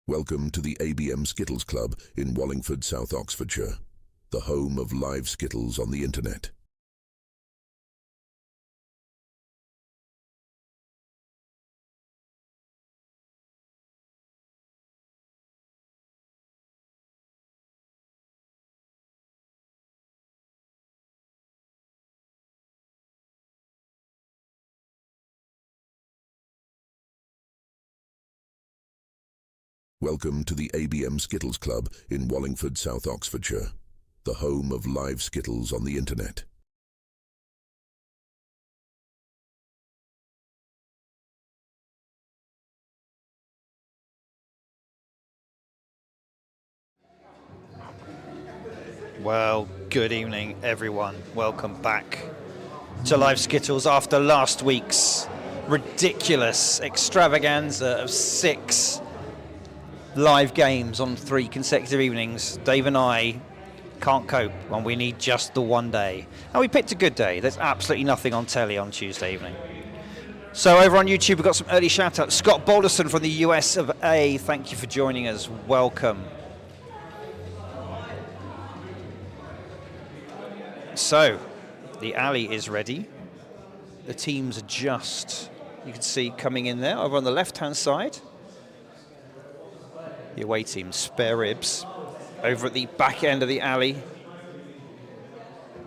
Welcome to the ABM Skittles Club in Wallingford, South Oxfordshire, the home of live Skittles on the internet. Welcome to the ABM Skittles Club in Wallingford, South Oxfordshire, the home of live Skittles on the internet. Well, good evening, everyone. Welcome back to Live Skittles after last week's ridiculous extravaganza of 6 live games on 3 consecutive evenings. Dave and I can't cope when we need just the one day. And we picked a good day. There's absolutely nothing on telly on Tuesday evening. So over on YouTube, we've got some early shout-outs. Scott Balderson from the US of A, thank you for joining us. Welcome. So, the alley is ready. The teams are just, you can see, coming in there. Over on the left-hand side, the away team, Spare Ribs. Over at the back end of the alley,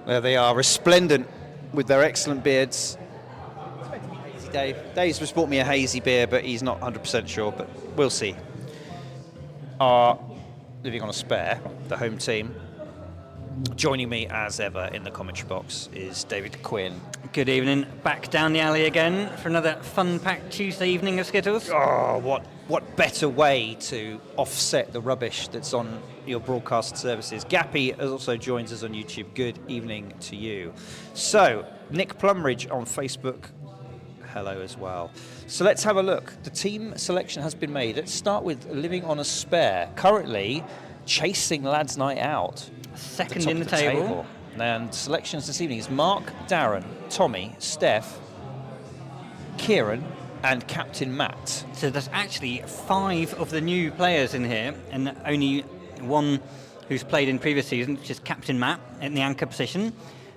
there they are, resplendent with their excellent beards. It's meant to be hazy, Dave. Dave's just bought me a hazy beer, but he's not 100% sure, but we'll see. Are living on a spare, the home team. Joining me as ever in the commentary box is David Quinn. Good evening, back down the alley again for another fun-packed Tuesday evening of Skittles. Oh, what better way to offset the rubbish that's on your broadcast services. Gappy also joins us on YouTube. Good evening to you. So, Nick Plumridge on Facebook, hello as well. So let's have a look. The team selection has been made. Let's start with living on a spare. Currently chasing Lads Night Out. Second in the table. And selections this evening is Mark, Darren, Tommy, Steph, Kieran, and Captain Matt. So there's actually 5 of the new players in here, and only one who's played in previous season, which is Captain Matt in the anchor position.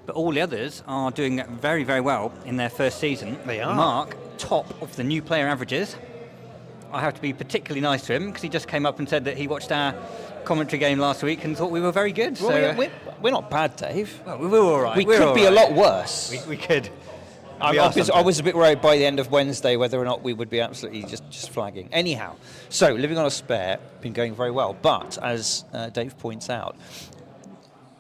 But all the others are doing very, very well in their first season. They are. Mark, top of the new player averages. I have to be particularly nice to him because he just came up and said that he watched our commentary game last week and thought we were very good. Well, so we're not bad, Dave. Well, we were all right. We could be a lot worse. We could. I was a bit worried by the end of Wednesday whether or not we would be absolutely just flagging. Anyhow, so living on a spare, been going very well. But as Dave points out,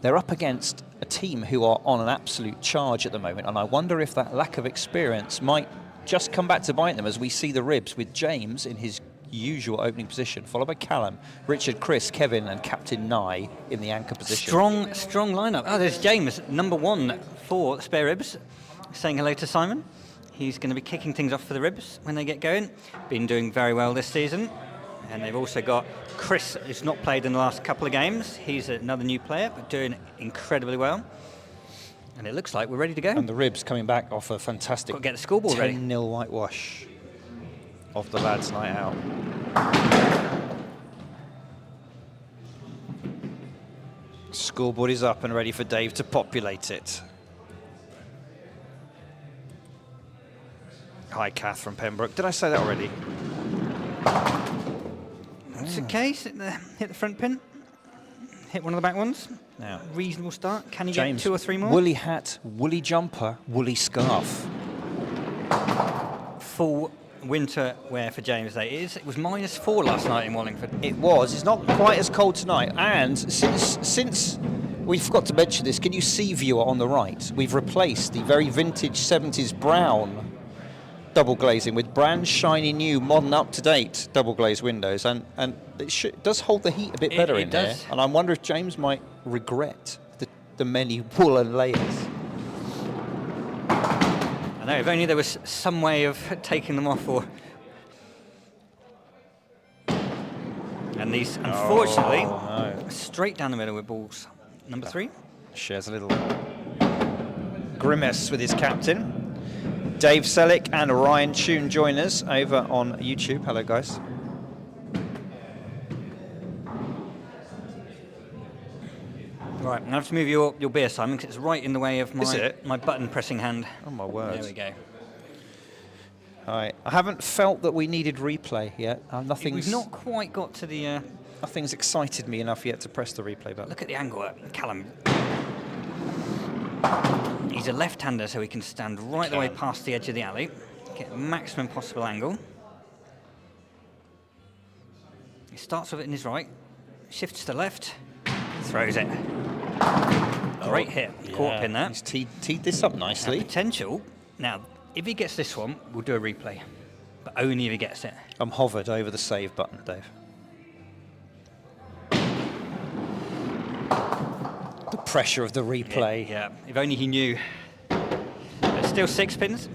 they're up against a team who are on an absolute charge at the moment, and I wonder if that lack of experience might just come back to bite them as we see the Ribs with James in his usual opening position, followed by Callum, Richard, Chris, Kevin, and Captain Nye in the anchor position. Strong lineup. Oh, there's James, number 1 for Spare Ribs, saying hello to Simon. He's going to be kicking things off for the Ribs when they get going. Been doing very well this season. And they've also got Chris, who's not played in the last couple of games. He's another new player, but doing incredibly well. And it looks like we're ready to go. And the Ribs coming back off a fantastic 10-0 whitewash of the Lads Night Out. Scoreboard is up and ready for Dave to populate it. Hi, Kath from Pembroke. Did I say that already? It's okay. Hit the front pin. Hit one of the back ones. Now, reasonable start. Can you James, get 2 or 3 more? Woolly hat, woolly jumper, woolly scarf. Full winter wear for James. It was -4 last night in Wallingford. It was. It's not quite as cold tonight. And since we forgot to mention this, can you see viewer on the right? We've replaced the very vintage 70s brown double glazing with brand shiny new modern up-to-date double glazed windows, and it does hold the heat a bit better in there. And I wonder if James might regret the many woolen layers. I know, if only there was some way of taking them off. And these, unfortunately, straight down the middle with balls. Number 3. Shares a little grimace with his captain. Dave Selleck and Ryan Tune join us over on YouTube. Hello, guys. Right, I'm going to have to move your beer, Simon, because it's right in the way of Is it? my button pressing hand. Oh, my word. There we go. All right. I haven't felt that we needed replay yet. We've not quite got to the... Nothing's excited me enough yet to press the replay button. Look at the angle at Callum. He's a left-hander, so he can stand right the way past the edge of the alley, get maximum possible angle. He starts with it in his right, shifts to the left, throws it. Great hit, caught pin there. He's teed this up nicely. Potential. Now, if he gets this one, we'll do a replay, but only if he gets it. I'm hovered over the save button, Dave. The pressure of the replay. Yeah, if only he knew. But still 6 pins.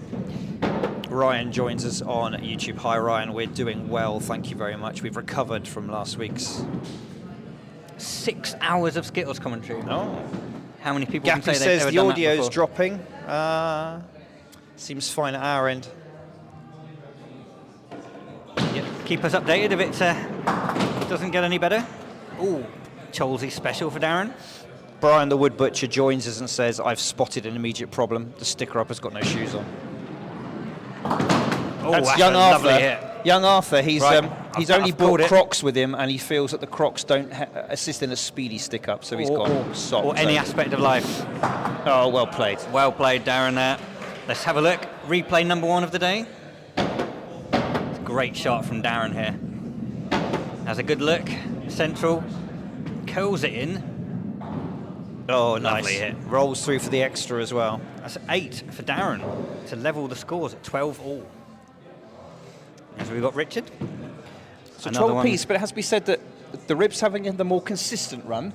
Ryan joins us on YouTube. Hi, Ryan. We're doing well. Thank you very much. We've recovered from last week's 6 hours of Skittles commentary. Oh. How many people can Gappy say they've says ever the done that audio's before? dropping. Seems fine at our end. Yep. Keep us updated if it doesn't get any better. Ooh, Cholsey special for Darren. Brian the Wood Butcher joins us and says, I've spotted an immediate problem. The sticker up has got no shoes on. Oh, That's young a Arthur. lovely hit. Young Arthur, he's Right. only I've brought called it. Crocs with him, and he feels that the Crocs don't assist in a speedy stick up, so he's got socks. Or any aspect of life. Oh, well played. Well played, Darren, there. Let's have a look. Replay number 1 of the day. Great shot from Darren here. Has a good look. Central. Curls it in. Oh, Lovely nice. hit. Rolls through for the extra as well. That's 8 for Darren to level the scores at 12 all. So we've got Richard. So Another 12 one. piece, but it has to be said that the Ribs having the more consistent run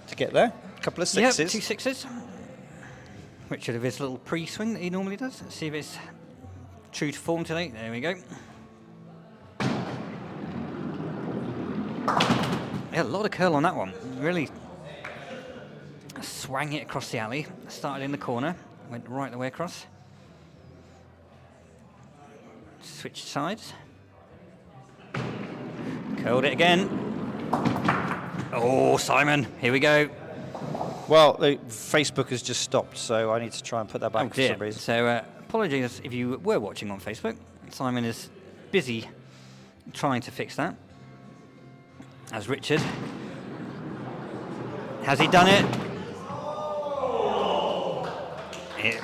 to get there. A couple of Yep, sixes. 2 6s. Richard of his little pre-swing that he normally does. Let's see if it's true to form today. There we go. Yeah, a lot of curl on that one. Really swang it across the alley. Started in the corner, went right the way across. Switched sides. Curled it again. Oh, Simon, here we go. Well, Facebook has just stopped, so I need to try and put that back for some reason. So apologies if you were watching on Facebook. Simon is busy trying to fix that. As Richard. Has he done it?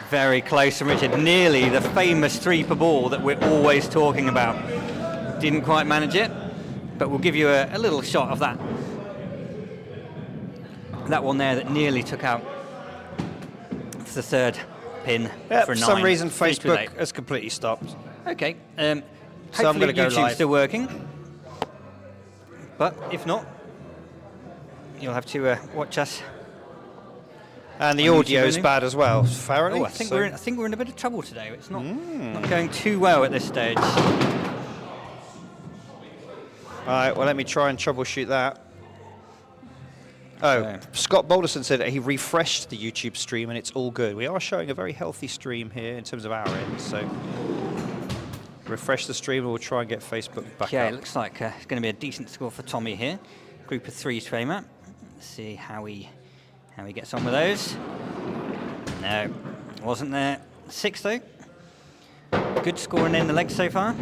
Very close from Richard. Nearly the famous 3 per ball that we're always talking about. Didn't quite manage it, but we'll give you a little shot of that. That one there that nearly took out the 3rd pin for a 9. For some reason, Too Facebook late. has completely stopped. Okay. So I'm Hopefully gonna go YouTube's live. still working. But if not, you'll have to watch us. And the On YouTube audio is only? bad as well, apparently. Oh, I think we're in a bit of trouble today. It's not going too well at this stage. All right, well, let me try and troubleshoot that. Oh, So- Scott Balderson said that he refreshed the YouTube stream and it's all good. We are showing a very healthy stream here in terms of our end, so refresh the stream and we'll try and get Facebook back Yeah, up. it looks like it's going to be a decent score for Tommy here. Group of 3 to aim at. Let's see how he gets on with those. No, wasn't there. 6 though. Good scoring in the legs so far.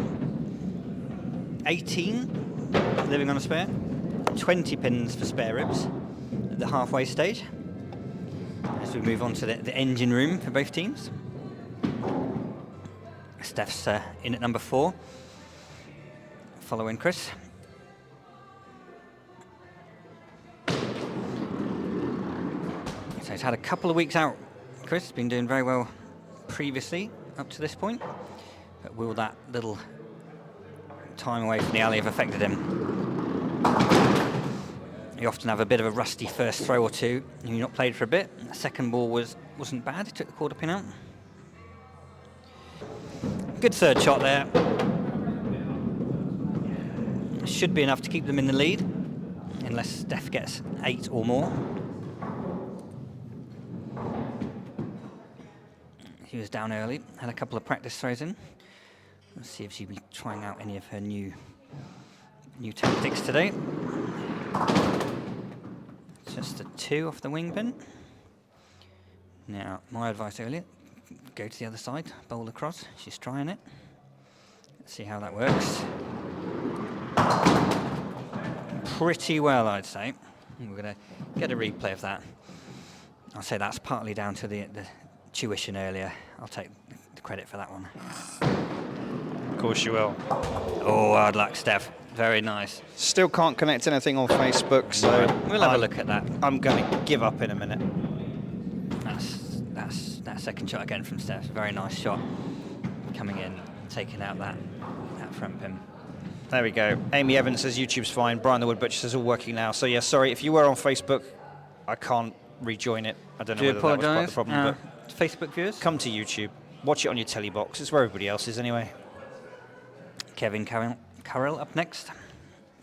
18 living on a spare. 20 pins for spare ribs at the halfway stage. As we move on to the engine room for both teams. Steph's in at number 4, following Chris. So he's had a couple of weeks out. Chris has been doing very well previously up to this point, but will that little time away from the alley have affected him? You often have a bit of a rusty first throw or two, and you've not played for a bit. The second ball wasn't bad. He took the quarter pin out. Good 3rd shot there. Should be enough to keep them in the lead, unless Steph gets 8 or more. He was down early, had a couple of practice throws in. Let's see if she'll be trying out any of her new tactics today. So Just a 2 off the wing pin. Now, my advice earlier, go to the other side, bowl across. She's trying it. Let's see how that works. Pretty well, I'd say. We're going to get a replay of that. I'll say that's partly down to the tuition earlier. I'll take the credit for that one. Of course you will. Oh, hard luck, Steph. Very nice. Still can't connect anything on Facebook, so we'll have a look at that. I'm going to give up in a minute. That's that second shot again from Steph. Very nice shot. Coming in, taking out that front pin. There we go. Amy Evans says YouTube's fine. Brian the Wood Butcher says all working now. So yeah, sorry if you were on Facebook, I can't rejoin it. I don't know whether that was part of the problem. But Facebook viewers, come to YouTube. Watch it on your telly box. It's where everybody else is anyway. Kevin Carroll up next.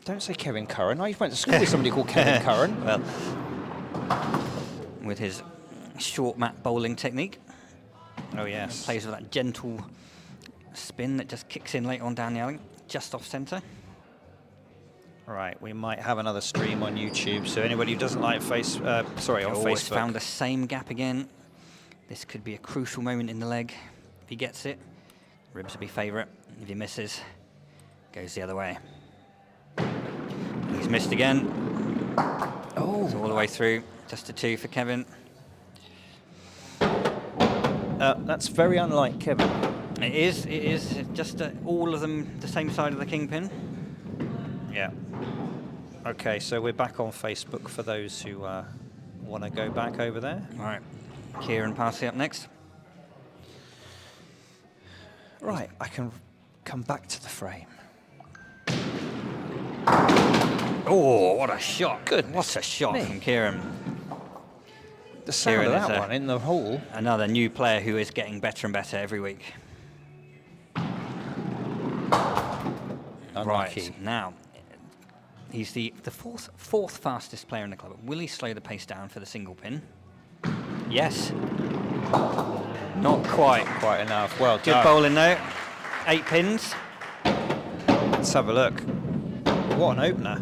Don't say Kevin Curran. I went to school with somebody called Kevin Curran. Well, with his short mat bowling technique. Oh yes. Plays with that gentle spin that just kicks in late on down the alley, just off centre. Right, we might have another stream on YouTube. So anybody who doesn't like on Facebook. Found the same gap again. This could be a crucial moment in the leg. If he gets it, ribs will be favourite. If he misses, goes the other way. He's missed again. Oh, it's all the way through. Just a 2 for Kevin. That's very unlike Kevin. It is just all of them the same side of the kingpin. Yeah. Okay, so we're back on Facebook for those who want to go back over there. All right, Kieran Parsley up next. Right, I can come back to the frame. Oh, what a shot. Good. What a shot from Kieran. The sound Kieran of that one in the hall. Another new player who is getting better and better every week. Unlucky. Right, now, he's the fourth fastest player in the club. Will he slow the pace down for the single pin? Yes. Not quite. Quite enough. Well Good done. bowling though. 8 pins. Let's have a look. What an opener.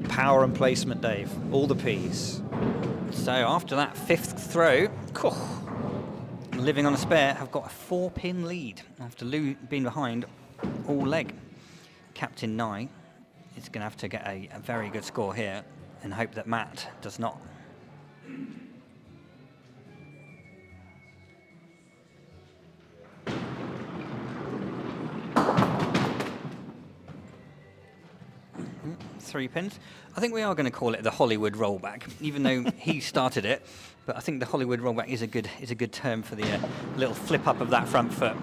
Power and placement, Dave. All the P's. So after that 5th throw, Living on a Spare have got a 4-pin lead after Lou being behind all leg. Captain Nye is going to have to get a very good score here and hope that Matt does not. Three pins. I think we are going to call it the Hollywood rollback, even though he started it. But I think the Hollywood rollback is a good term for the little flip up of that front foot.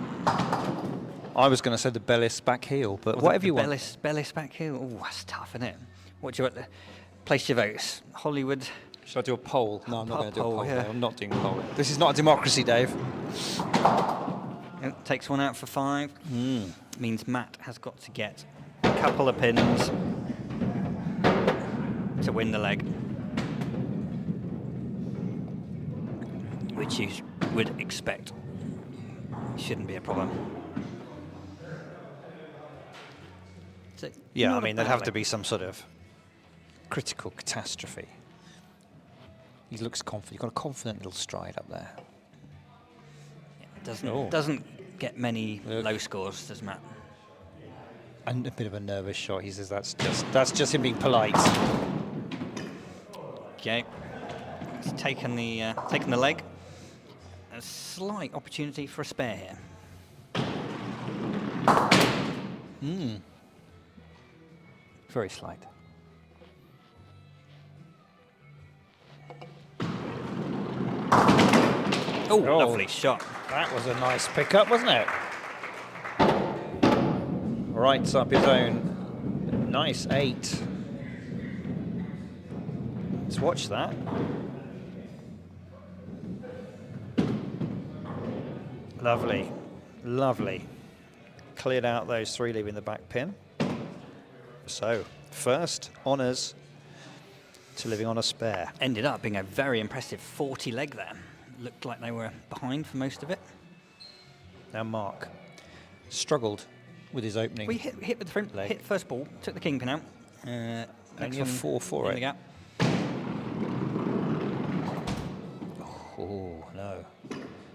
I was going to say the Bellis back heel, but whatever you want. Bellis back heel. Oh, that's tough, isn't it? What do you want? Place your votes. Hollywood. Should I do a poll? No, I'm not going to do a poll. Yeah. No, I'm not doing a poll. This is not a democracy, Dave. Takes one out for 5. Means Matt has got to get a couple of pins to win the leg, which you would expect. Shouldn't be a problem. So Yeah, I mean, there'd have to be some sort of critical catastrophe. He looks confident. You've got a confident little stride up there. Doesn't get many low scores, does Matt? And a bit of a nervous shot. He says that's just him being polite. Okay, he's taken the leg. A slight opportunity for a spare here. Very slight. Oh, lovely shot. That was a nice pickup, wasn't it? Right up his own. Nice 8. Let's watch that. Lovely, lovely. Cleared out those 3, leaving the back pin. So, first honours to Living on a Spare. Ended up being a very impressive 40 leg there. Looked like they were behind for most of it. Now Mark struggled with his opening. We hit with the hit first ball, took the kingpin out. Only a 4 for it. In the gap. Oh, no.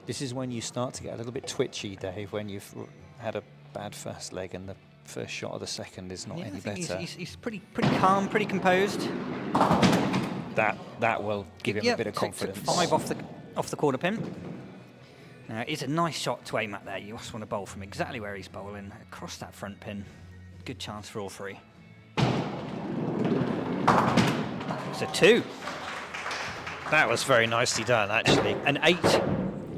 This is when you start to get a little bit twitchy, Dave, when you've had a bad first leg and the first shot of the second is not any better. He's pretty calm, pretty composed. That will give him a bit of confidence. 5 off the corner pin. Now, it's a nice shot to aim at there. You just want to bowl from exactly where he's bowling, across that front pin. Good chance for all 3. So 2. That was very nicely done, actually. An 8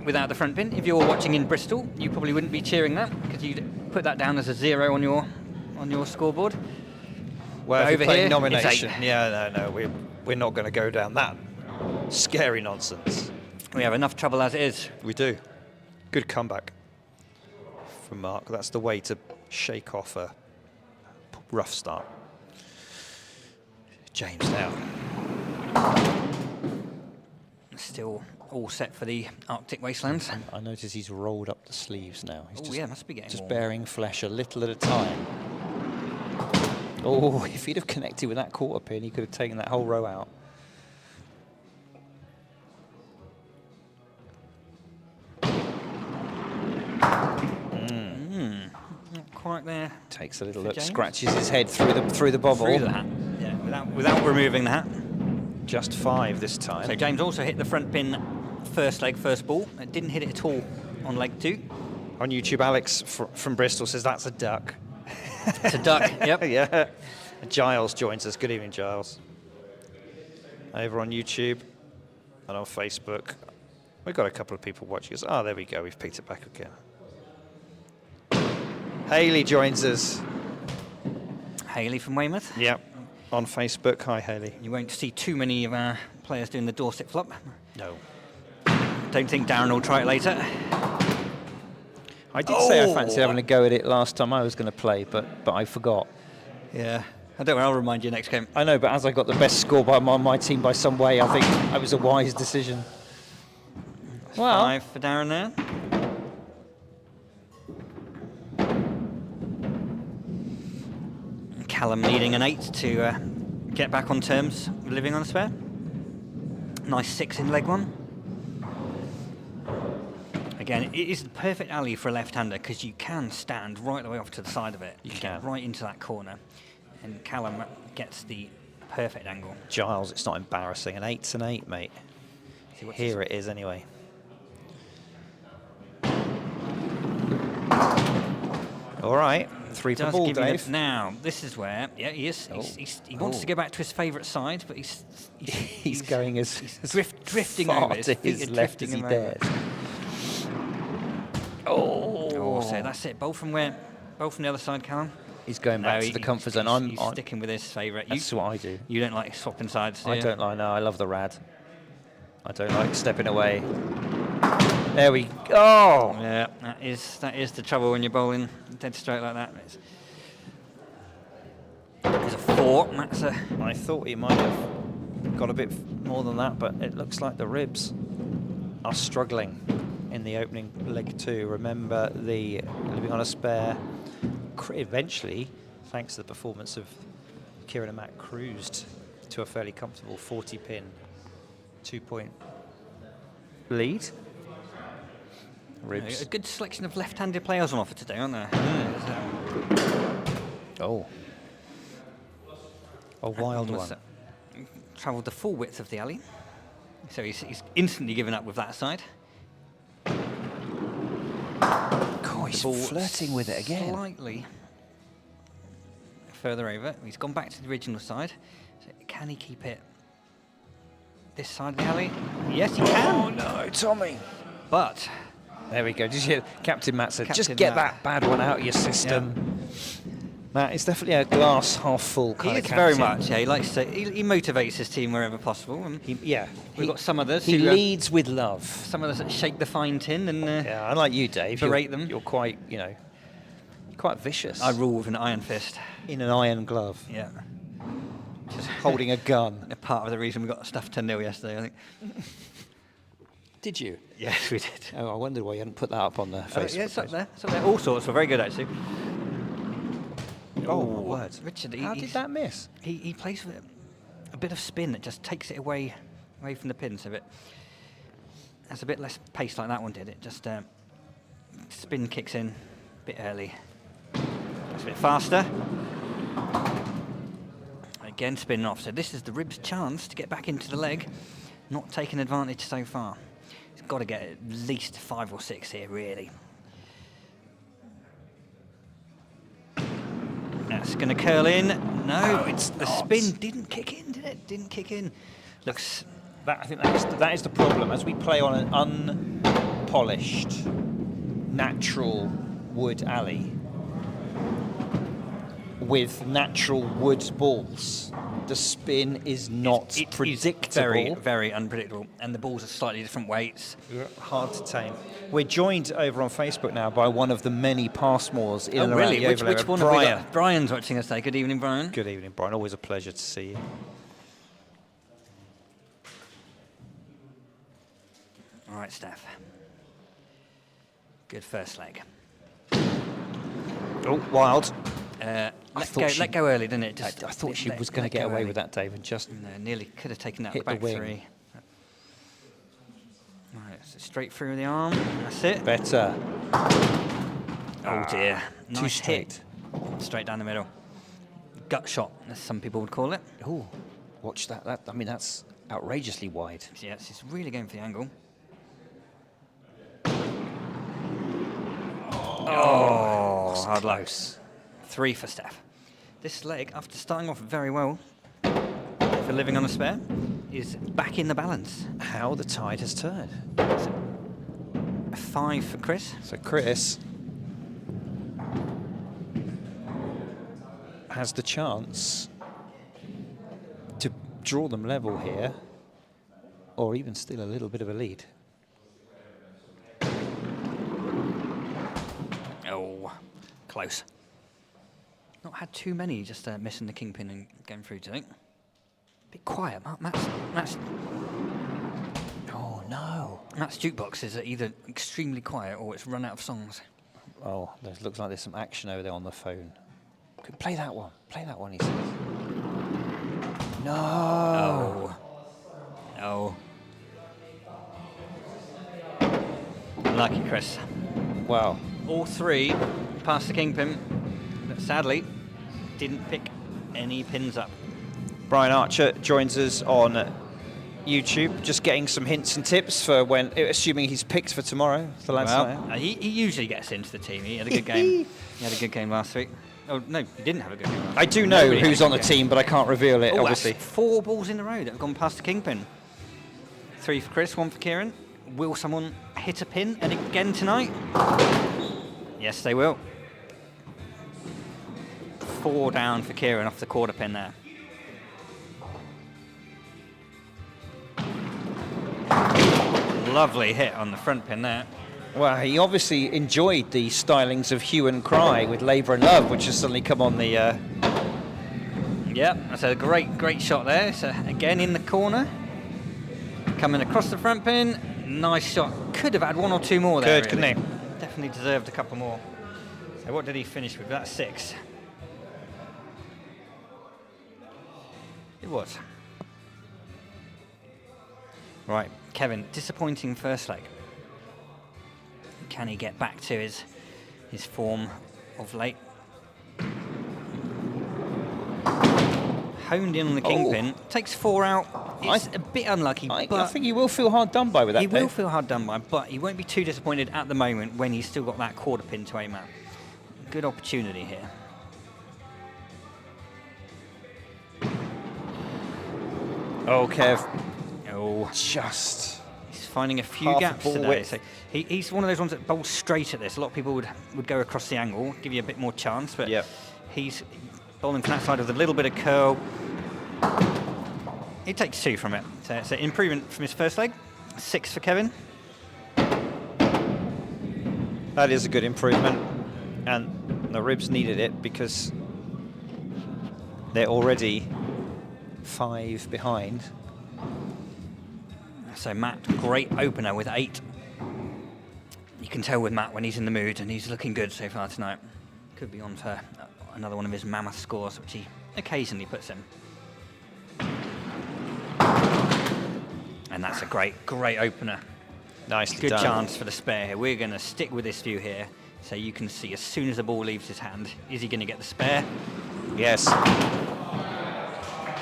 without the front pin. If you were watching in Bristol, you probably wouldn't be cheering that because you'd put that down as a 0 on your scoreboard. Well, over here, here, nomination. it's 8. Yeah, no, we're not going to go down that scary nonsense. We have enough trouble as it is. We do. Good comeback from Mark. That's the way to shake off a rough start. James now. Still all set for the Arctic wastelands. I notice he's rolled up the sleeves now. He's Must be getting just warm. bearing flesh a little at a time. Oh, if he'd have connected with that quarter pin, he could have taken that whole row out. Not quite there. Takes a little For look, James? scratches his head through the bobble. Through the hat. Yeah, without removing the hat. Just 5 this time. So James also hit the front pin first leg, first ball. It didn't hit it at all on leg 2. On YouTube, Alex from Bristol says that's a duck. It's a duck, yep. Yeah. Giles joins us. Good evening, Giles. Over on YouTube and on Facebook. We've got a couple of people watching us. Oh, there we go. We've picked it back again. Hayley joins us. Hayley from Weymouth. Yep. On Facebook. Hi, Hayley. You won't see too many of our players doing the Dorset flop. No. Don't think Darren will try it later. I did say I fancied having a go at it last time I was going to play, but I forgot. Yeah. I don't know, I'll remind you next game. I know, but as I got the best score by my team by some way, I think it was a wise decision. Well, 5 for Darren there. Callum needing an 8 to get back on terms with living on a spare. Nice 6 in leg 1. Again, it is the perfect alley for a left-hander because you can stand right the way off to the side of it. You get can. right into that corner. And Callum gets the perfect angle. Giles, it's not embarrassing. An 8's an 8, mate. Here it is anyway. All right. 3 for ball, Dave. Now, this is where, yeah, he is. He wants to go back to his favourite side, but he's going as drifting far over. His to feet his are left as drifting he him over. dares. Oh, So that's it. Both from the other side, Callum. He's going back to the comfort zone. He's sticking with his favourite. That's what I do. You don't like swapping sides, do you? I don't like. No, I love the rad. I don't like stepping away. There we go. Yeah, that is the trouble when you're bowling dead straight like that. It's a 4. That's a. I thought he might have got a bit more than that, but it looks like the ribs are struggling in the opening leg 2. Remember, the living on a spare eventually, thanks to the performance of Kieran and Matt, cruised to a fairly comfortable 40-pin 2-point lead. Ribs. A good selection of left-handed players on offer today, aren't there? Oh. A wild one. Travelled the full width of the alley. So he's instantly given up with that side. God, he's flirting with it again. Slightly further over. He's gone back to the original side. So can he keep it this side of the alley? Yes, he can. Oh no, Tommy. But there we go. Did you hear Captain Matt said, Captain just get Matt. that bad one out of your system. Matt, it's definitely a glass half full kind of he is captain. very much. Yeah, he likes to. He motivates his team wherever possible. And we've got some others. He who, leads with love. Some others that shake the fine tin and. Yeah, unlike you, Dave. Berate them. You're quite, quite vicious. I rule with an iron fist. In an iron glove. Yeah. Just holding a gun. A part of the reason we got stuffed 10-0 yesterday, I think. Did you? Yes, we did. Oh, I wondered why you hadn't put that up on the Facebook Yeah, it's up page. there. It's up there. All sorts were very good, actually. Oh, my word. Richard, How did that miss? He plays with a bit of spin that just takes it away from the pin, so has a bit less pace like that one did. It just spin kicks in a bit early. It's a bit faster. Again, spinning off. So this is the rib's chance to get back into the leg. Not taking advantage so far. He's got to get at least 5 or 6 here, really. That's going to curl in. No, it's the not. spin didn't kick in, did it? Didn't kick in. Looks. I think that is the problem. As we play on an unpolished, natural wood alley with natural wood balls, the spin is not predictable. It's very, very unpredictable. And the balls are slightly different weights. Hard to tame. We're joined over on Facebook now by one of the many Passmores in and around the overlay. Which one? Brian. Have we got? Brian's watching us today. Good evening, Brian. Good evening, Brian. Always a pleasure to see you. All right, Steph. Good first leg. Oh, wild. Let go early, didn't it? Just I thought she was going to get away with that, Dave, and just no, nearly could have taken that hit back the wing. 3. Right, so straight through the arm. That's it. Better. Oh dear. Too Nice straight. hit. Straight down the middle. Gut shot, as some people would call it. Oh, watch that. I mean, that's outrageously wide. Yes, it's really going for the angle. Oh, hard luck. 3 for Steph. This leg, after starting off very well for living on a spare, is back in the balance. How the tide has turned. A 5 for Chris. So Chris has the chance to draw them level here, or even steal a little bit of a lead. Oh, close. Not had too many, just missing the kingpin and going through today. Bit quiet, Matt's Oh no! Matt's jukebox is either extremely quiet or it's run out of songs. Oh, looks like there's some action over there on the phone. Play that one. Play that one, he says. No! Oh. Lucky Chris. Wow. All 3 past the kingpin, but sadly didn't pick any pins up. Brian Archer joins us on YouTube, just getting some hints and tips for when, assuming he's picked for tomorrow. The lads know. He usually gets into the team. He had a good game. He had a good game last week. Oh no, he didn't have a good game. I do know Nobody who's had a on the good game. team, but I can't reveal it, Oh, obviously. that's 4 balls in a row that have gone past the kingpin. 3 for Chris, 1 for Kieran. Will someone hit a pin and again tonight? Yes, they will. 4 down for Kieran off the quarter pin there. Lovely hit on the front pin there. Well, he obviously enjoyed the stylings of Hue and Cry with Labour and Love, which has suddenly come on the... Yeah, that's a great shot there. So again in the corner. Coming across the front pin. Nice shot. Could have had 1 or 2 more there. Couldn't really. he? Definitely deserved a couple more. So what did he finish with? That's 6. It was. Right, Kevin, disappointing first leg. Can he get back to his form of late? Honed in on the kingpin. Takes 4 out. It's a bit unlucky, but I think he will feel hard done by with that. he will Dave. feel hard done by, but he won't be too disappointed at the moment when he's still got that quarter pin to aim at. Good opportunity here. Oh, Kev. Oh, Just... he's finding a few Half a gaps ball today. width. So he's one of those ones that bowls straight at this. A lot of people would go across the angle, give you a bit more chance, but Yep. he's bowling from that side with a little bit of curl. He takes 2 from it. So it's an improvement from his first leg. 6 for Kevin. That is a good improvement. And the ribs needed it because they're already 5 behind. So Matt, great opener with 8. You can tell with Matt when he's in the mood, and he's looking good so far tonight. Could be on for another one of his mammoth scores, which he occasionally puts in. And that's a great opener. Nicely Good done. chance for the spare here. We're going to stick with this view here. So you can see as soon as the ball leaves his hand, is he going to get the spare? Yes.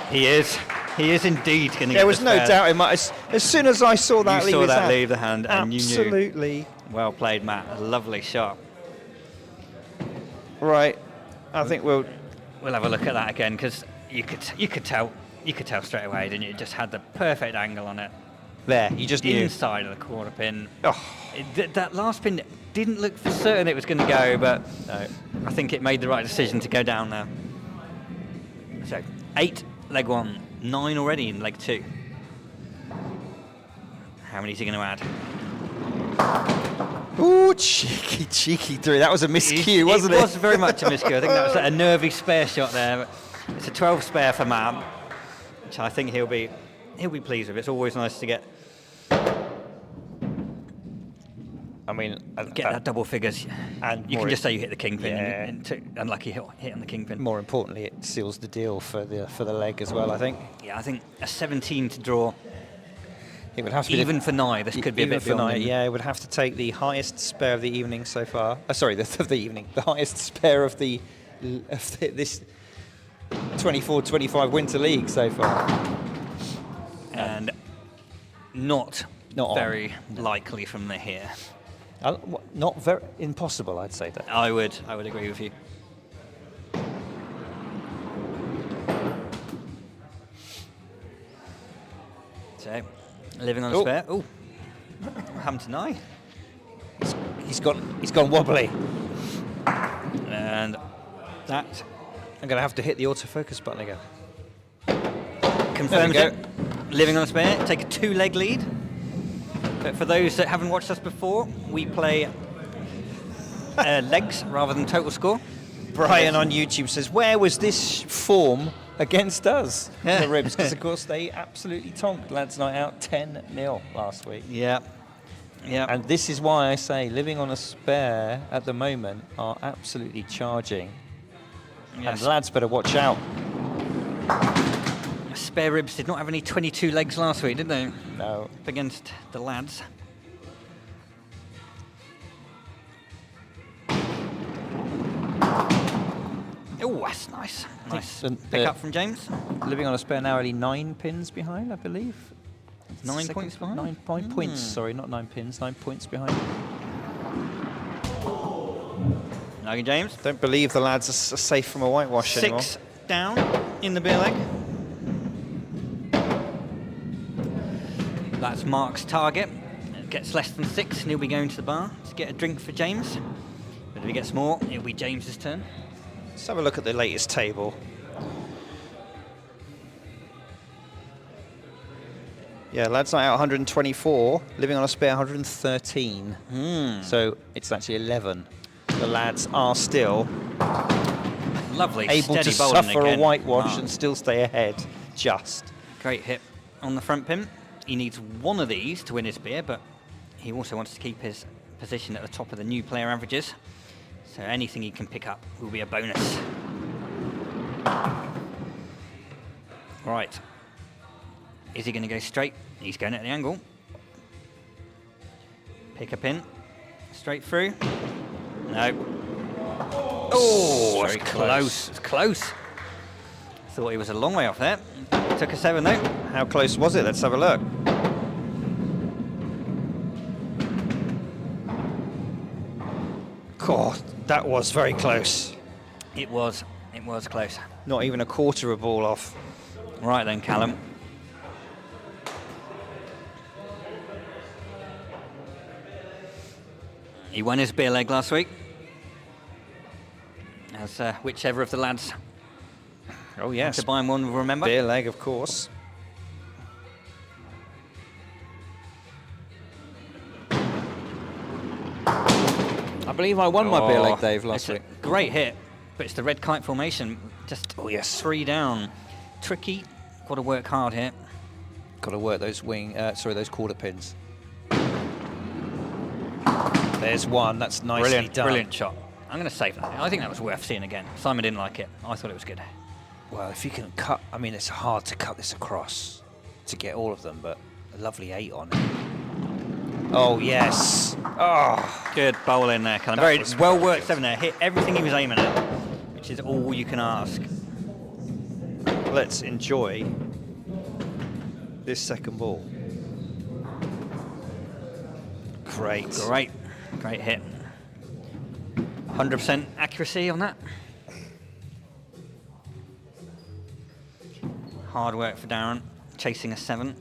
He is. He is indeed going to get the spare. There was no doubt in my... As soon as I saw that You saw leave his that hand, leave the hand and you knew. absolutely. Well played, Matt. A lovely shot. Right. I think we'll have a look at that again because you could tell straight away, didn't you? It just had the perfect angle on it. there. You just knew. Inside of the corner pin. Oh. That last pin didn't look for certain it was going to go, but No. I think it made the right decision to go down there. So 8 leg 1, 9 already in leg 2. How many is he going to add? Ooh, cheeky through. That was a miscue, wasn't it? It was very much a miscue. I think that was a nervy spare shot there. It's a 12 spare for Matt, which I think he'll be pleased with. It's always nice to get that double figures. And you can just say you hit the kingpin. Yeah. And unlucky hit on the kingpin. More importantly, it seals the deal for the leg as well, I think. Yeah, I think a 17 to draw. It would have to be Even for Nye, this could be a even bit for beyond Nye, him. yeah, it would have to take the highest spare of the evening so far. Sorry, of the evening. The highest spare of this 24-25 Winter League so far. And not on. very likely from the here. Not very impossible, I'd say that. I would agree with you. So, living on a spare. Oh, what happened to Nye? He's gone wobbly. And that I'm going to have to hit the autofocus button again. confirms There it. we Living on a spare, take a 2-leg lead. But for those that haven't watched us before, we play legs rather than total score. Brian on YouTube says, where was this form against us? The Ribs, because of course they absolutely tonked Lads Night Out 10-0 last week. Yeah. Yeah. And this is why I say living on a spare at the moment are absolutely charging. Yes. And lads better watch out. Spare Ribs did not have any 22 legs last week, did they? No. Up against the lads. Oh, that's nice. Nice pick up from James. Living on a spare now only 9 pins behind, I believe. 9 points behind? 9 points, sorry, not 9 pins, 9 points behind. Okay, James. Don't believe the lads are safe from a whitewash anymore. 6 down in the beer leg. That's Mark's target. Gets less than 6 and he'll be going to the bar to get a drink for James. But if he gets more, it'll be James's turn. Let's have a look at the latest table. Yeah, Lads Night Out 124, Living on a Spare 113. So it's actually 11. The lads are still Lovely, able steady to bowling suffer again. a whitewash Mark. and still stay ahead, just. Great hit on the front pin. He needs one of these to win his beer, but he also wants to keep his position at the top of the new player averages. So anything he can pick up will be a bonus. Right. Is he going to go straight? He's going at the angle. Pick a pin. Straight through. No. Oh, Very it's close. It's close. Thought he was a long way off there. Took a 7 though. How close was it? Let's have a look. God, that was very close. It was close. Not even a quarter of a ball off. Right then, Callum. He won his beer leg last week. As whichever of the lads Oh yes, to buy him one will remember. beer leg, of course. I believe I won my beer leg, Dave, last It's week. a great hit, but it's the red kite formation. Just 3 down. Tricky. Got to work hard here. Got to work those those quarter pins. There's one. That's nicely done. Brilliant shot. I'm going to save that. I think that was worth seeing again. Simon didn't like it. I thought it was good. Well, if you can cut, I mean, it's hard to cut this across to get all of them, but a lovely 8 on it. Oh, yes. Oh, Good bowling there, Callum. That Very was well worked good. seven there. Hit everything he was aiming at, which is all you can ask. let's enjoy this second ball. Great. Great hit. 100% accuracy on that. Hard work for Darren, chasing a 7.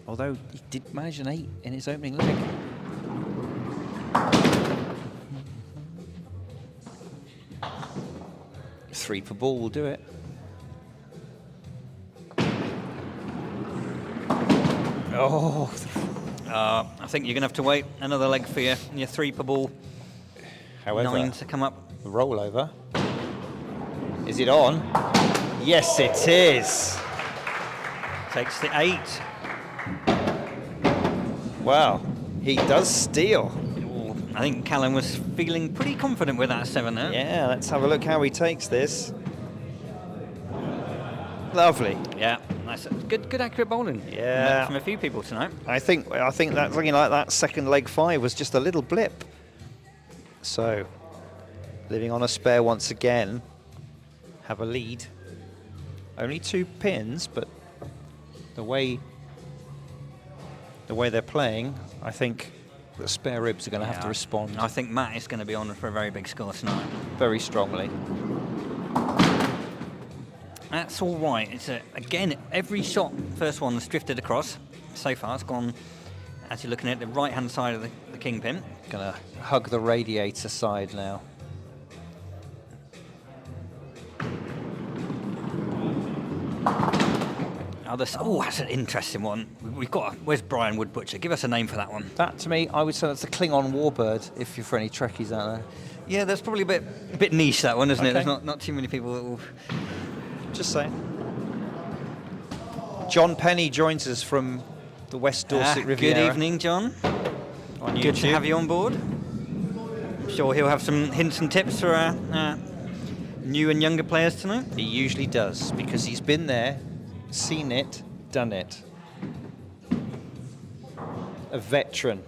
Although he did manage an 8 in his opening leg. Three per ball will do it. Oh, I think you're going to have to wait another leg for your 3 per ball. however, 9 to come up. the rollover. Is it on? Yes, it is. Takes the 8. Wow, he does steal. Ooh, I think Callum was feeling pretty confident with that 7 there. Yeah, let's have a look how he takes this. Lovely. Yeah, nice. Good accurate bowling. Yeah. From a few people tonight. I think that something like that second leg 5 was just a little blip. So, living on a spare once again, have a lead. Only 2 pins, but the way they're playing, I think the spare ribs are going to have to respond I think Matt is going to be on for a very big score tonight. very strongly. That's all right. It's again, every shot, first one's drifted across. So far, it's gone, as you're looking at the right-hand side of the kingpin. Going to hug the radiator side now. Oh, that's an interesting one. We've got. Where's Brian Woodbutcher? Give us a name for that one. That, to me, I would say that's a Klingon warbird, if you're for any Trekkies out there. Yeah, that's probably a bit niche, that one, isn't it? Okay. There's not too many people that will. Just saying. John Penny joins us from the West Dorset Riviera. Good evening, John. On Good to YouTube. have you on board. I'm sure he'll have some hints and tips for our new and younger players tonight. He usually does, because he's been there, seen it, done it. A veteran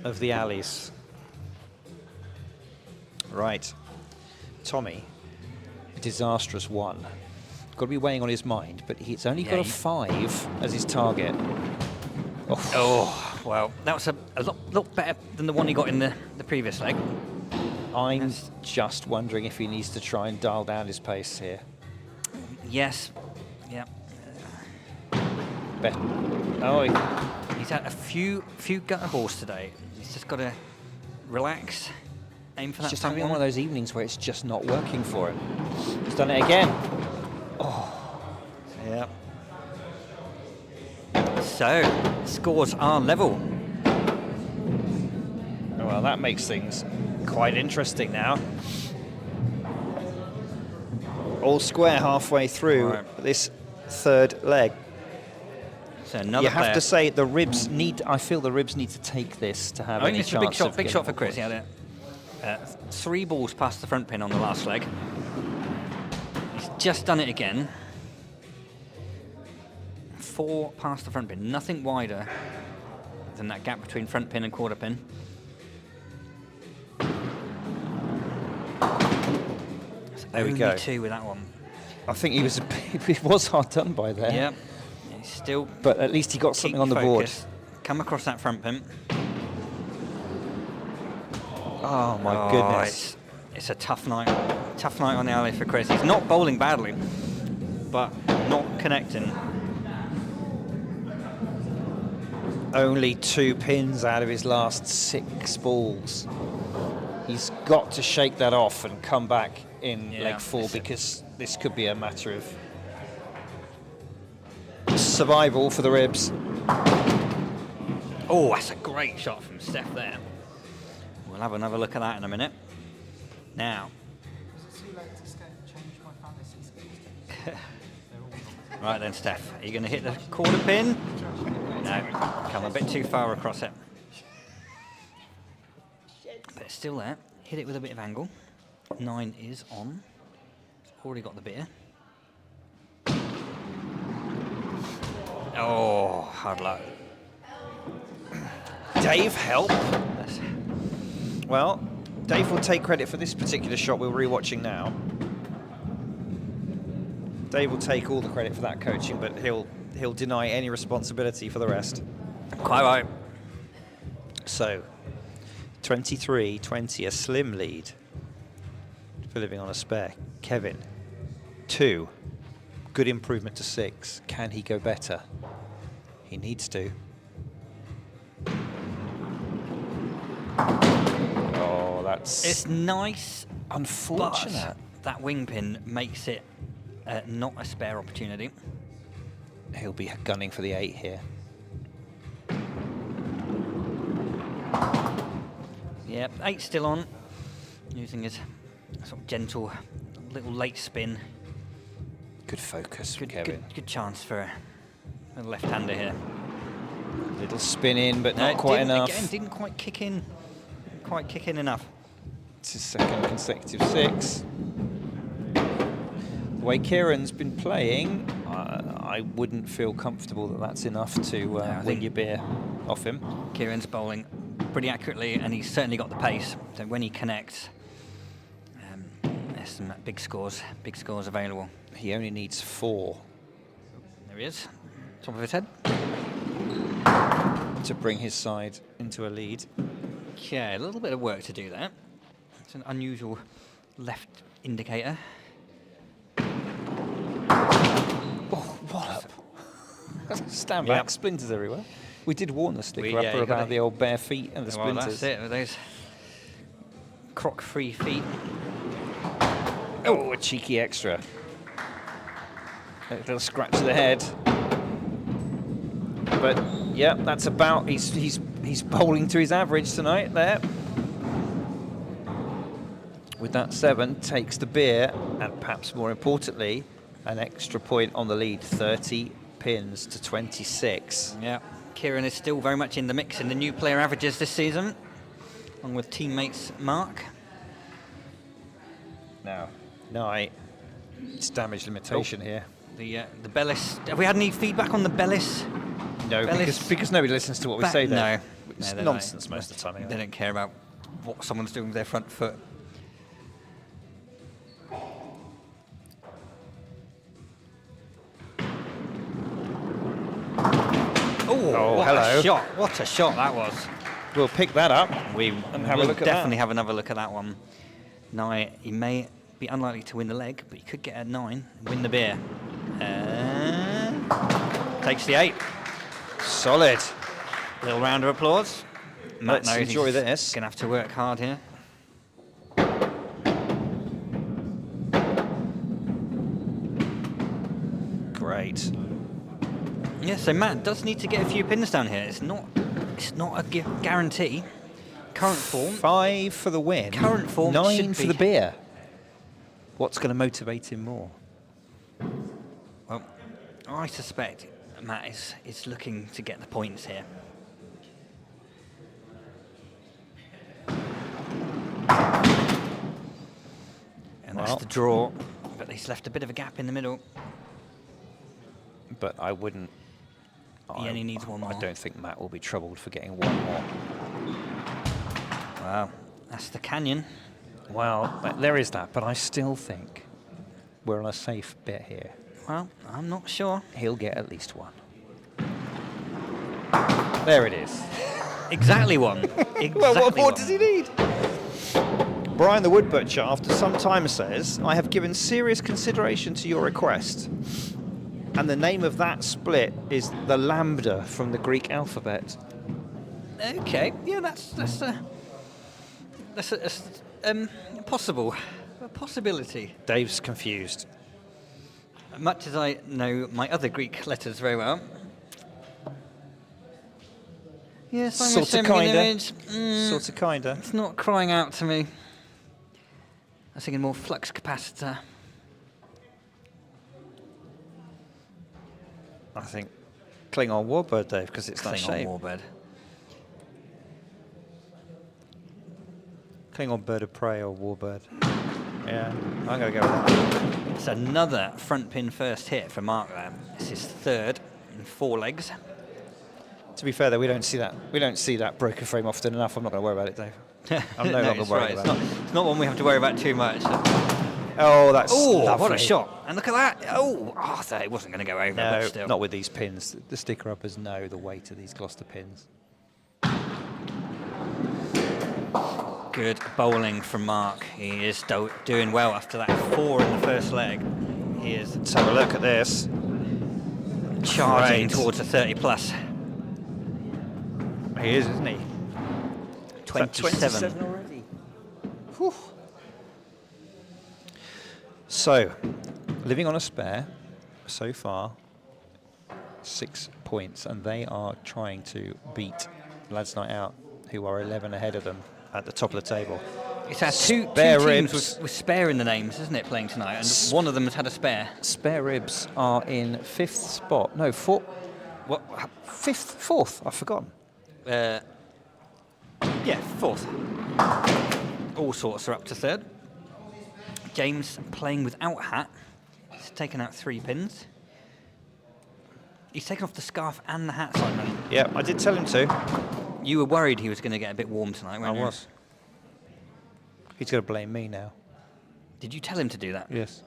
of the alleys. Right. Tommy, disastrous 1. Got to be weighing on his mind, but he's only got a 5 as his target. Oh, well, that was a lot better than the one he got in the previous leg. I'm just wondering if he needs to try and dial down his pace here. Yes. Yeah. Oh, He's had a few gutter balls today. He's just got to relax, aim for he's that just front having one. one of those evenings where it's just not working for him. He's done it again. Yeah. So, scores are level. Well, that makes things quite interesting now. All square halfway through this third leg. So another You have player. to say the ribs need. I feel the ribs need to take this to have I think any it's a chance. big shot for Chris. He had 3 balls past the front pin on the last leg. He's just done it again. 4 past the front pin, nothing wider than that gap between front pin and quarter pin. There we Only go. 2 with that one. I think he was he was hard done by there. Yeah, he's still. But at least he got something on the board. Come across that front pin. Oh my goodness! It's a tough night on the alley for Chris. He's not bowling badly, but not connecting. Only 2 pins out of his last 6 balls. He's got to shake that off and come back in leg 4, because this could be a matter of survival for the ribs. Oh, that's a great shot from Steph there. We'll have another look at that in a minute. Now. Right then, Steph, are you going to hit the quarter pin? No, come a bit too far across it. But it's still there. Hit it with a bit of angle. 9 is on. Already got the beer. Oh, hard luck. Dave help? Well, Dave will take credit for this particular shot we're rewatching now. Dave will take all the credit for that coaching, but he'll deny any responsibility for the rest. Quite right. So, 23-20, a slim lead for living on a spare. Kevin, 2. Good improvement to 6. Can he go better? He needs to. Oh, It's nice, unfortunate. but that wing pin makes it not a spare opportunity. He'll be gunning for the 8 here. Yeah, 8 still on, using his sort of gentle little late spin. Good focus from Good, Kevin. good chance for a left-hander here. Little spin in, but not No, quite didn't- enough. Again, didn't quite kick in. Quite kick in enough. It's his second consecutive 6. The way Kieran's been playing, I wouldn't feel comfortable that that's enough to win think- your beer off him. Kieran's bowling pretty accurately, and he's certainly got the pace. So when he connects, there's some big scores available. He only needs 4 There he is, top of his head. to bring his side into a lead. Yeah, a little bit of work to do there. It's an unusual left indicator. Oh, wallop. Stand back, Yep. splinters everywhere. We did warn the sticker Yeah, upper you gotta- about the old bare feet and the Well, splinters. that's it, with those croc-free feet. Oh, a cheeky extra. A little scratch to the head. But yeah, that's about. He's bowling to his average tonight there. With that 7, takes the beer, and perhaps more importantly, an extra point on the lead. 30 pins to 26. Yeah, Kieran is still very much in the mix in the new player averages this season, along with teammates Mark. Now, it's damage limitation here. The Bellis. Have we had any feedback on the Bellis? No, Bellis because nobody listens to what we say there. No, It's they're nonsense not. most of the time. They Anyway. don't care about what someone's doing with their front foot. Oh, what hello. a shot! What a shot that was. We'll pick that up. We And have a will look at definitely that. have another look at that one. Now, he may be unlikely to win the leg, but he could get a 9 and win the beer. Takes the 8. Solid. Little round of applause. Matt Let's knows enjoy he's this. Gonna have to work hard here. Great. Yeah, so Matt does need to get a few pins down here. It's not a guarantee. Current form. 5 for the win. Current form 9 should for be- the beer. What's going to motivate him more? Well, I suspect Matt is looking to get the points here. And that's Well. the draw, but he's left a bit of a gap in the middle. But I wouldn't. He only needs one I more. don't think Matt will be troubled for getting 1 more. Wow, that's the canyon. Well, there is that, but I still think we're on a safe bet here. Well, I'm not sure. He'll get at least 1. There it is. Exactly one. Exactly Well, what more one. does he need? Brian the Wood Butcher, after some time, says, I have given serious consideration to your request. And the name of that split is the lambda from the Greek alphabet. Okay, yeah, that's possible, a possibility. Dave's confused. Much as I know my other Greek letters very well. Yes, I'm Sorta, assuming an kinda. image. Sort of, kinda. It's not crying out to me. I was thinking more flux capacitor. I think Klingon Warbird, Dave, because it's that Klingon shape. warbird. Klingon Bird of Prey or Warbird. Yeah, I'm going to go with that. It's another front pin first hit for Mark there. It's his 3rd in 4 legs. To be fair, though, we don't see that broken frame often enough. I'm not going to worry about it, Dave. I'm no longer it's worried right. about it. It's not one we have to worry about too much. Oh, that's Oh, lovely. what a shot. And look at that. Oh, I thought it wasn't going to go over, but No, still. not with these pins. The sticker-uppers know the weight of these Gloucester pins. Good bowling from Mark. He is doing well after that 4 in the first leg. He is Let's have a look at this. charging Great. towards a 30 plus. He is, isn't he? 27. already. Whew. So, living on a spare, so far, 6 points, and they are trying to beat Lads Night Out, who are 11 ahead of them at the top of the table. It's our two Spare teams ribs. with spare in the names, isn't it, playing tonight? And one of them has had a spare. Spare ribs are in 5th spot. No, 4th. What? 5th, 4th. I've forgotten. Yeah, 4th. All sorts are up to 3rd. James playing without hat. He's taken out 3 pins. He's taken off the scarf and the hat, Simon. Yeah, I did tell him to. You were worried he was going to get a bit warm tonight, weren't you? I was. He's going to blame me now. Did you tell him to do that? Yes.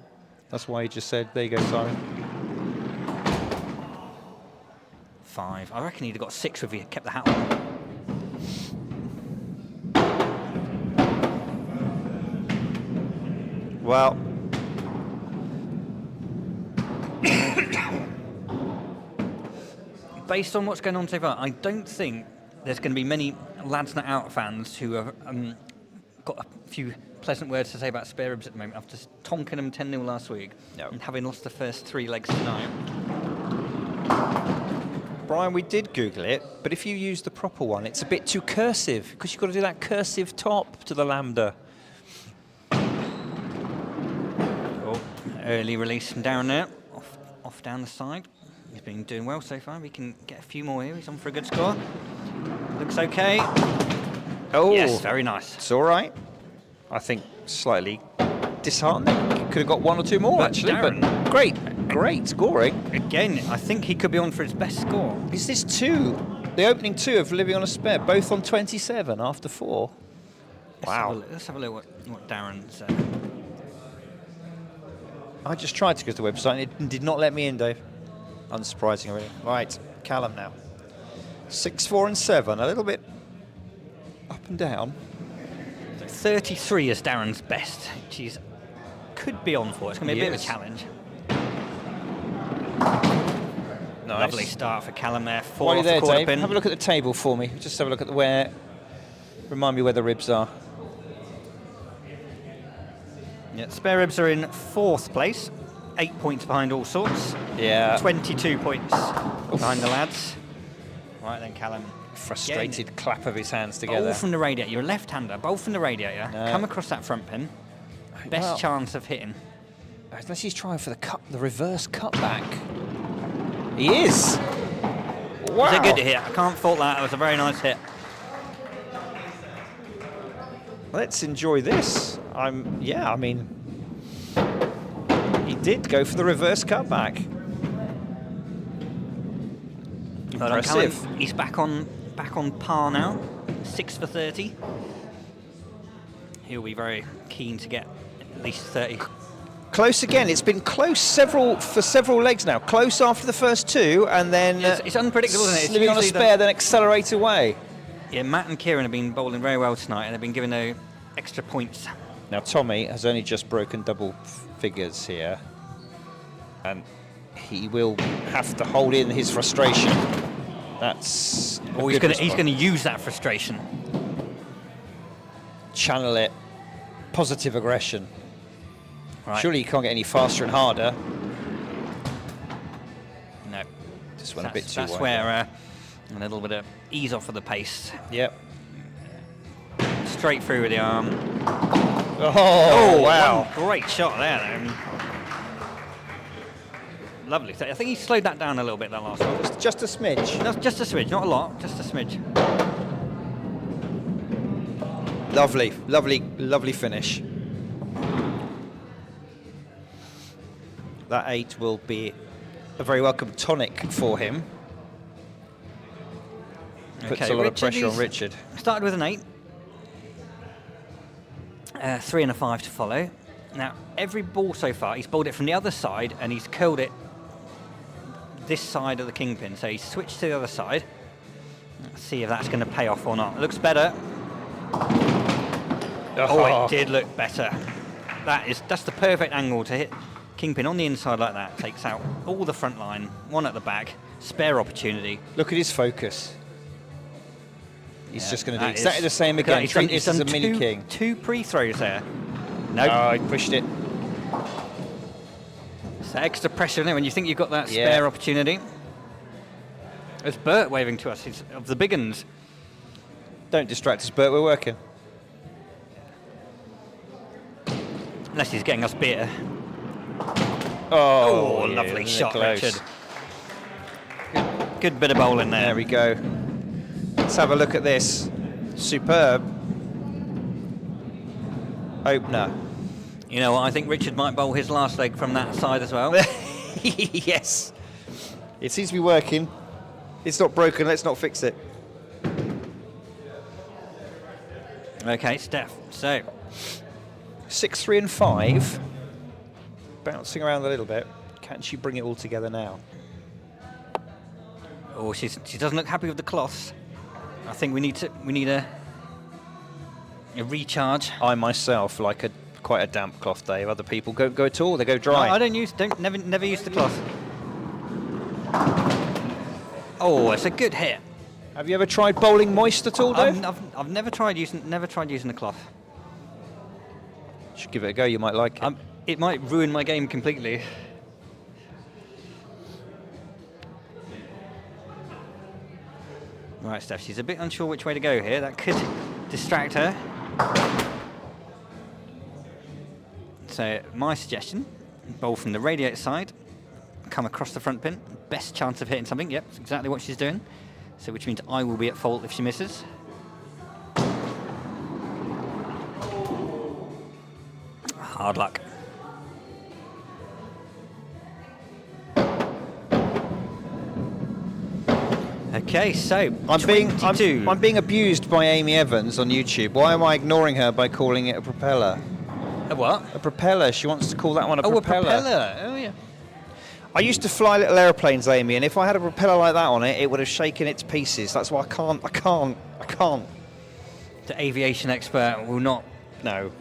That's why he just said, there you go, Simon. 5. I reckon he'd have got 6 if he had kept the hat on. Well, Based on what's going on so far, I don't think there's going to be many Lads Night Out fans who have got a few pleasant words to say about spare ribs at the moment after tonking them 10-0 last week and having lost the first 3 legs tonight. Brian, we did Google it, but if you use the proper one, it's a bit too cursive, because you've got to do that cursive top to the lambda. Oh, early release from Darren there, off down the side. He's been doing well so far. We can get a few more here. He's on for a good score. Looks okay. Oh, Yes, very nice. it's all right. I think slightly disheartening. Could have got 1 or 2 more, But actually, Darren- but great scoring. Again, I think he could be on for his best score. Is this 2? The opening 2 of Living on a Spare, both on 27 after 4. Wow. Let's have a look what Darren said. I just tried to go to the website and it did not let me in, Dave. Unsurprising, really. Right, Callum now. 6, 4 and 7, a little bit up and down. 33 is Darren's best, which he could be on for. It's going to be a bit of a challenge. Nice. Lovely start for Callum there. 4 While off you're there, the quarter Dave, pin. have a look at the table for me. Just have a look at where. Remind me where the ribs are. Yeah, spare ribs are in 4th place, 8 points behind all sorts. Yeah. 22 points behind the lads. Right then, Callum. Frustrated clap of his hands Bowl together. from the radiator. You're a left-hander. Bowl from the radiator. No. Come across that front pin. Best Well, chance of hitting. unless he's trying for the reverse cutback. He is. Wow. It's a good hit. I can't fault that. It was a very nice hit. Let's enjoy this. I mean, he did go for the reverse cutback. Well done, Callum. Impressive. He's back on par now. 6 for 30. He'll be very keen to get at least 30. Close again. It's been close for several legs now. Close after the first 2, and then It's unpredictable, isn't it? It's living on a usually spare, then accelerate away. Yeah, Matt and Kieran have been bowling very well tonight, and they've been given no extra points. Now Tommy has only just broken double figures here, and he will have to hold in his frustration. That's Or he's going to use that frustration. channel it. Positive aggression. Right. Surely you can't get any faster and harder. No. Just went a bit too That's wide. where a little bit of ease off of the pace. Yep. Straight through with the arm. Oh, wow. One great shot there, then. Lovely. So I think he slowed that down a little bit, that last one. Just a smidge. That's just a smidge, not a lot, just a smidge. Lovely, lovely, lovely finish. That 8 will be a very welcome tonic for him. Puts a lot of pressure on Richard. Started with an 8. 3 and a 5 to follow. Now, every ball so far, he's bowled it from the other side and he's curled it this side of the kingpin. So he's switched to the other side. Let's see if that's going to pay off or not. It looks better. Oh, it did look better. That's the perfect angle to hit kingpin on the inside like that. Takes out all the front line, one at the back, spare opportunity. Look at his focus. He's just going to do exactly the same again. He's Treat this as a mini king. 2 pre-throws there. No. Oh, he pushed it. It's that extra pressure in it when you think you've got that spare opportunity. There's Bert waving to us. He's of the Big Uns. Don't distract us, Bert. We're working. Unless he's getting us beer. Oh, lovely shot, close. Richard. Good bit of bowling there. There we go. Let's have a look at this. Superb. Opener. You know what? I think Richard might bowl his last leg from that side as well. Yes. It seems to be working. It's not broken. Let's not fix it. Okay, Steph. So 6, 3 and 5. Bouncing around a little bit. Can she bring it all together now? Oh, she doesn't look happy with the cloths. I think we need a recharge. I myself like quite a damp cloth, Dave. Other people go at all. They go dry. No, I never use the cloth. Oh, it's a good hit. Have you ever tried bowling moist at all, Dave? I've never tried using the cloth. Should give it a go. You might like it. It might ruin my game completely. Right, Steph, she's a bit unsure which way to go here. That could distract her. So my suggestion, bowl from the radiator side, come across the front pin. Best chance of hitting something. Yep, that's exactly what she's doing. So which means I will be at fault if she misses. Hard luck. Okay, so I'm being abused by Amy Evans on YouTube. Why am I ignoring her by calling it a propeller? A what? A propeller. She wants to call that one a propeller. A propeller. Oh yeah. I used to fly little aeroplanes, Amy, and if I had a propeller like that on it, it would have shaken it to pieces. That's why I can't. The aviation expert will not. No.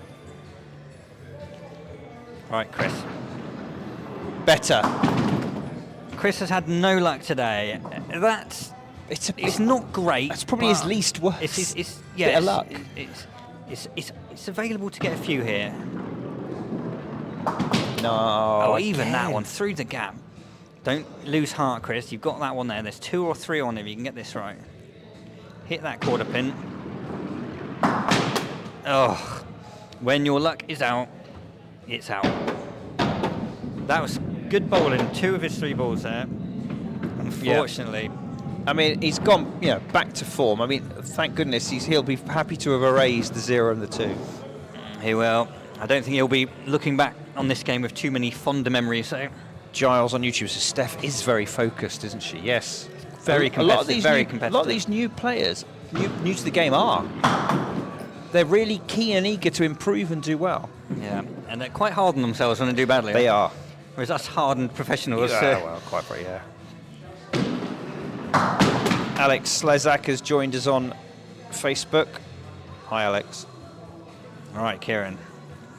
Right, Chris. Better. Chris has had no luck today. It's not great. That's probably his least worst. It's bit of luck. It's available to get a few here. No. Oh, even that one through the gap. Don't lose heart, Chris. You've got that one there. There's 2 or 3 on if you can get this right. Hit that quarter pin. Oh, when your luck is out, it's out. That was good bowling. 2 of his 3 balls there. Unfortunately. I mean, he's gone, back to form. I mean, thank goodness he'll be happy to have erased the 0 and the 2. He will. I don't think he'll be looking back on this game with too many fonder memories. So Giles on YouTube says Steph is very focused, isn't she? Yes. Very competitive. A lot of these new players, new to the game, are. They're really keen and eager to improve and do well. Yeah, and they're quite hard on themselves when they do badly. They are. Whereas us hardened professionals. Well, quite right, yeah. Alex Slezak has joined us on Facebook. Hi, Alex. All right, Kieran.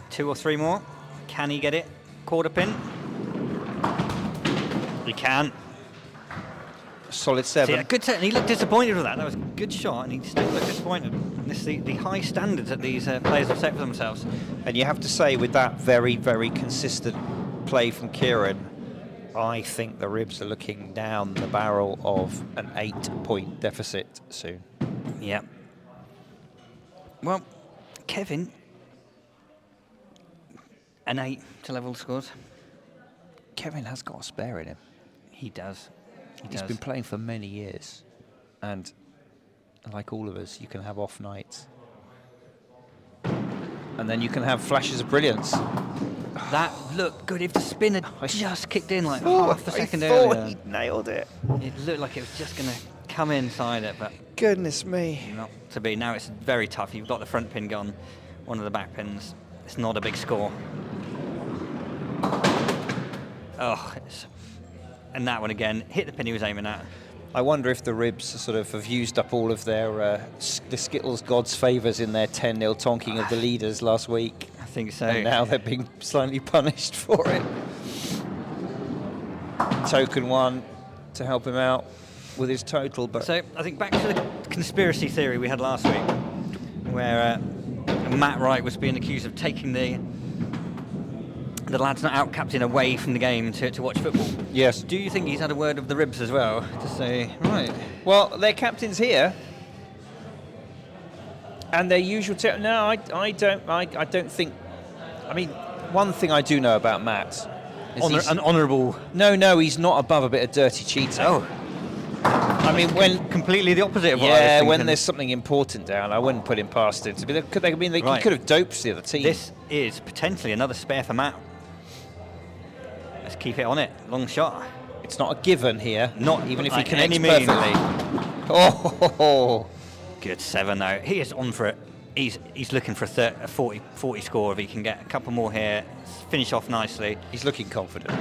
2 or 3 more. Can he get it? Quarter pin. He can. Solid 7. See, good set, and he looked disappointed with that. That was a good shot, and he still looked disappointed. This is the high standards that these players have set for themselves. And you have to say, with that very, very consistent play from Kieran, I think the Ribs are looking down the barrel of an 8-point deficit soon. Yeah. Well, Kevin, an 8 to level the scores. Kevin has got a spare in him. He does. He's been playing for many years. And like all of us, you can have off nights. And then you can have flashes of brilliance. That looked good. If the spin had just kicked in like half a second earlier. He nailed it. It looked like it was just going to come inside it, but Goodness me. not to be. Now it's very tough. You've got the front pin gone, one of the back pins. It's not a big score. Oh, and that one again, hit the pin he was aiming at. I wonder if the Ribs sort of have used up all of their the Skittles God's favours in their 10-0 tonking of the leaders last week. I think so. And now they're being slightly punished for it. Token one to help him out with his total. But So I think back to the conspiracy theory we had last week, where Matt Wright was being accused of taking the Lads Not Out captain away from the game to watch football. yes. Do you think he's had a word of the Ribs as well to say, right? Well, their captain's here. And their usual... no, I don't think... I mean, one thing I do know about Matt... is An honourable... No, he's not above a bit of dirty cheating. Oh, I mean, when... completely the opposite of what I was Yeah, thinking. when there's something important down, I wouldn't put him past him. He Right. could have doped the other team. This is potentially another spare for Matt. Let's keep it on it. Long shot. It's not a given here. Not even if by he connects any means. perfectly. Oh, Good 7 though. He is on for it. He's looking for a 40 score if he can get a couple more here. Finish off nicely. he's looking confident.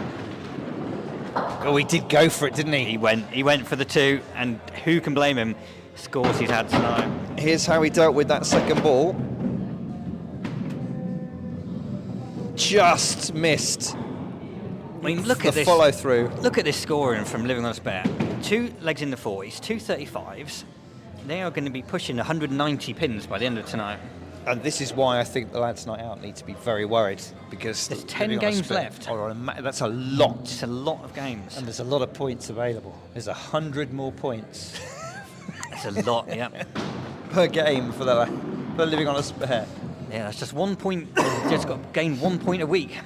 Oh, he did go for it, didn't he? He went for the 2, and who can blame him? Scores he's had tonight. Here's how he dealt with that second ball. Just missed. I mean, look the at this follow through. Look at this scoring from Living on a Spare. 2 legs in the 40s, 2 35s. They are going to be pushing 190 pins by the end of tonight. And this is why I think the Lads Night Out need to be very worried, because There's 10 living on a games split- left. That's a lot. It's a lot of games. And there's a lot of points available. There's 100 more points It's a lot, yeah. per game for living on a spare. Yeah, that's just 1 point. Just got to gain 1 point a week.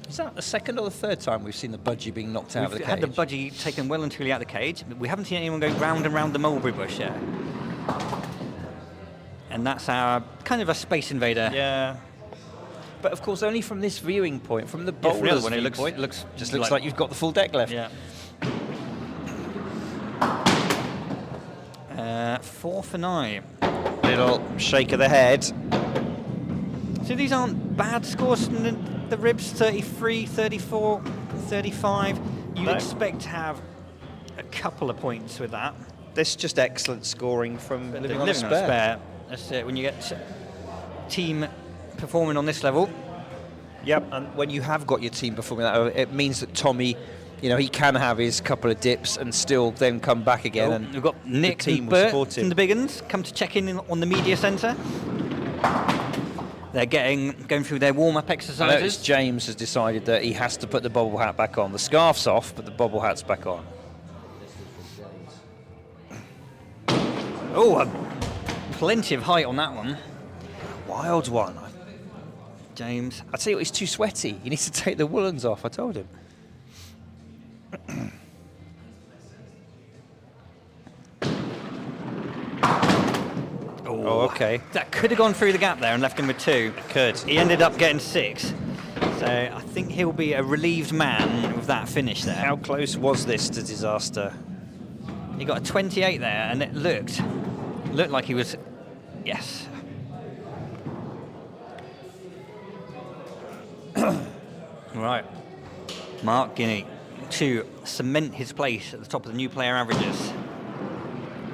Is that the second or the third time we've seen the budgie being knocked out of the We've cage? had the budgie taken well and truly out of the cage. But we haven't seen anyone go round and round the mulberry bush yet. And that's our kind of a space invader. Yeah. But of course, only from this viewing point, from the Yeah, from the bowler's other one, it viewpoint, looks just looks like you've got the full deck left. Yeah. 4 for 9. Little shake of the head. So these aren't bad scores from the Ribs. 33, 34, 35. You'd No. expect to have a couple of points with that. This is just excellent scoring from But living on a spare. That's it. When you get team performing on this level. Yep, and when you have got your team performing that, it means that Tommy, he can have his couple of dips and still then come back again. And We've got Nick the team and will Bert support him. from the Big Uns come to check in on the media centre. They're going through their warm-up I noticed exercises. James has decided that he has to put the bobble hat back on. The scarf's off, but the bobble hat's back on. Oh, plenty of height on that one. Wild one. James. I tell you what, he's too sweaty. He needs to take the woolens off. I told him. Oh, okay. That could have gone through the gap there and left him with 2. Could. He ended up getting 6. So I think he'll be a relieved man with that finish there. How close was this to disaster? He got a 28 there, and it looked like he was, yes. Right. Mark Guinea to cement his place at the top of the new player averages.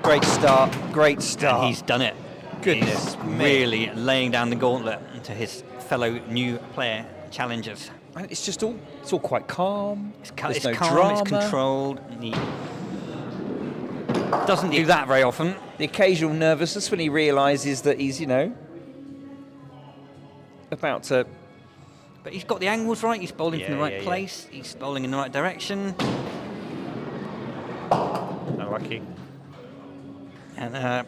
Great start. Great start. And he's done it. Goodness He's me. really laying down the gauntlet to his fellow new player challengers. And it's just all quite calm. It's There's it's no calm, drama. it's controlled. He doesn't do that very often. The occasional nervousness when he realises that he's, about to. But he's got the angles right, he's bowling from the right Yeah. place, he's bowling in the right direction. Unlucky. And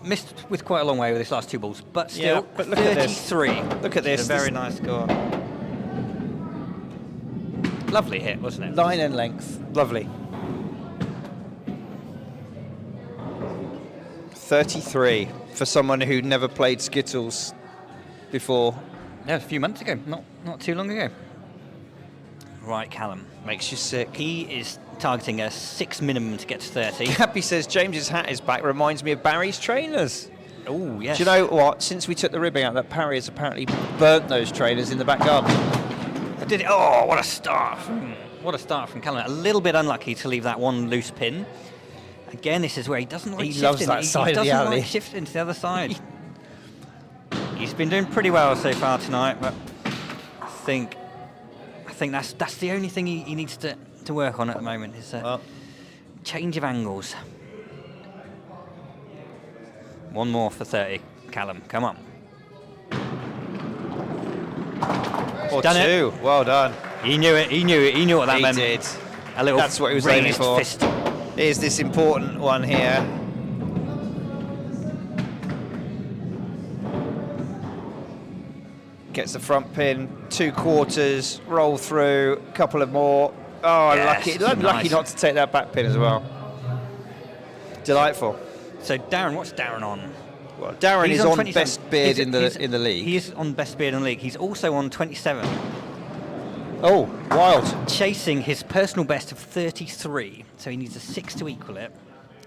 missed with quite a long way with his last 2 balls, but still, Yeah, but look at this. 33. Look at this. It's a very nice score. Lovely hit, wasn't it? Line and length. Lovely. 33 for someone who never played Skittles before. Yeah, a few months ago, not too long ago. Right, Callum. Makes you sick. He is targeting a 6 minimum to get to 30. Happy says James's hat is back. Reminds me of Barry's trainers. Oh, yes. Do you know what? Since we took the ribbing out, that Parry has apparently burnt those trainers in the back garden. Did it? Oh, what a start. What a start from Callum. A little bit unlucky to leave that one loose pin. Again, this is where he doesn't like shifting. Loves that side of the alley. He doesn't like shifting to the other side. He's been doing pretty well so far tonight, but I think that's the only thing he needs to work on at the moment is change of angles. One more for 30, Callum. Come on. Or Done two. it. Well done. He knew it. He knew what that He meant. did. A little. That's what he was aiming raised for. fist. Here's this important one here. Gets the front pin, 2/4, roll through, couple of more. Oh, Yes, lucky nice. not to take that back pin as well. Delightful. So Darren, what's Darren on? Well, Darren He's is on 27. best beard He's- in the league. He's on best beard in the league. He's also on 27, Oh, wild. chasing his personal best of 33. So he needs a 6 to equal it.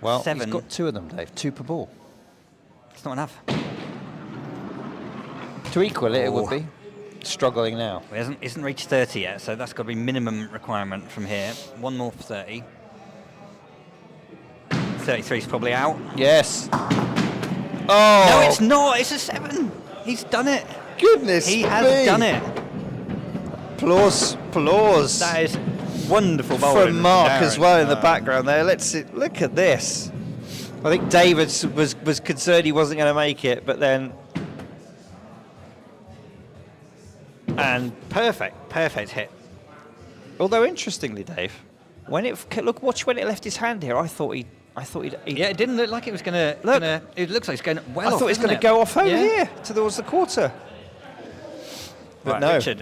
Well, 7. he's got 2 of them, Dave. 2 per ball. It's not enough. To equal it, it would Oh. be. Struggling now. Well, he isn't reached 30 yet, so that's got to be minimum requirement from here. One more for 30. 33 is probably out. Yes. Oh, No, it's not. It's a 7. He's done it. goodness He me. has done it. Applause. That is wonderful bowling From Mark Darren. as well in the background there. Let's see, look at this. I think David was concerned he wasn't going to make it, but then... And Perfect hit. although interestingly, Dave, watch when it left his hand here. I thought he'd Yeah, it didn't look like it was going to. Look. It looks like it's going well. I thought it was going to go off over here towards the quarter. But Right, no.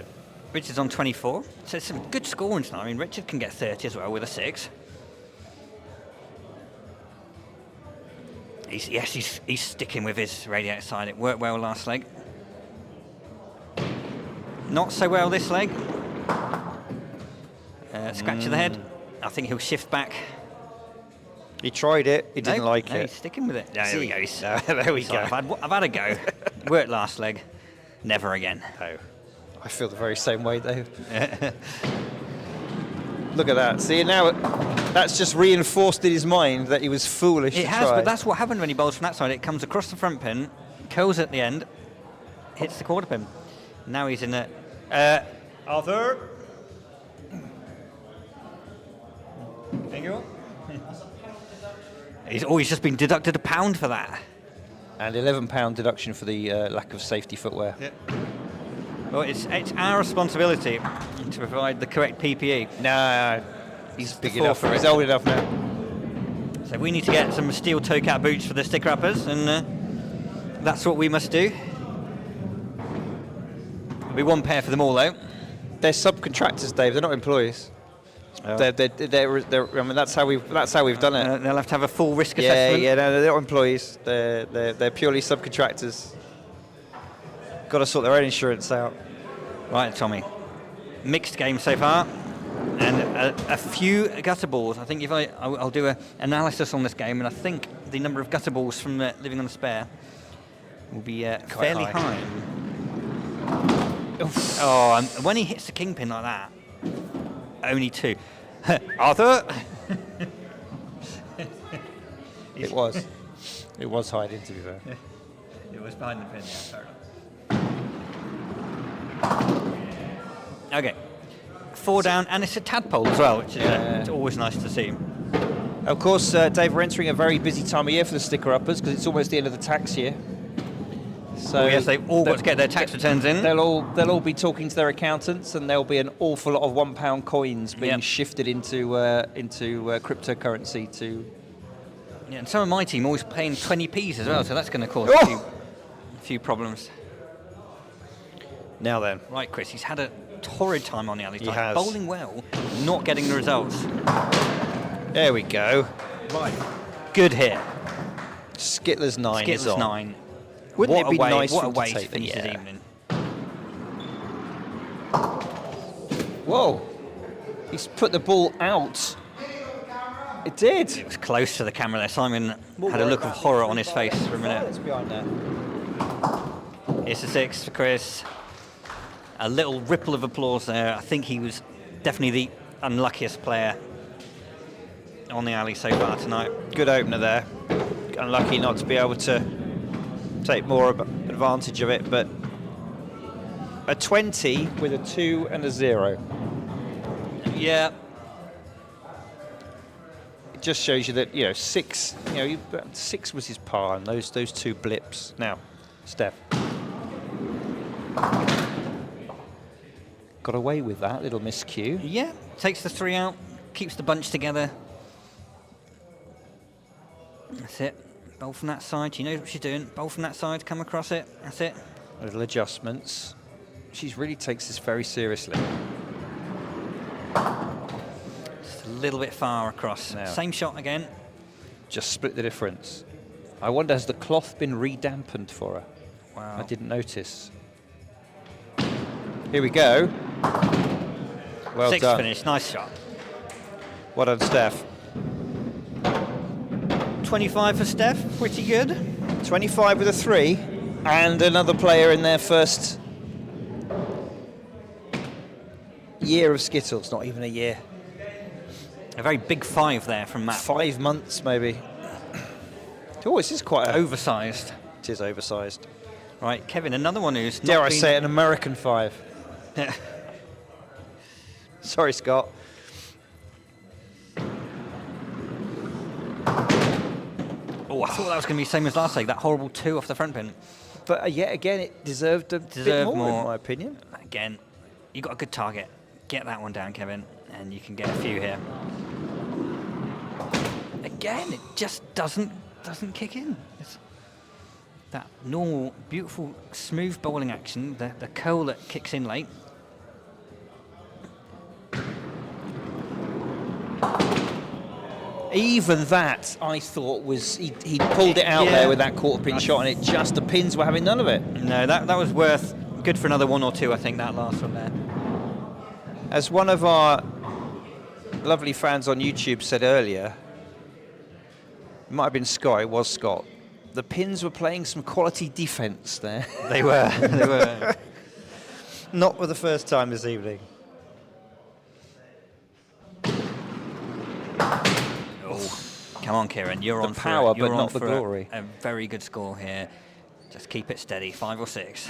Richard's on 24. So it's some good scoring tonight. I mean, Richard can get 30 as well with a 6. He's sticking with his radiator side. It worked well last leg. Not so well this leg. Scratch of the head. I think he'll shift back. He tried it. He didn't like no, it. He's sticking with it. No, there we go. There we So go. I've had a go. Worked last leg. Never again. No. I feel the very same way, Dave. Look at that. See, now that's just reinforced in his mind that he was foolish It to has, try. but that's what happened when he bowls from that side. It comes across the front pin, curls at the end, hits the quarter pin. Now he's in a... Arthur. Thank you. He's just been deducted £1 for that. And £11 deduction for the lack of safety footwear. Yeah. Well, it's our responsibility to provide the correct PPE. No, he's big the enough. fourth for He's it. old enough now. So we need to get some steel toe cap boots for the stick wrappers, and that's what we must do. There'll be one pair for them all, though. They're subcontractors, Dave. They're not employees. Oh. They're, I mean, that's how we've done it. They'll have to have a full risk Yeah, assessment. yeah. No, they're not employees. They're purely subcontractors. Got to sort their own insurance out. Right, Tommy. Mixed game so far, and a few gutter balls. I think if I'll do an analysis on this game, and I think the number of gutter balls from living on a spare will be fairly high. Oh, and when he hits the kingpin like that, only 2. Arthur. It was hiding, to be fair. It was behind the pin, yeah, fair enough. Okay. 4 down, and it's a tadpole as well, which is it's always nice to see. Of course, Dave, we're entering a very busy time of year for the sticker uppers because it's almost the end of the tax year. So Yes, they've all got to get their tax returns in. They'll all be talking to their accountants, and there'll be an awful lot of £1 coins being shifted into cryptocurrency to. Yeah, and some of my team always paying 20p's as well, so that's going to cause a few problems. Now then, Right, Chris, he's had a torrid time on the alley. He has. Bowling well, not getting the results. there we go. Right. Good hit. Skittles 9 is Skittles on. 9. Wouldn't What it be a way, nice what for a him to way to take the- finish his yeah. evening. Whoa! He's put the ball out. It did. It was close to the camera there. Simon had a look of horror on his face for a minute. It's behind there. It's a 6 for Chris. A little ripple of applause there. I think he was definitely the unluckiest player on the alley so far tonight. Good opener there. Unlucky not to be able to take more advantage of it, but a 20 with a 2 and a 0. Yeah. It just shows you that, 6, 6 was his par, and those 2 blips. Now, Steph. Got away with that little miscue. Yeah, takes the 3 out, keeps the bunch together. That's it. Bowl from that side. She knows what she's doing. Bowl from that side, come across it. That's it. Little adjustments. She really takes this very seriously. Just a little bit far across. Now. Same shot again. Just split the difference. I wonder, has the cloth been redampened for her? Wow. I didn't notice. Here we go. Well 6 done. finish. Nice shot. Well done, Steph. 25 for Steph. Pretty good. 25 with a 3, and another player in their first year of Skittles. Not even a year. A very big 5 there from Matt. 5 months, maybe. Oh, this is quite Oversized. It is oversized. Right, Kevin, another one who's Dare not I been... say, an American 5. Sorry, Scott. Oh, I thought that was going to be the same as last week. That horrible 2 off the front pin. But yet again, it deserved a bit more, in my opinion. Again, you got a good target. Get that one down, Kevin, and you can get a few here. Again, it just doesn't kick in. It's that normal, beautiful, smooth bowling action, the curl that kicks in late. Even that, I thought, was he pulled it out there with that quarter pin shot, and it just, the pins were having none of it. No, that was worth, good for another 1 or 2, I think, that last one there. As one of our lovely fans on YouTube said earlier, it might have been Scott, it was Scott, the pins were playing some quality defence there. They were, they were. Not for the first time this evening. Come on, Kieran, you're The on power, for you're but on not the for glory. A very good score here. Just keep it steady, 5 or 6.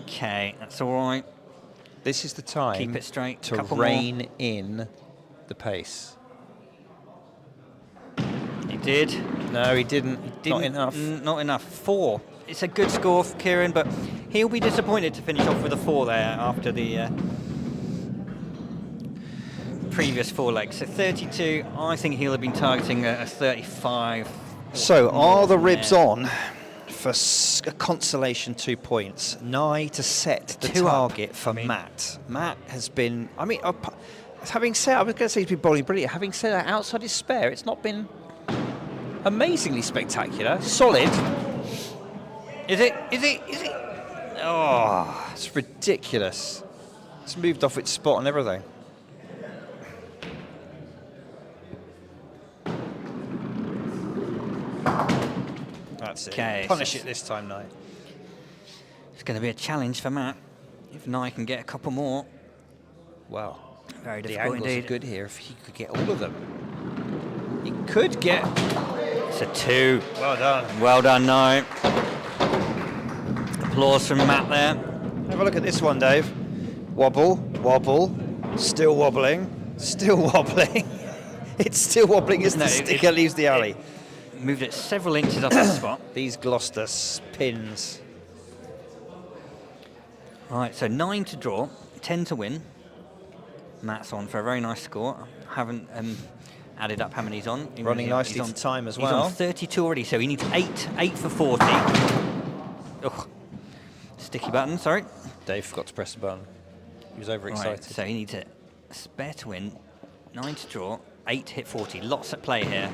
Okay, that's all right. This is the time Keep it straight. to Couple rein in the pace. He did. No, he didn't. Not enough. Not enough. 4. It's a good score for Kieran, but he'll be disappointed to finish off with a 4 there after the previous 4 legs. So 32, I think he'll have been targeting a 35. So are the ribs there. on for a consolation 2 points? Nigh to set the 2 up. target for Matt. Matt has been, having said, I was going to say he's been bowling brilliant. Having said that, outside his spare, it's not been amazingly spectacular. Solid. Is it? Is it? Is it? Oh, it's ridiculous. It's moved off its spot and everything. That's it. Okay, Punish so it this time, Nye. It's going to be a challenge for Matt. If Nye can get a couple more. Well, Very the difficult angles indeed. are good here if he could get all of them. He could get... It's a 2. Well done. Well done, Nye. Applause from Matt there. Have a look at this one, Dave. Wobble, wobble, still wobbling, still wobbling. It's still wobbling as No, the sticker leaves the alley. Moved it several inches off the spot. These Gloucester pins. Right, so 9 to draw, 10 to win. Matt's on for a very nice score. Haven't added up how many he's on. Running He's nicely on- to time as He's well. on 32 already, so he needs 8 for 40. Ugh. Sticky button, sorry. Dave forgot to press the button. He was overexcited. Right, so he needs a spare to win, 9 to draw, 8 to hit 40. Lots at play here.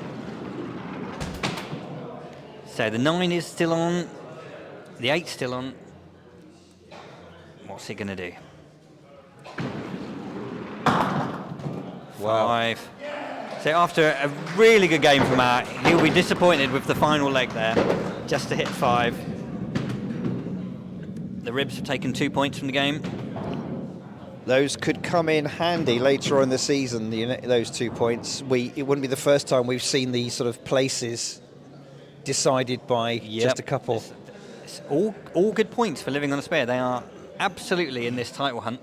So the 9 is still on, the 8's still on. What's he going to do? Wow. 5. So after a really good game from Matt, he'll be disappointed with the final leg there, just to hit 5. The Ribs have taken 2 points from the game. Those could come in handy later on in the season, those 2 points. It wouldn't be the first time we've seen these sort of places decided by just a couple. It's all good points for Living on a Spare. They are absolutely in this title hunt.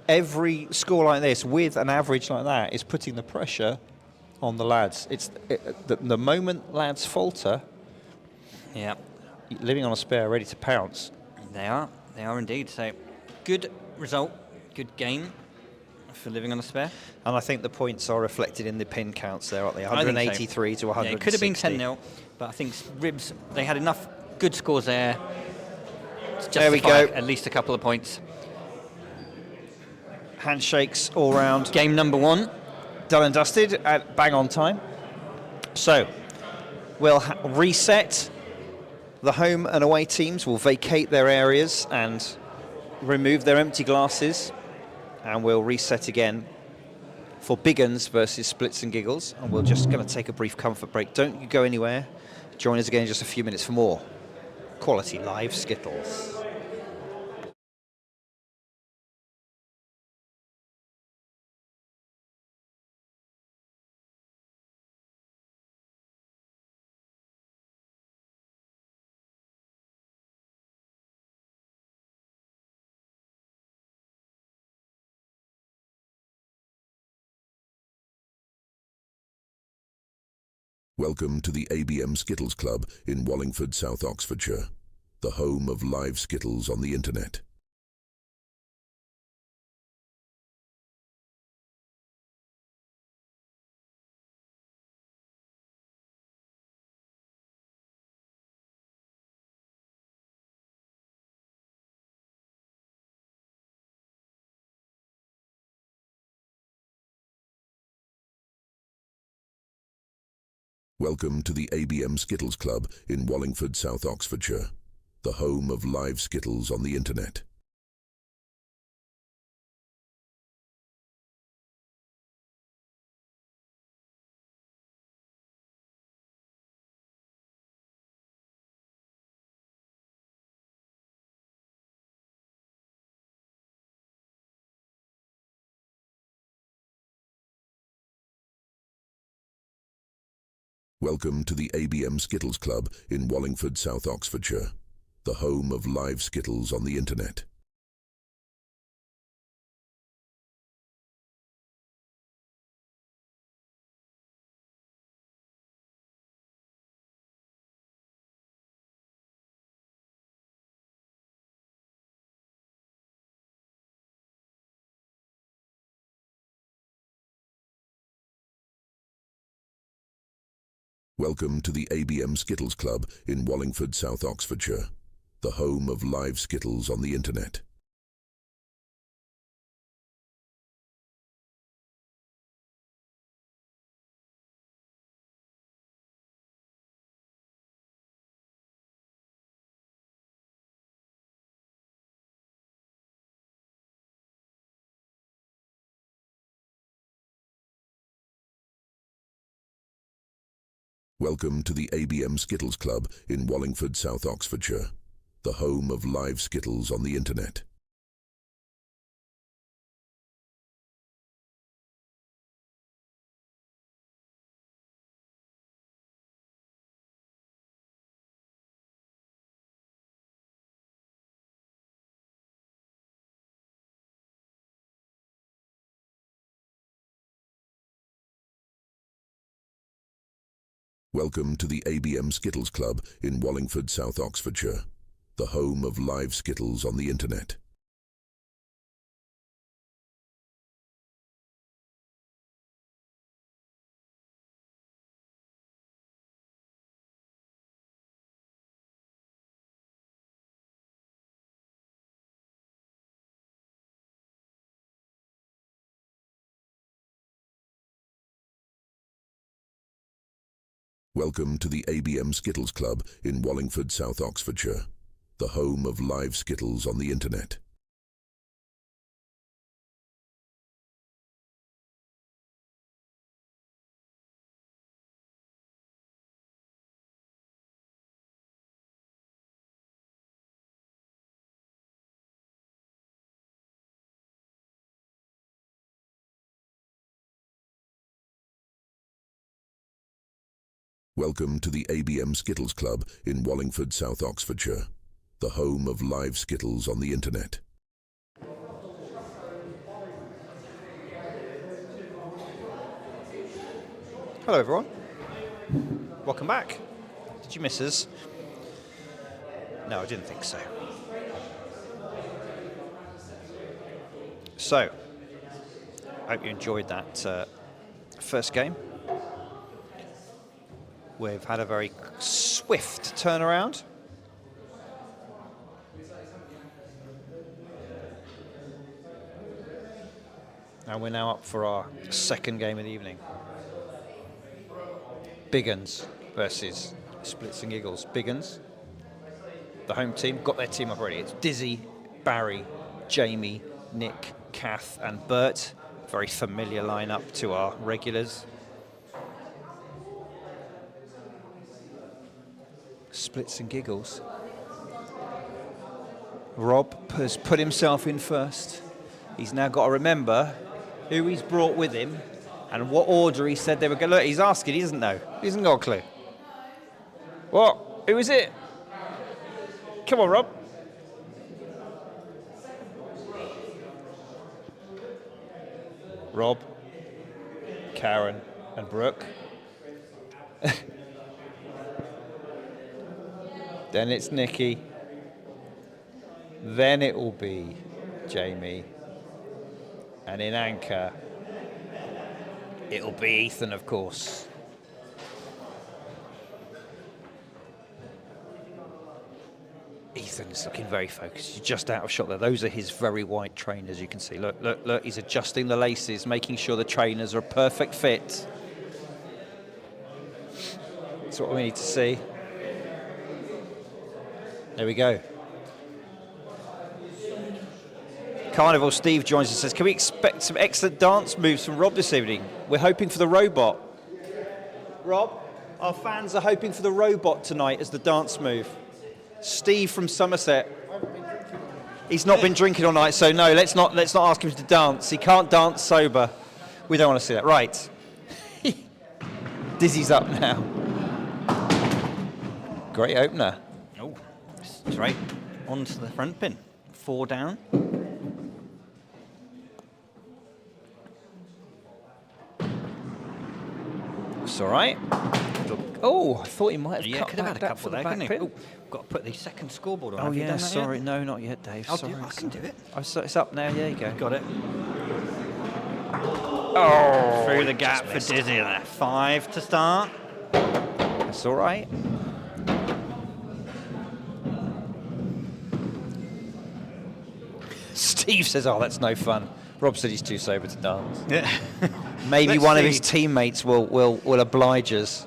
Every score like this, with an average like that, is putting the pressure on the lads. The moment lads falter, Yeah, Living on a Spare ready to pounce. they are indeed. So good result, good game for Living on a Spare. And I think the points are reflected in the pin counts there, aren't they? I think so. 183 to 160. Yeah, it could have been 10-0, but I think Ribs, they had enough good scores there to There we justify go. at least a couple of points. Handshakes all round. Game number 1. Done and dusted at bang on time. So we'll reset. The home and away teams will vacate their areas and remove their empty glasses, and we'll reset again for Big Uns versus Splitz and Giggles, and we're just going to take a brief comfort break. Don't you go anywhere. Join us again in just a few minutes for more quality live Skittles. Welcome to the ABM Skittles Club in Wallingford, South Oxfordshire, the home of live Skittles on the internet. Welcome to the ABM Skittles Club in Wallingford, South Oxfordshire, the home of live Skittles on the internet. Welcome to the ABM Skittles Club in Wallingford, South Oxfordshire, the home of live Skittles on the internet. Welcome to the ABM Skittles Club in Wallingford, South Oxfordshire, the home of live Skittles on the internet. Welcome to the ABM Skittles Club in Wallingford, South Oxfordshire, the home of live Skittles on the internet. Welcome to the ABM Skittles Club in Wallingford, South Oxfordshire, the home of live Skittles on the internet. Welcome to the ABM Skittles Club in Wallingford, South Oxfordshire, the home of live Skittles on the internet. Welcome to the ABM Skittles Club in Wallingford, South Oxfordshire, the home of live Skittles on the internet. Hello everyone, welcome back. Did you miss us? No, I didn't think so. So, I hope you enjoyed that first game. We've had a very swift turnaround. And we're now up for our second game of the evening. Big Uns versus Splitz Giggles. Big Uns, the home team, got their team up already. It's Dizzy, Barry, Jamie, Nick, Kath and Bert. Very familiar lineup to our regulars. Splitz and Giggles. Rob has put himself in first. He's now got to remember who he's brought with him and what order he said they were going to. Look, he's asking, he doesn't know. He hasn't got a clue. What? Who is it? Come on, Rob. Rob, Karen and Brooke. Then it's Nikki. Then it will be Jamie. And in anchor, it'll be Ethan, of course. Ethan's looking very focused. He's just out of shot there. Those are his very white trainers, you can see. Look, look, look. He's adjusting the laces, making sure the trainers are a perfect fit. That's what we need to see. There we go. Carnival Steve joins us and says, can we expect some excellent dance moves from Rob this evening? We're hoping for the robot. Rob, our fans are hoping for the robot tonight as the dance move. Steve from Somerset. He's not been drinking all night, so no, let's not ask him to dance. He can't dance sober. We don't want to see that. Right. Dizzy's up now. Great opener. Oh, straight onto the front pin. 4 down. It's all right. Oh, I thought he might have Yeah, cut could have had a back couple for the there, back couldn't he? pin. Oh, got to put the second scoreboard on. Oh Have you yeah, done that sorry, yet? no, not yet, Dave. I'll Sorry. do it. I can do it. Oh, so it's up now. There you go. Got it. Oh, Through the gap for Dizzy there. 5 to start. That's all right. Steve says, "Oh, that's no fun." Rob said he's too sober to dance. Yeah. Maybe Let's one of see. his teammates will oblige us.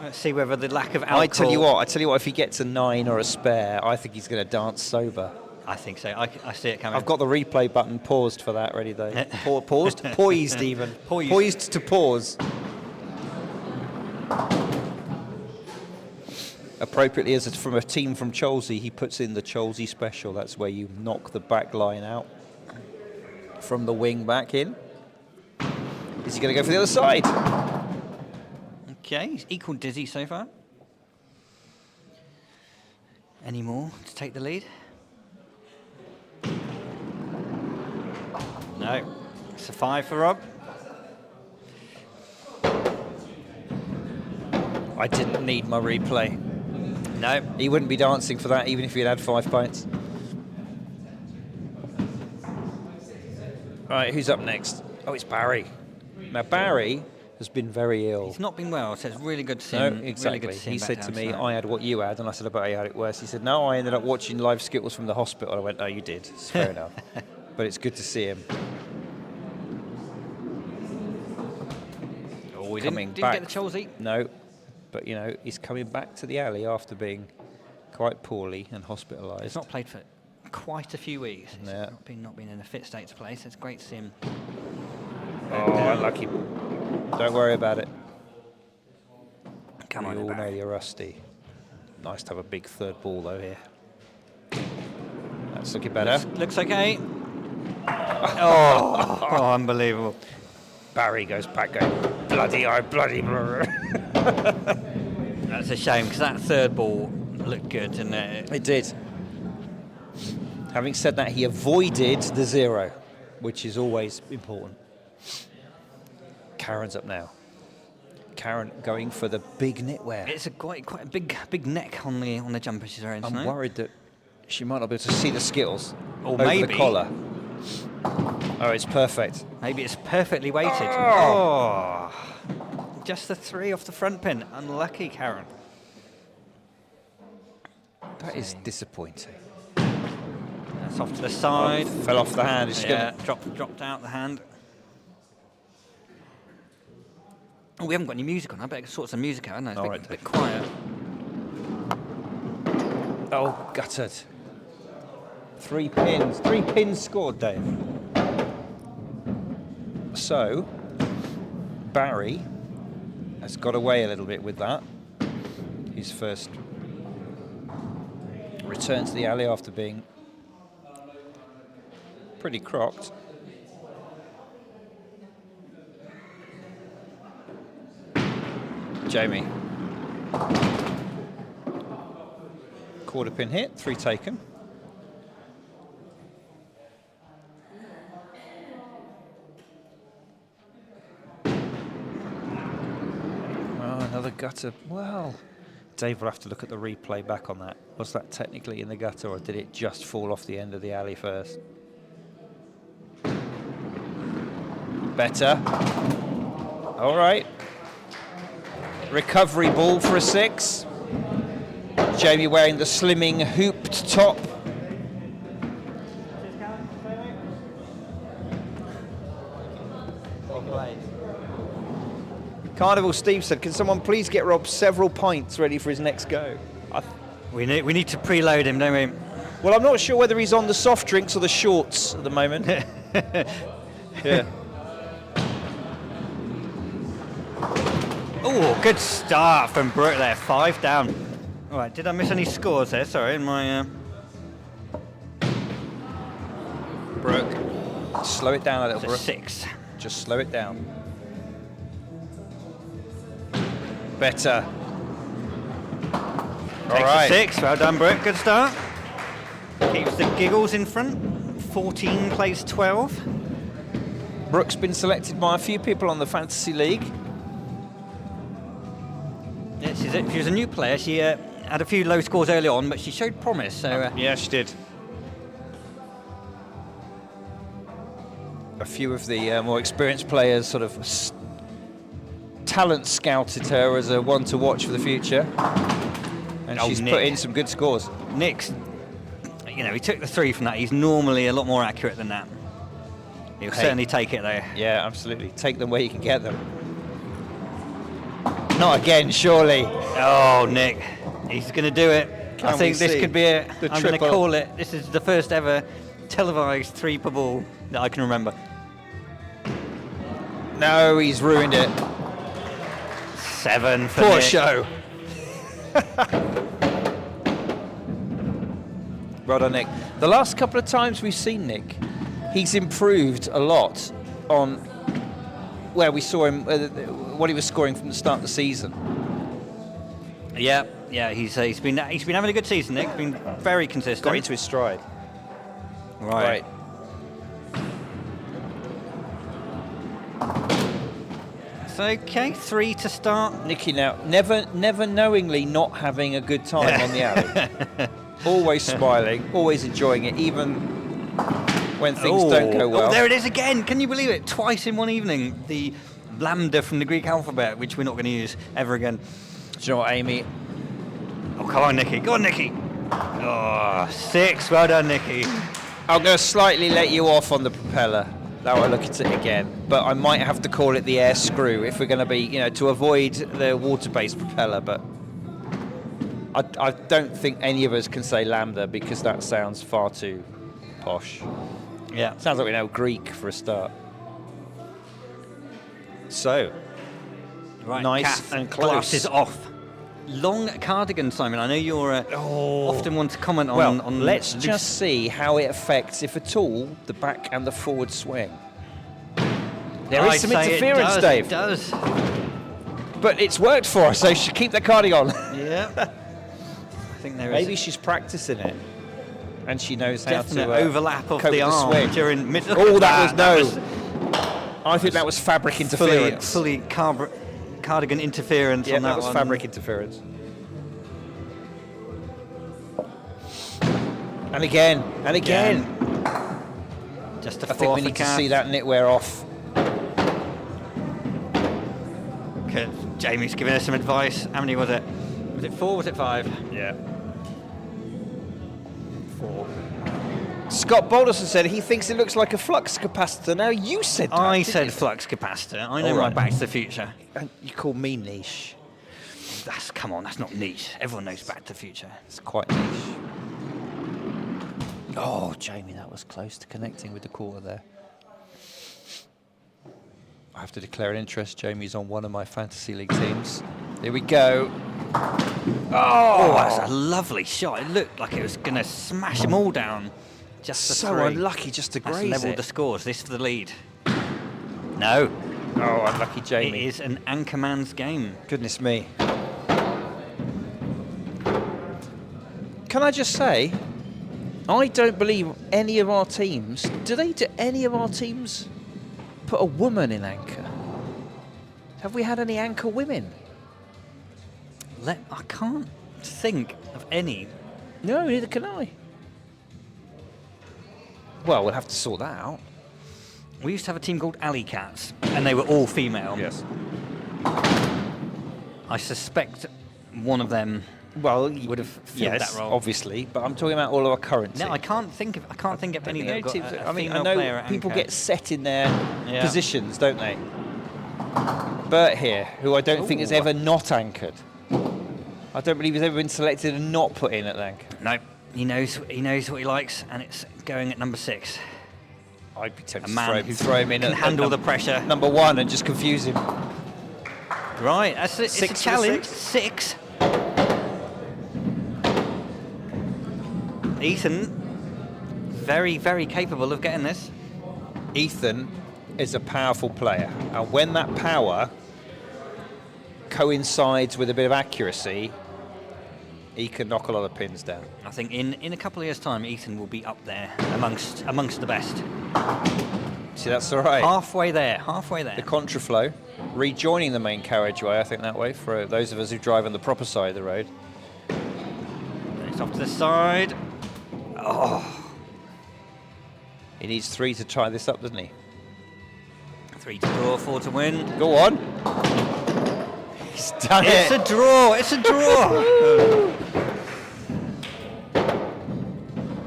Let's see whether the lack of alcohol. I tell you what. If he gets a 9 or a spare, I think he's going to dance sober. I think so. I see it coming. I've got the replay button paused for that ready though. Paused, poised even. Poised to pause. Appropriately, as from a team from Cholsey, he puts in the Cholsey special. That's where you knock the back line out from the wing back in. Is he going to go for the other side? Okay, he's equal Dizzy so far. Any more to take the lead? No. It's a 5 for Rob. I didn't need my replay. No. He wouldn't be dancing for that even if he had 5 pints. Right, who's up next? Oh, it's Barry. Now, Barry has been very ill. He's not been well, so it's really good to see No, him. exactly. Really good to see He him back said to down me, tonight. I had what you had, and I said, I bet you had it worse. He said, no, I ended up watching live Skittles from the hospital. I went, no, you did. It's fair enough. But it's good to see him. Oh, we coming didn't back. get the Cholsey. No, but, you know, he's coming back to the alley after being quite poorly and hospitalised. He's not played for quite a few weeks. He's Yeah. not been in a fit state to play, so it's great to see him. Oh, unlucky. Don't worry about it. Come we on, all know Barry. you're rusty. Nice to have a big third ball, though, here. That's looking better. Looks okay. Oh, unbelievable. Barry goes back going, bloody, bloody. That's a shame, because that third ball looked good, didn't it? It did. Having said that, he avoided the 0, which is always important. Karen's up now. Karen going for the big knitwear. It's quite a big neck on the jumper she's wearing tonight. I'm worried that she might not be able to see the Skittles or over maybe the collar. Oh, it's perfect. Maybe it's perfectly weighted. Oh. Just the 3 off the front pin. Unlucky, Karen. That is disappointing. That's off to the side. Oh, fell off the hand. It's Dropped out the hand. Oh, we haven't got any music on. I better sort some music out, haven't I? It's a bit quiet. Oh, gutted. 3 pins. 3 pins scored, Dave. So, Barry has got away a little bit with that. His first return to the alley after being pretty crocked. Jamie. Quarter pin hit, 3 taken. Oh, another gutter. Well, Dave will have to look at the replay back on that. Was that technically in the gutter, or did it just fall off the end of the alley first? Better. All right. Recovery ball for a 6. Jamie wearing the slimming hooped top. Carnival Steve said, can someone please get Rob several pints ready for his next go? We need to preload him, don't we? Well, I'm not sure whether he's on the soft drinks or the shorts at the moment. Yeah. Oh, good start from Brooke there. 5 down. All right, did I miss any scores there? Sorry, in my... Brooke, slow it down a little, Brooke. 6. Just slow it down. Better. All right. 6. Well done, Brooke. Good start. Keeps the Giggles in front. 14 plays 12. Brooke's been selected by a few people on the Fantasy League. Yeah, she was a new player. She had a few low scores early on, but she showed promise. So yeah, she did. A few of the more experienced players sort of talent scouted her as a one to watch for the future, and she's Nick. put in some good scores. Nick's, he took the 3 from that. He's normally a lot more accurate than that. He'll certainly take it though. Yeah, absolutely. Take them where you can get them. Not again, surely. Oh, Nick, he's going to do it. I think this could be it. I'm going to call it. This is the first ever televised 3 per ball that I can remember. No, he's ruined it. 7 for Poor Nick. show. Well done, Nick. The last couple of times we've seen Nick, he's improved a lot on where we saw him, what he was scoring from the start of the season. Yeah, he's been having a good season, Nick. Been very consistent. Got into his stride. Right. It's okay. 3 to start. Nicky now, never knowingly not having a good time on the alley. Always smiling, always enjoying it, even when things don't go well. Oh, there it is again. Can you believe it? Twice in one evening. The lambda from the Greek alphabet, which we're not going to use ever again. Do you know what, Amy? Oh, come on, Nicky. Go on, Nicky. Oh, 6. Well done, Nicky. I'm going to slightly let you off on the propeller. Now I look at it again, but I might have to call it the air screw if we're going to be, to avoid the water-based propeller. But I don't think any of us can say lambda because that sounds far too posh. Yeah. Sounds like we know Greek for a start. So, right, nice Kath, and close. Glasses off. Long cardigan, Simon. I know you're often want to comment on. Well, on let's just see how it affects, if at all, the back and the forward swing. There is some interference, Dave. It does. But it's worked for her, so she keep the cardigan. Yeah. I think there is Maybe she's practicing it, and she knows how definite to overlap of cope the with arm swing. during mid. Oh, that was no. I think that was fabric interference. fully cardigan interference Yeah, on that was one. fabric interference. And again, and again. Just a I think we need to see that knitwear off. Okay, Jamie's giving us some advice. How many was it? Was it 4? Was it 5? Yeah. 4. Scott Balderson said he thinks it looks like a flux capacitor. Now you said that. I didn't said you? flux capacitor. I know All my right. Back to the Future. And you call me niche. Come on, that's not niche. Everyone knows Back to the Future. It's quite niche. Oh, Jamie, that was close to connecting with the quarter there. I have to declare an interest. Jamie's on one of my fantasy league teams. Here we go. Oh, that's a lovely shot. It looked like it was going to smash them all down. Just the So 3. unlucky just to That's graze leveled it. the scores. This for the lead. No, Oh, unlucky it Jamie. is an anchorman's game. Goodness me. Can I just say, I don't believe any of our teams, do any of our teams put a woman in anchor? Have we had any anchor women? I can't think of any. No, neither can I. Well, we'll have to sort that out. We used to have a team called Alley Cats, and they were all female. Yes. I suspect one of them. Well, would have filled yes, that role. obviously, but I'm talking about all of our current No, teams. I can't think of any that have got teams. a I mean, I female know player at people anchor. get set in their Yeah. positions, don't they? Bert here, who I don't think has Ooh. ever not anchored. I don't believe he's ever been selected and not put in at anchor. No, he knows what he likes, and it's going at number 6. I'd be tempted A man to who throw him in can at handle the pressure. number 1 and just confuse him. Right, it's a 6 for the challenge. 6. 6. Ethan, very, very capable of getting this. Ethan is a powerful player, and when that power coincides with a bit of accuracy, he can knock a lot of pins down. I think in a couple of years' time, Ethan will be up there amongst the best. See, that's all right. Halfway there. The contraflow, rejoining the main carriageway, I think that way, for those of us who drive on the proper side of the road. It's off to the side. Oh, He needs 3 to tie this up, doesn't he? 3 to draw, 4 to win. Go on. He's done It's it. a draw. It's a draw.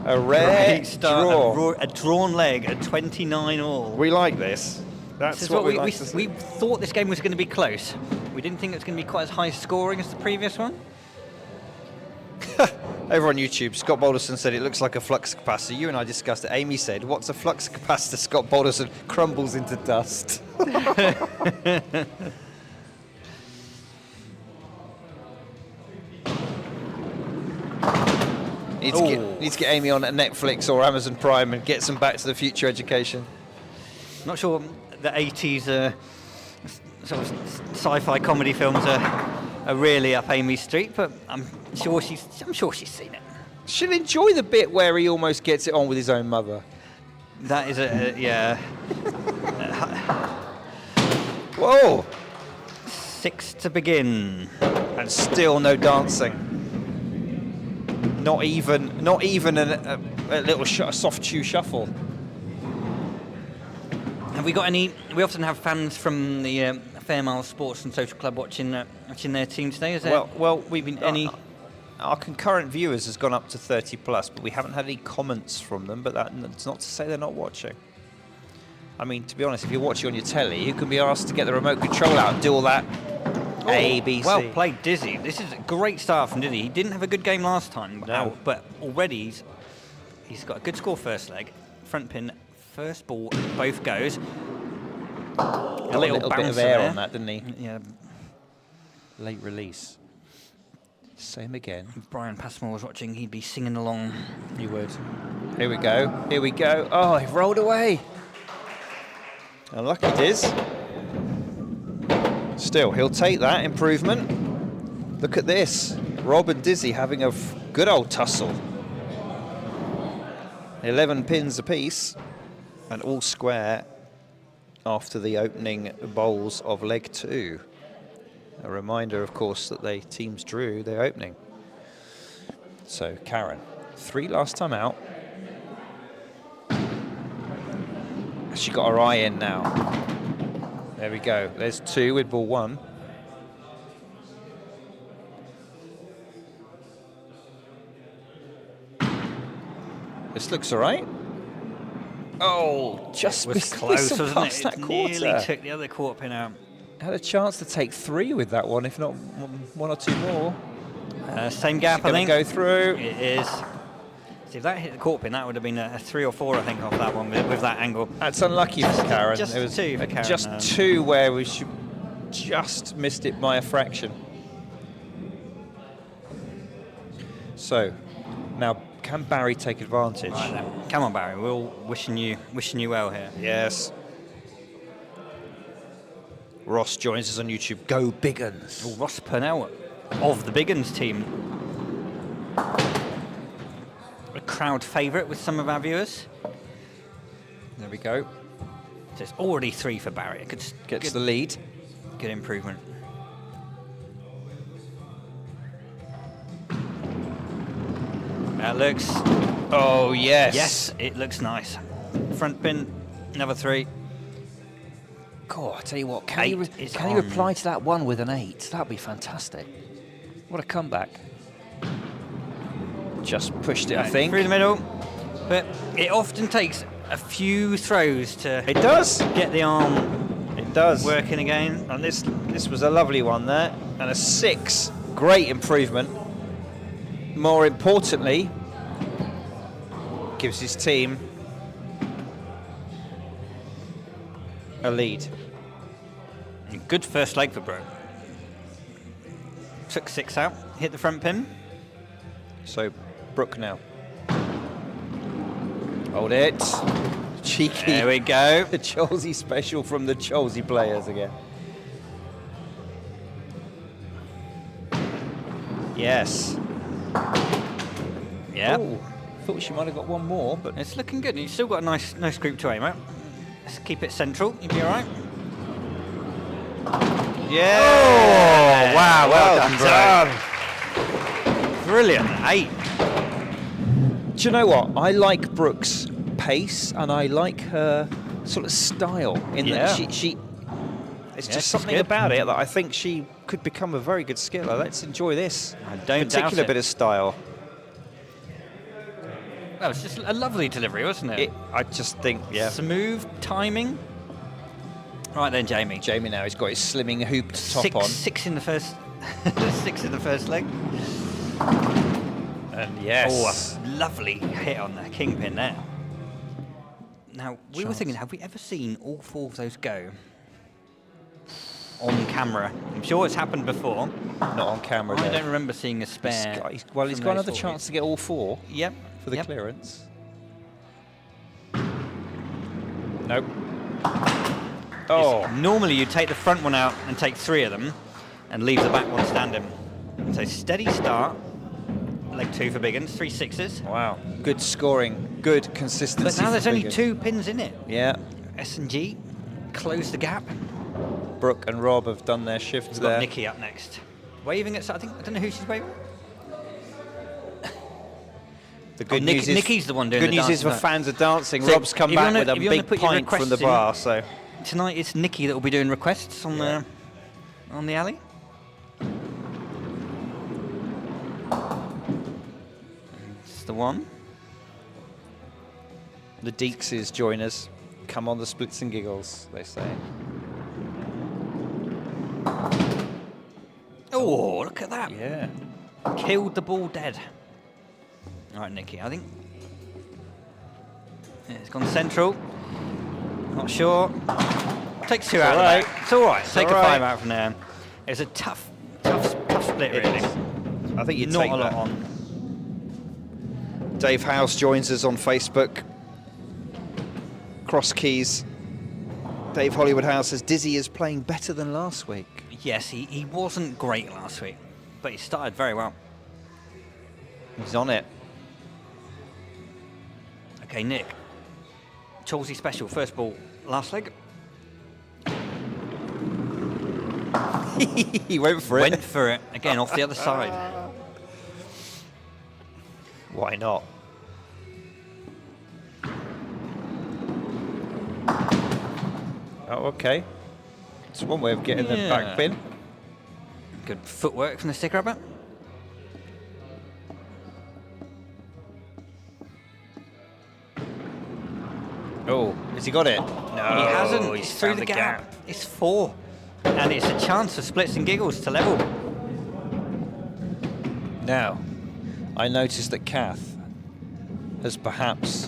A rare Great start. draw. A drawn leg at 29 all. We like this. That's This is what what we like to see. we thought this game was going to be close. We didn't think it was going to be quite as high scoring as the previous one. Over on YouTube, Scott Balderson said it looks like a flux capacitor. You and I discussed it. Amy said, "What's a flux capacitor?" Scott Balderson crumbles into dust. Need to get Amy on Netflix or Amazon Prime and get some Back to the Future education. Not sure the 80s sort of sci-fi comedy films are really up Amy's street, but I'm sure she's seen it. She'll enjoy the bit where he almost gets it on with his own mother. That is yeah. Whoa! 6 to begin. And still no dancing. Not even a little soft shoe shuffle. Have we got any? We often have fans from the Fairmile Sports and Social Club watching their team today. Is there? Well, we've been any. Our concurrent viewers has gone up to 30 plus, but we haven't had any comments from them. But that's not to say they're not watching. I mean, to be honest, if you're watching on your telly, you can be asked to get the remote control out and do all that. A, B, C. Well played, Dizzy. This is a great start from Dizzy. He didn't have a good game last time, No. but already he's got a good score first leg. Front pin, first ball, both goes. Got a little bit of bouncer air there. on that, didn't he? Yeah, Late release. Same again. if Brian Passmore was watching, he'd be singing along. He would. Here we go. Here we go. Oh, he rolled away. Unlucky, Diz. Still, he'll take that improvement. Look at this. Rob and Dizzy having a good old tussle. 11 pins apiece, and all square after the opening bowls of leg 2. A reminder, of course, that they teams drew their opening. So, Karen, 3 last time out. She got her eye in now. There we go. There's 2 with ball 1. This looks all right. Oh, just It was missed close, whistle wasn't past it? that It quarter. nearly took the other quarter pin out. Had a chance to take 3 with that one, if not 1 or 2 more. Same gap, I Gonna think. go through. It is. See, if that hit the quarter pin, that would have been a 3 or 4, I think, off that one with that angle. That's unlucky for Karen. Just There was 2 for Karen. just 2 where we just missed it by a fraction. So now, can Barry take advantage? Right then. Come on, Barry. We're all wishing you well here. Yes. Ross joins us on YouTube. Go Big Uns. Oh, Ross Purnell of the Big Uns team. A crowd favourite with some of our viewers. There we go. So it's already 3 for Barry. Gets Good the lead. improvement. That looks... Oh, yes. Yes, it looks nice. Front pin, another 3. God, I tell you what, Eight can is you on. reply to that one with an 8? That'd be fantastic. What a comeback. Just pushed it, I think. Through the middle. But it often takes a few throws to It does. get the arm It does. working again. And this was a lovely one there. And a 6. Great improvement. More importantly, gives his team a lead. Good first leg for Brooke. Took 6 out, hit the front pin. So, Brooke now. Hold it. Cheeky. There we go. The Cholsey special from the Cholsey players again. Yes. Yeah. Oh, thought she might have got one more, but It's looking good. You've still got a nice group to aim at. Let's keep it central. You'll be all right. yeah. Oh, wow. Well done, done. Brilliant. 8. Do you know what? I like Brooke's pace and I like her sort of style. In Yeah. that she it's Yeah, just she's something good. about it that I think she could become a very good skiller. Let's enjoy this I don't doubt particular it. bit of style. Well, it's just a lovely delivery, wasn't it? I just think, yeah. Smooth timing. Right then, Jamie. Jamie now, he's got his slimming hooped top on. 6 in the first 6 in the first leg. And yes. Oh, a lovely hit on the kingpin there. Now, we were Chance. thinking, have we ever seen all 4 of those go on camera? I'm sure it's happened before. Not on camera, I though. don't remember seeing a spare. He's from got those another 4 chance hits. to get all 4 Yep. for the yep. clearance. Nope. Oh, Normally you take the front one out and take 3 of them and leave the back one standing. So steady start. Leg 2 for Big Uns, 3 6s. wow. Good scoring, good consistency. But now for there's only Big Uns. 2 pins in it. Yeah. S&G, close the gap. Brooke and Rob have done their shifts We've got there. Nikki up next. Waving at, I don't know who she's waving. The good Nick- news is Nikki's the one doing good the news dance is for tonight. fans of dancing. So Rob's come if you back wanna- with a if you wanna big put your pint from the requests in- bar. So Tonight it's Nikki that will be doing requests on Yeah. the alley. It's the one. the Deekses join us. Come on, the Splitz and Giggles, they say. Oh, look at that. Yeah. Killed the ball dead. All right, Nikki, I think. Yeah, it's gone central. Not sure. Takes 2 out of alright. that. It's all right. Take a alright. 5 out from there. It's a tough split, It really. is. I think you'd Not take a lot that. on. Dave House joins us on Facebook. Cross Keys. Dave Hollywood House says Dizzy is playing better than last week. Yes, he wasn't great last week, but he started very well. He's on it. Okay, Nick. Cholsey special, first ball, last leg. He went for it. Went for it, again, off the other side. Why not? Oh, okay. It's one way of getting the back pin. Good footwork from the stick rubber. Oh, has he got it? No, He hasn't. He's It's through found the gap. It's 4. And it's a chance for Splitz and Giggles to level. Now, I noticed that Kath has perhaps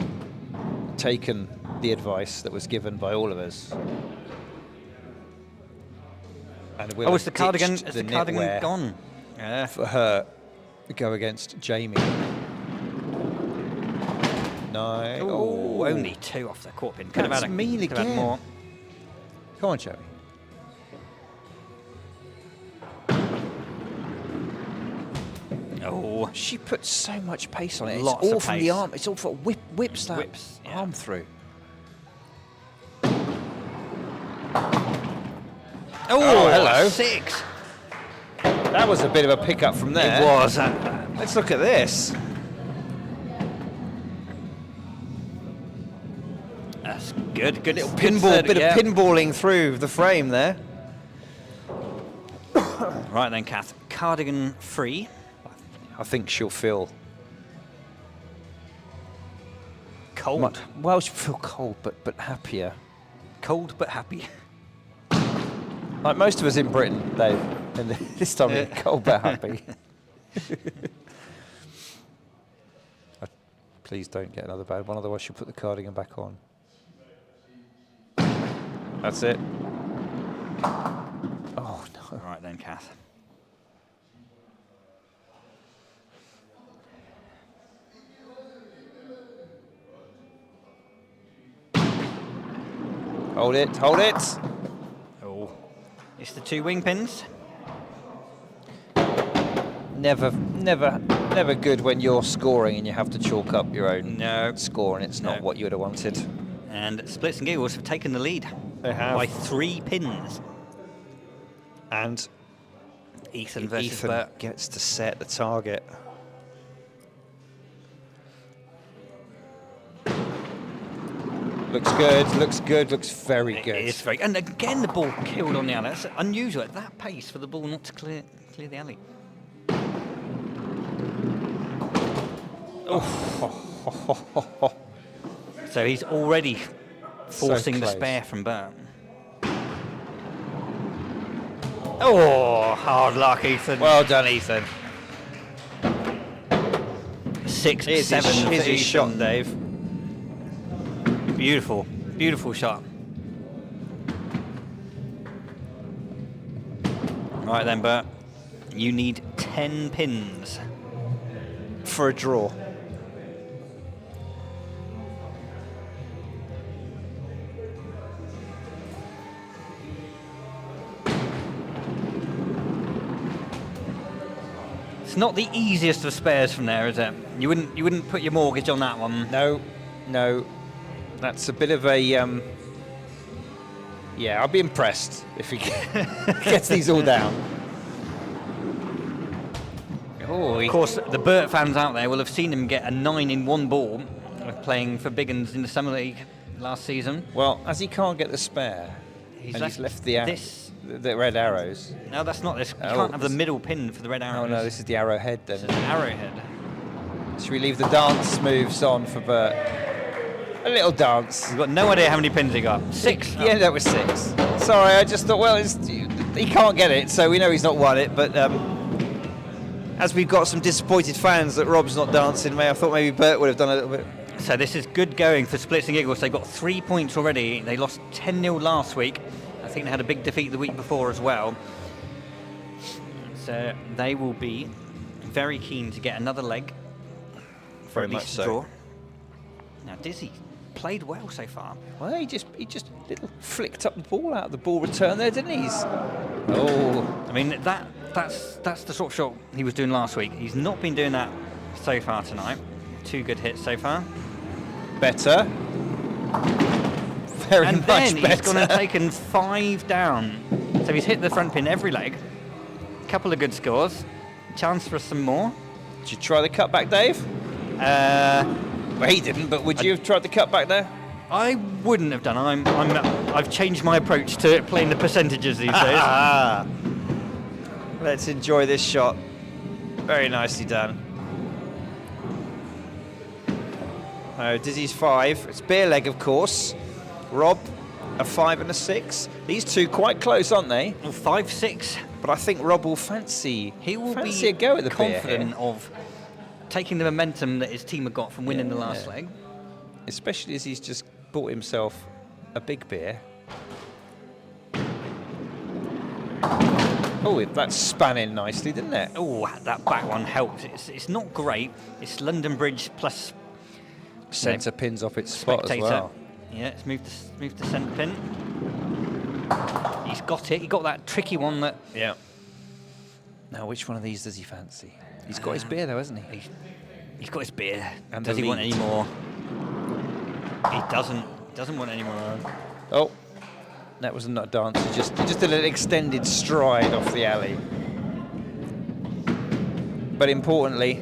taken the advice that was given by all of us. And will Oh, have is the cardigan, ditched is the knitwear cardigan gone? Yeah. for her to go against Jamie. No. Oh, only 2 off the court pin. Could have That's had mean could have had again. more. Come on, Jamie. Oh, She put so much pace on it. Lots it's all of from the pace. arm. It's all for whips that Whips, yeah. arm through. oh, hello. 6. That was a bit of a pickup from there. It was. Let's look at this. That's good. Good little Pinball, bit of pinballing through the frame there. Right then, Kath. Cardigan free. I think she'll feel Cold. well. She'll feel cold, but happier. Cold but happy. Like most of us in Britain, Dave. And this time, we're cold but happy. Please don't get another bad one, otherwise she'll put the cardigan back on. That's it. Oh no! Right then, Kath. Hold it! Hold it! Oh, it's the 2 wing pins. Never good when you're scoring and you have to chalk up your own No. score, and it's not No. what you would have wanted. And Splitz and Giggles have taken the lead. They have. By 3 pins. And Ethan versus Ethan Bert. gets to set the target. Looks good, looks very good. It is very, and again the ball killed on the alley. That's unusual at that pace for the ball not to clear the alley. So he's already forcing the close. spare from Bert. Oh, hard luck, Ethan. Well done, Ethan. 6, Here's 7. his for Ethan. shot, Dave. Beautiful, beautiful shot. Right then, Bert. You need 10 pins. For a draw. It's not the easiest of spares from there, is it? You wouldn't put your mortgage on that one. No. That's a bit of a yeah, I'll be impressed if he gets these all down. Oh, Of course, the Burt fans out there will have seen him get a 9 in 1 ball playing for Big Uns in the Summer League last season. Well, as he can't get the spare, he's left the red arrows. No, that's not this. You Oh, can't have the middle pin for the red arrows. Oh no, this is the arrowhead then. This is an arrowhead. Should we leave the dance moves on for Bert? A little dance. We've got no idea how many pins he got. 6. Yeah, that was 6. Sorry, I just thought, well, he can't get it, so we know he's not won it. But as we've got some disappointed fans that Rob's not dancing, I thought maybe Bert would have done a little bit. So this is good going for Splitz and Giggles. They've got 3 points already. They lost 10-0 last week. I think they had a big defeat the week before as well. So they will be very keen to get another leg. For Very at much least so. a draw. Now Dizzy played well so far. Well, he just little flicked up the ball out of the ball return there, didn't he? I mean, that's the sort of shot he was doing last week. He's not been doing that so far tonight. 2 good hits so far. Better. Very and much then better. he's gone and taken 5 down. So he's hit the front pin every leg. Couple of good scores. Chance for some more. Did you try the cutback, Dave? Well, he didn't, but would you have tried the cutback there? I wouldn't have done. I've changed my approach to playing the percentages these days. Let's enjoy this shot. Very nicely done. Dizzy's 5. It's beer leg, of course. Rob, a 5 and a 6. These two quite close, aren't they? Well, 5-6. But I think Rob will fancy. He will fancy be a go at the confident beer here. of taking the momentum that his team had got from winning the last leg. Especially as he's just bought himself a big beer. Oh, that span in nicely, didn't it? Oh, that back one helped. It's not great. It's London Bridge plus Centre pins off its spot spectator. as well. Yeah, it's moved the centre pin. He's got it. He got that tricky one that. Yeah. Now, which one of these does he fancy? He's got his beer, though, hasn't he? He's got his beer. And does the he want lead. any more? He doesn't want any more. Oh, that was not a dance. He just did an extended stride off the alley. But importantly,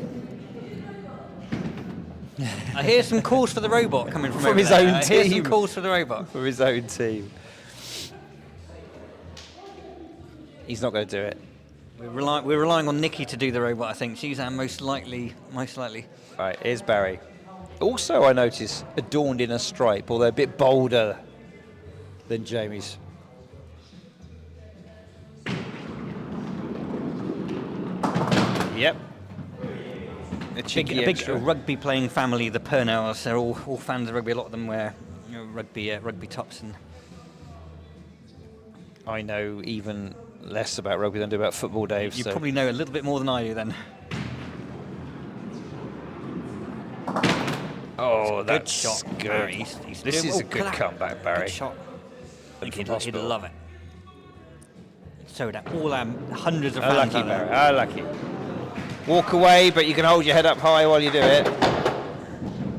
I hear some calls for the robot coming from over his there. own I hear some team. calls for the robot. for his own team. He's not going to do it. We're relying on Nikki to do the robot. I think she's our most likely. Right, here's Barry. Also, I notice adorned in a stripe, although a bit bolder than Jamie's. Yep. A cheeky A big extra. rugby playing family, the Purnells. They're all fans of rugby. A lot of them wear rugby tops and. I know even less about rugby than I do about football, Dave. You so. probably know a little bit more than I do then. Oh, Good that's shot, good. Barry. He's This doing- is a good clap. comeback, Barry. Good shot. I think From he'd hospital. love it. So that all our hundreds of Oh, fans lucky, out there. Barry. Oh, lucky. Walk away, but you can hold your head up high while you do it.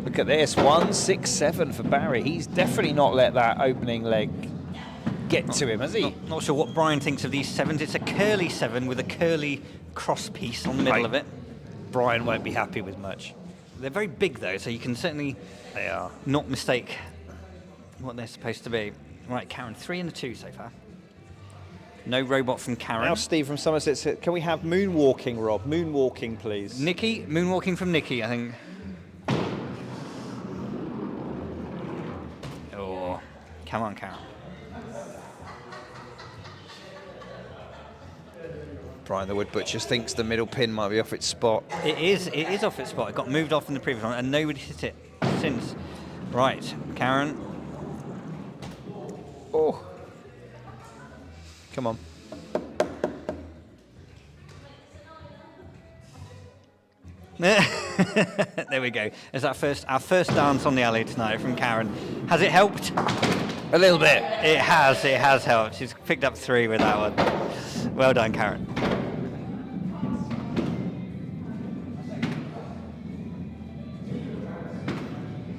Look at this, 1-6-7 for Barry. He's definitely not let that opening leg get to him, has he? Not sure what Brian thinks of these 7s. It's a curly 7 with a curly cross piece on the middle of it. Brian won't be happy with much. They're very big though, so you can certainly They are. not mistake what they're supposed to be. Right, Karen, 3 and a 2 so far. No robot from Karen. Now Steve from Somerset said, can we have moonwalking, Rob? Moonwalking, please. Nikki, moonwalking from Nikki, I think. Oh, come on, Karen. Brian the Wood Butcher thinks the middle pin might be off its spot. It is off its spot. It got moved off in the previous one, and nobody hit it since. Right, Karen. Oh. Come on. There we go. It's our first dance on the alley tonight from Karen. Has it helped? A little bit. It has helped. She's picked up 3 with that one. Well done, Karen.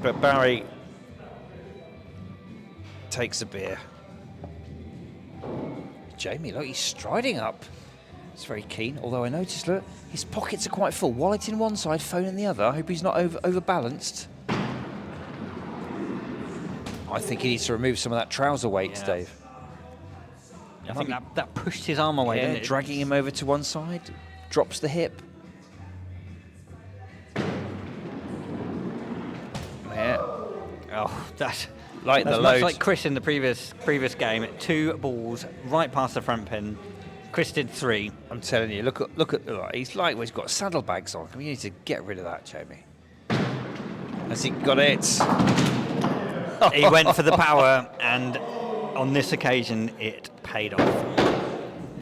But Barry takes a beer. Jamie, look, he's striding up. He's very keen, although I noticed, look, his pockets are quite full. Wallet in one side, phone in the other. I hope he's not overbalanced. I think he needs to remove some of that trouser weight, Yeah. Dave. I think that pushed his arm away, Yeah, didn't it? dragging him over to one side, drops the hip. Yeah, Oh, that's like the much load. like Chris in the previous game. 2 balls right past the front pin. Chris did 3. I'm telling you, look at he's like he's got saddlebags on. I mean, you need to get rid of that, Jamie. Has he got it? He went for the power, and on this occasion, it paid off.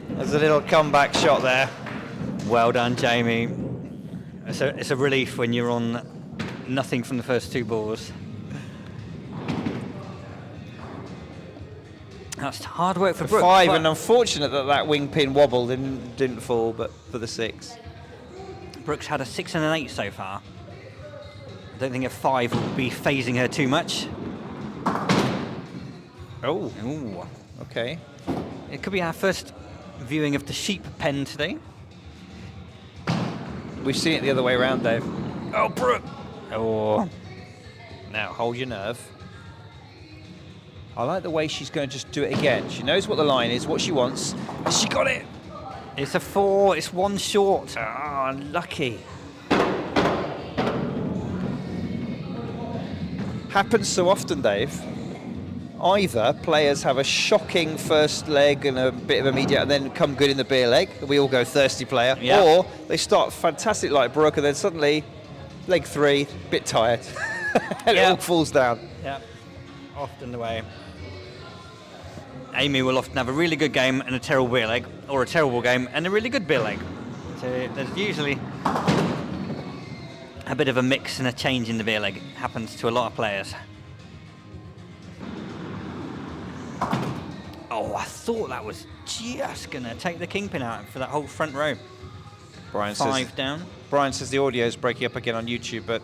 There's a little comeback shot there. Well done, Jamie. It's a relief when you're on nothing from the first 2 balls. That's hard work for For Brooke. 5, but and unfortunate that that wing pin wobbled and didn't fall, but for the 6. Brooke's had a 6 and an 8 so far. I don't think a 5 will be phasing her too much. Oh, Ooh. okay. It could be our first viewing of the sheep pen today. We've seen it the other way around, Dave. Oh, Brooke! Oh. Now, hold your nerve. I like the way she's going to just do it again. She knows what the line is, what she wants. And she got it! It's a 4, it's 1 short. Ah, unlucky. Happens so often, Dave. Either players have a shocking first leg and a bit of a medium, and then come good in the beer leg. We all go thirsty player. Yeah. Or they start fantastic like Brooke, and then suddenly, leg 3, bit tired. And it all falls down. Yeah, often the way. Amy will often have a really good game and a terrible beer leg, or a terrible game and a really good beer leg. So there's usually a bit of a mix and a change in the beer leg. It happens to a lot of players. Oh, I thought that was just going to take the kingpin out for that whole front row. Brian 5 down. Brian says the audio is breaking up again on YouTube, but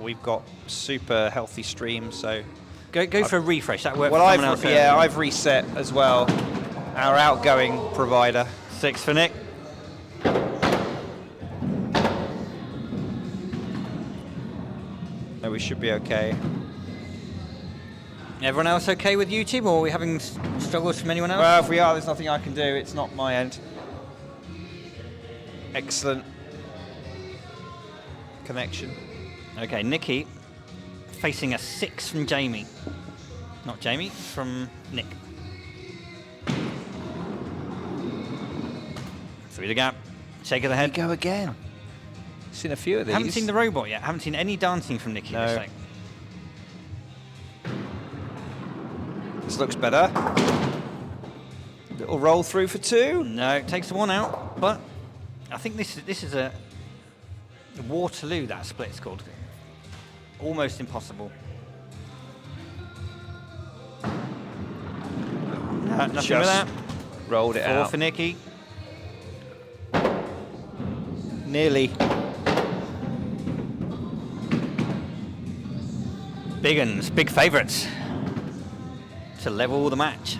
we've got super healthy streams, so... Go for a refresh. That worked Well, for someone else earlier. I've reset as well. Our outgoing provider. 6 for Nick. No, we should be okay. Everyone else okay with YouTube, or are we having struggles from anyone else? Well, if we are, there's nothing I can do. It's not my end. Excellent connection. Okay, Nikki facing a 6 from Jamie. Not Jamie, from Nick. Through the gap, shake of the head. Go again. Seen a few of these. Haven't seen the robot yet. Haven't seen any dancing from Nikki No. this leg. This looks better. Little roll through for 2. No, it takes the 1 out, but I think this is a Waterloo, that split's called. Almost impossible. No, nothing with that. Rolled it 4 out. for Nikki. Nearly. Big Uns, big favourites to level the match.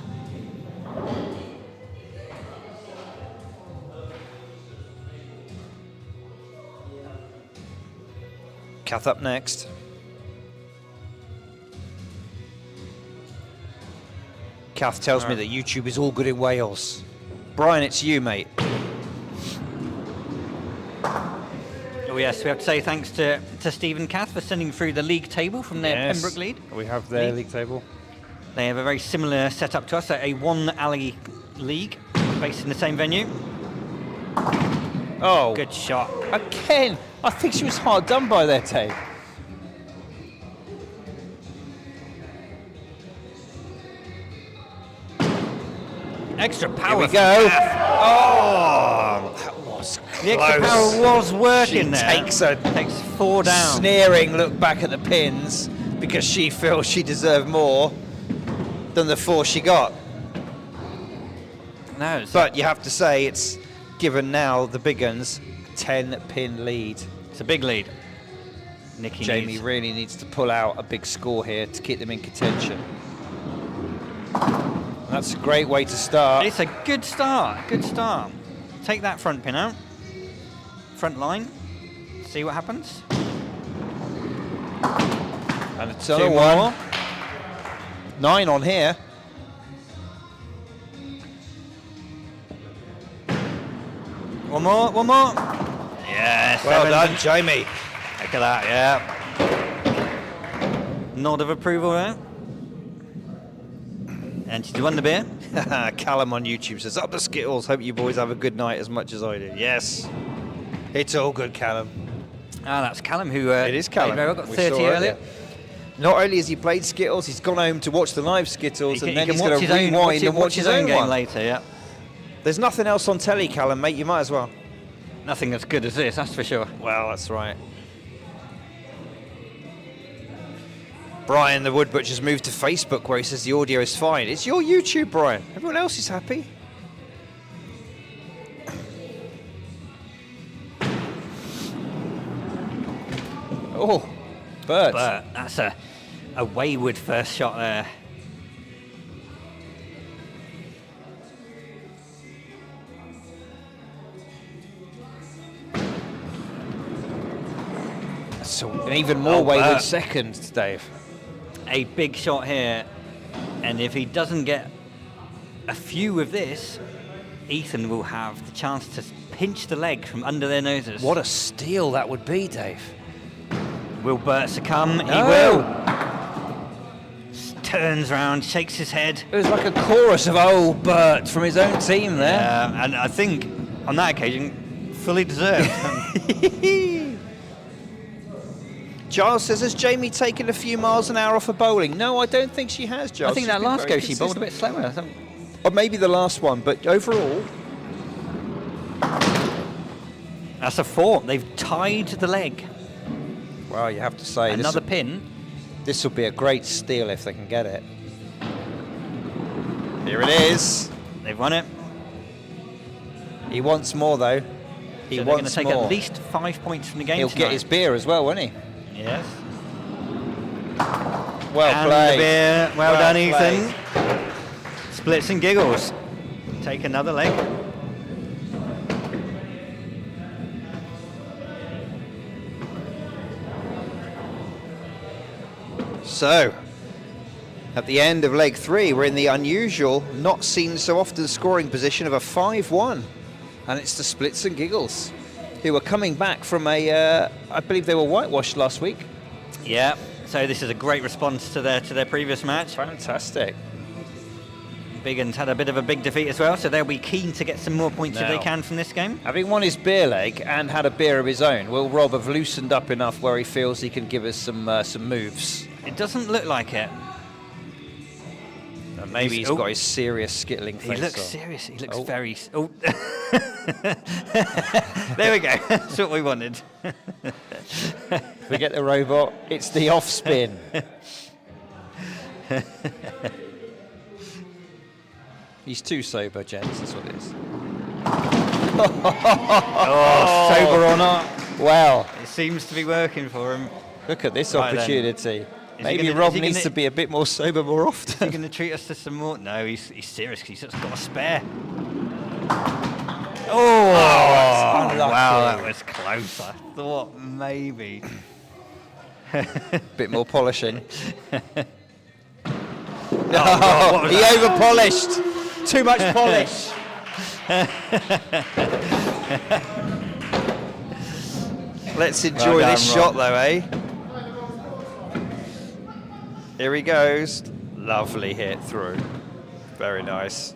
Kath up next. Kath tells me that YouTube is all good in Wales. Brian, it's you, mate. Oh yes, we have to say thanks to Steve and Kath for sending through the league table from their Pembroke lead. We have their league table. They have a very similar setup to us, so a 1-alley league based in the same venue. Oh, Good shot. again. I think she was hard done by there, Tay. Extra power. Here we from go. Kath. Oh, that was close. The extra power was working She there. takes 4 down. sneering look back at the pins because she feels she deserved more than the 4 she got. No, it's But you have to say it's given now the Big Uns 10-pin lead. a big lead. Nikki Jamie needs. really needs to pull out a big score here to keep them in contention. That's a great way to start. It's a good start. Good start. Take that front pin out. Front line. See what happens. And it's 2 another more. one. 9 on here. One more. Yes. Well done, Jamie. Look at that, yeah. Nod of approval there. And she's won the beer. Callum on YouTube says, up the Skittles. Hope you boys have a good night as much as I do. Yes. It's all good, Callum. Ah, that's Callum who It is Callum. played very well, got We 30 saw earlier. Not only has he played Skittles, he's gone home to watch the live Skittles, He and then can he's going watch to his own, rewind and watch his own game one. later, yeah. There's nothing else on telly, Callum, mate. You might as well. Nothing as good as this, that's for sure. Well, that's right. Brian the Wood Butcher's moved to Facebook where he says the audio is fine. It's your YouTube, Brian. Everyone else is happy. Oh, Bert. But that's a wayward first shot there. So an even more wayward second, Dave. A big shot here, and if he doesn't get a few of this, Ethan will have the chance to pinch the leg from under their noses. What a steal that would be, Dave. Will Bert succumb? No. He will. Turns round, shakes his head. It was like a chorus of old Bert from his own team there. Yeah, and I think on that occasion, fully deserved. Giles says, has Jamie taken a few miles an hour off of bowling? No, I don't think she has, Giles. I think She's that been last very go she bowled a bit slower. Or maybe the last one, but overall... That's a 4. They've tied the leg. Well, you have to say... Another pin. This will be a great steal if they can get it. Here it is. They've won it. He wants more, though. He So they're going wants to take more. at least 5 points from the game He'll tonight. get his beer as well, won't he? Yes. Well And played. the beer. Well done, played. Ethan. Splitz and Giggles. Take another leg. So, at the end of leg 3, we're in the unusual, not seen so often scoring position of a 5-1. And it's the Splitz and Giggles, who are coming back from I believe they were whitewashed last week. Yeah. So this is a great response to their previous match. Fantastic. Big Uns had a bit of a big defeat as well, so they'll be keen to get some more points if they Now, can from this game. Having won his beer leg and had a beer of his own, will Rob have loosened up enough where he feels he can give us some moves? It doesn't look like it. Maybe he's got his serious skittling He face looks on. serious. He looks Oh. very... Oh. There we go. That's what we wanted. Forget the robot. It's the off spin. He's too sober, gents. That's what it is. Oh, sober or not, Well, it seems to be working for him. look at this Right then. opportunity. he Maybe gonna- Rob is he needs gonna- to be a bit more sober more Is he often. going to treat us to some more? No, he's serious because he's just got a spare. Oh, unlucky. wow, that was close. I thought maybe. Bit more polishing. what was He over-polished. Too much polish. Let's enjoy Well done, this Rob. shot, though, eh? Here he goes. Lovely hit through. Very nice.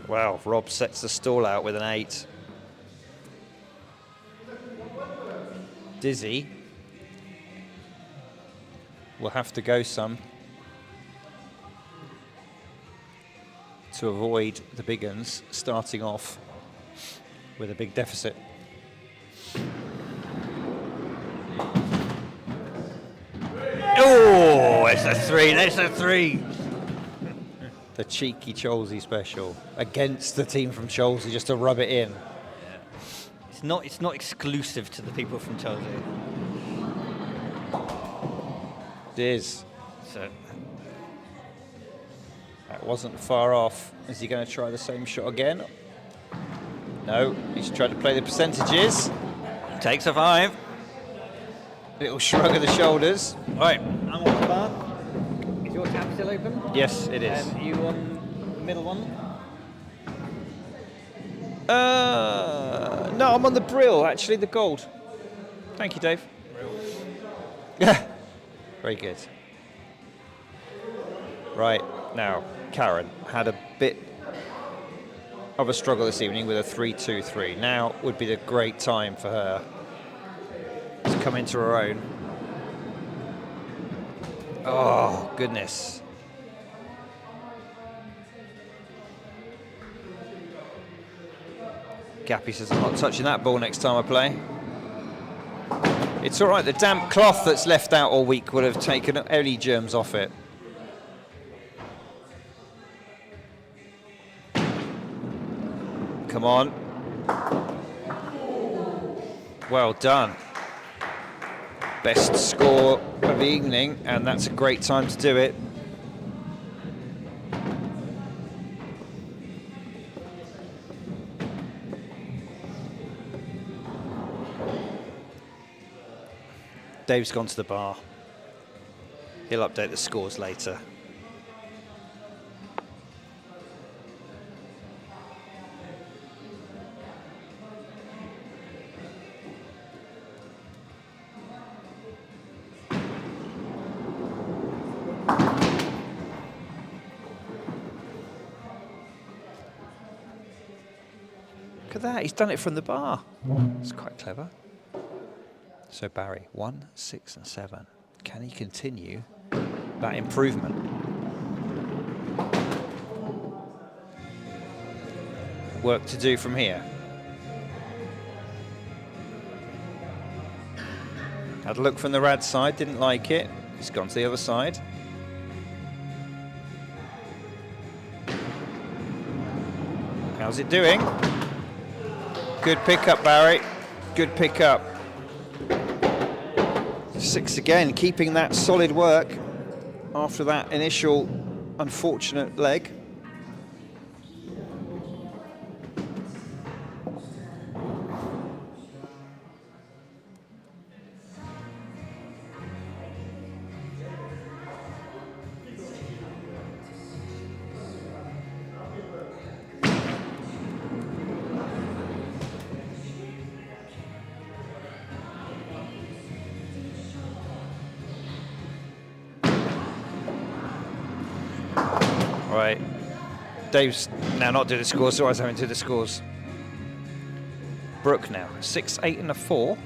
Wow, Rob sets the stall out with an 8. Dizzy will have to go some to avoid the Big Uns starting off with a big deficit. Oh, it's a 3. That's a 3. The cheeky Cholsey special against the team from Cholsey just to rub it in. It's not exclusive to the people from Cholsey. It is. So That wasn't far off. Is he going to try the same shot again? No, he's tried to play the percentages. takes a 5. Little shrug of the shoulders. Right, I'm on the bar. Is your tab still open? Yes, it is. You on the middle one? No, I'm on the brill, actually, the gold. Thank you, Dave. Yeah. Very good. Right, now, Karen had a bit of a struggle this evening with a 3-2-3. Now would be the great time for her to come into her own. Oh, goodness. Gappy says, I'm not touching that ball next time I play. It's all right. The damp cloth that's left out all week would have taken any germs off it. Come on. Well done. Best score of the evening, and that's a great time to do it. Dave's gone to the bar. He'll update the scores later. Look at that, he's done it from the bar. It's quite clever. So Barry, 1, 6 and 7. Can he continue that improvement? Work to do from here. Had a look from the rad side, didn't like it. He's gone to the other side. How's it doing? Good pickup, Barry. Good pickup. 6 again, keeping that solid work after that initial unfortunate leg. Right, Dave's now not doing the scores, so I was having to do the scores. Brooke now, 6, 8 and a 4.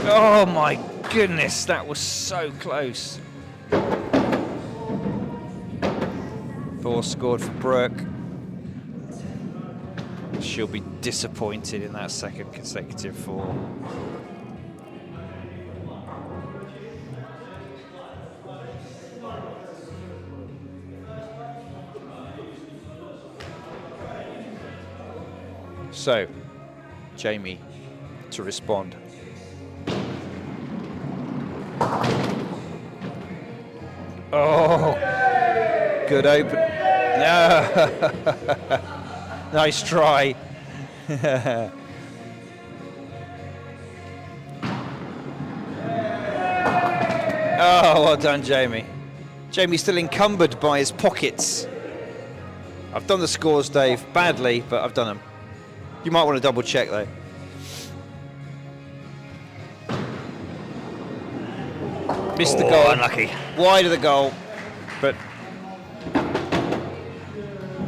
Oh my goodness, that was so close. 4 scored for Brooke. She'll be disappointed in that second consecutive 4. So, Jamie to respond. Oh, good open. No. Nice try. Oh, well done, Jamie. Jamie's still encumbered by his pockets. I've done the scores, Dave, badly, but I've done them. You might want to double check though. Missed the goal. Unlucky. Wide of the goal, but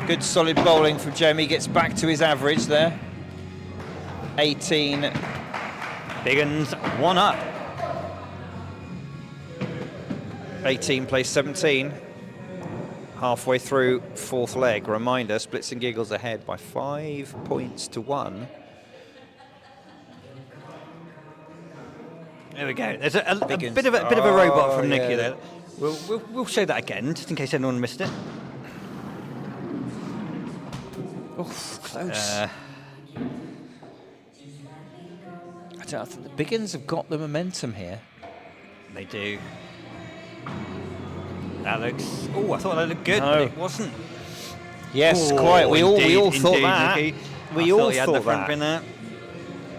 good solid bowling from Jamie. Gets back to his average there. 18. Big Uns 1 up. 18 plays 17. Halfway through 4th leg. Reminder, Splitz and Giggles ahead by 5 points to 1. There we go. There's a bit of a robot from Nicky there. We'll show that again, just in case anyone missed it. Oh, close. I think the Big Uns have got the momentum here. They do. That looks. Oh, I thought that looked good, No. but it wasn't. Yes, Oh, quite. We all indeed, thought that. Nicky. We I all thought he had the thought front that. bin there.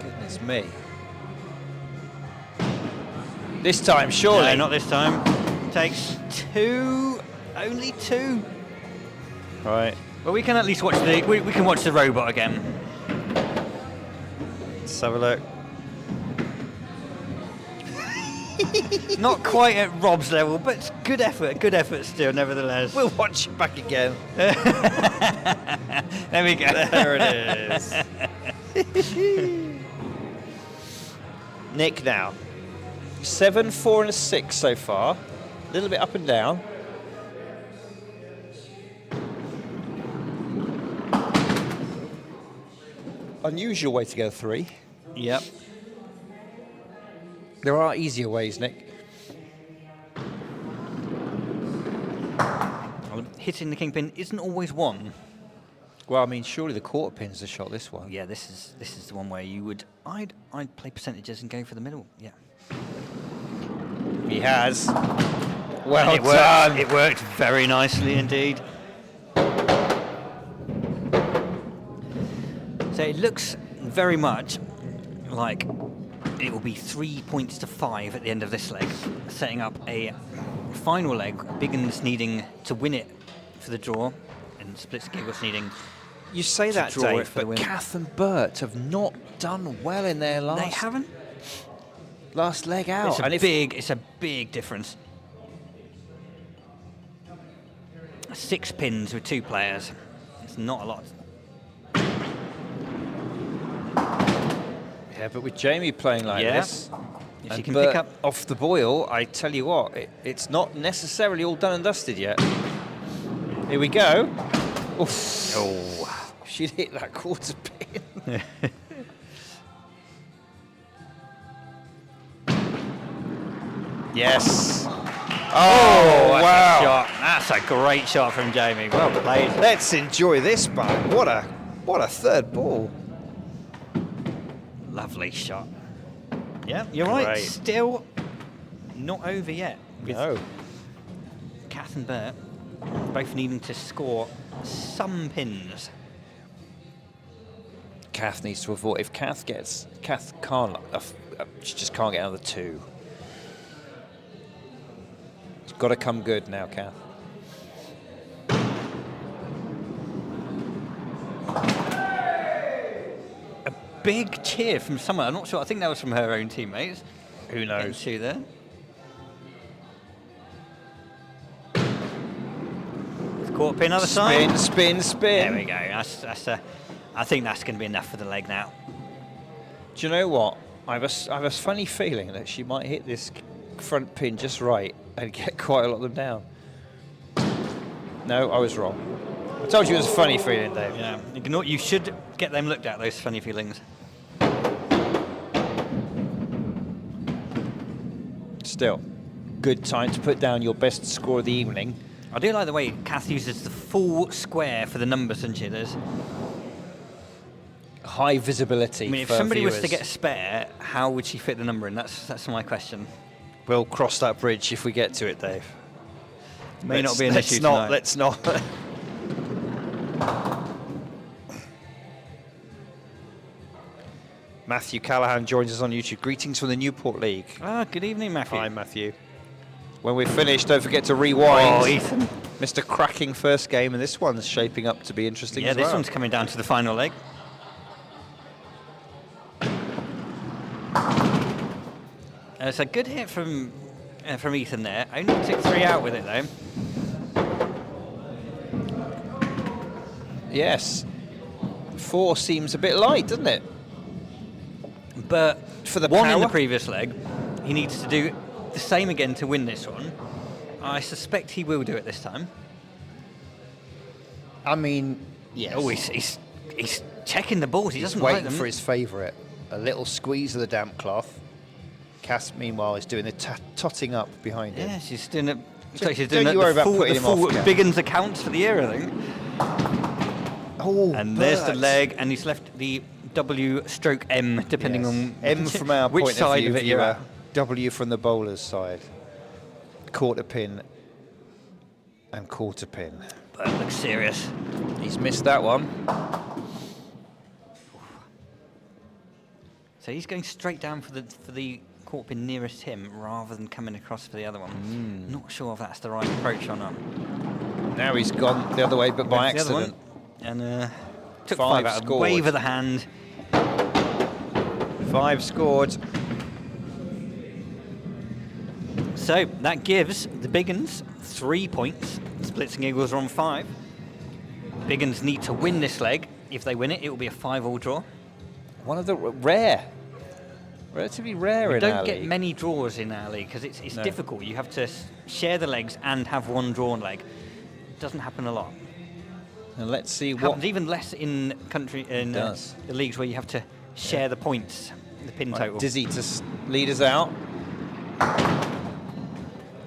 Goodness me. This time, surely. No, not this time. Takes 2. Only 2. Right. Well, we can at least watch the. We can watch the robot again. Let's have a look. Not quite at Rob's level, but good effort. Good effort still, nevertheless. We'll watch it back again. There we go. There it is. Nick now. 7, 4 and a 6 so far. A little bit up and down. unusual way to go 3. Yep. There are easier ways, Nick. Well, hitting the kingpin isn't always one. Well, I mean, surely the quarter pin's the shot, this one. Yeah, this is the one where you would I'd play percentages and go for the middle. Yeah. He has. Well And done. it worked very nicely indeed. So it looks very much like it will be 3 points to 5 at the end of this leg, setting up a final leg. Big Uns needing to win it for the draw, and Splitz Giggles needing. You say to that, draw it Dave, for the but win. Kath and Bert have not done well in their They haven't. last leg out. It's a big difference. 6 pins with 2 players. It's not a lot. Yeah, but with Jamie playing like Yeah. this, If and she can Bert pick up. off the boil, I tell you what, it's not necessarily all done and dusted yet. Here we go. Oof. Oh. She'd hit that quarter pin. Yes. Oh, wow. Shot. That's a great shot from Jamie. Well played. Let's enjoy this, bud. What a third ball. Lovely shot. Yeah, you're right. Great. Still not over yet. With No. Kath and Bert both needing to score some pins. Kath needs to avoid. If Kath can't, she just can't get another 2. It's got to come good now, Kath. A big cheer from someone. I'm not sure. I think that was from her own teammates. Who Getting knows? 2 there. Quarter pin other side. Spin. There we go. I think that's going to be enough for the leg now. Do you know what? I have a funny feeling that she might hit this front pin just right and get quite a lot of them down. No, I was wrong. I told you it was a funny feeling, Dave. Yeah, you should get them looked at, those funny feelings. Still, good time to put down your best score of the evening. I do like the way Kath uses the full square for the numbers, doesn't she? There's, High visibility. I mean, if for somebody was viewers. to get a spare, how would she fit the number in? That's my question. We'll cross that bridge if we get to it, Dave. May not be an issue not. tonight. Let's not. Matthew Callahan joins us on YouTube. Greetings from the Newport League. Ah, good evening, Matthew. Hi, Matthew. When we're finished, don't forget to rewind. Oh, Ethan. Mr. Cracking first game, and this one's shaping up to be interesting Yeah, as this well. one's coming down to the final leg. It's a good hit from Ethan there. Only took 3 out with it though. Yes. 4 seems a bit light, doesn't it? But For the one in the power? previous leg, he needs to do the same again to win this one. I suspect he will do it this time. I mean, yes. Oh, he's checking the balls. He He's doesn't like waiting them. for his favourite. A little squeeze of the damp cloth. Cass, meanwhile, is doing the totting up behind him. Yeah, she's doing it. Don't- She's don't doing you worry the about full, putting the him off, full Kath. Big Uns accounts for the year, I think. Oh, And there's the Bert. leg, and he's left the W/M, depending Yes. on M from our which point side of view, of it you're at. W from the bowler's side. Quarter pin and quarter pin. But it looks serious. He's missed that one. So he's going straight down for the quarter pin nearest him, rather than coming across for the other one. Not sure if that's the right approach or not. Now he's gone the other way, but by The other accident. one, and took 5 5 out. scored. Wave of the hand. 5 scored. So that gives the Big Uns 3 points. Splitz Giggles are on 5. Big Uns need to win this leg. If they win it, it will be a 5-all draw. One of the relatively rare We in don't our get league. many draws in our league because it's No. difficult. You have to share the legs and have one drawn leg. It doesn't happen a lot. And let's see what Happens even less in the leagues where you have to share the points, the pin total. Dizzy to lead us out.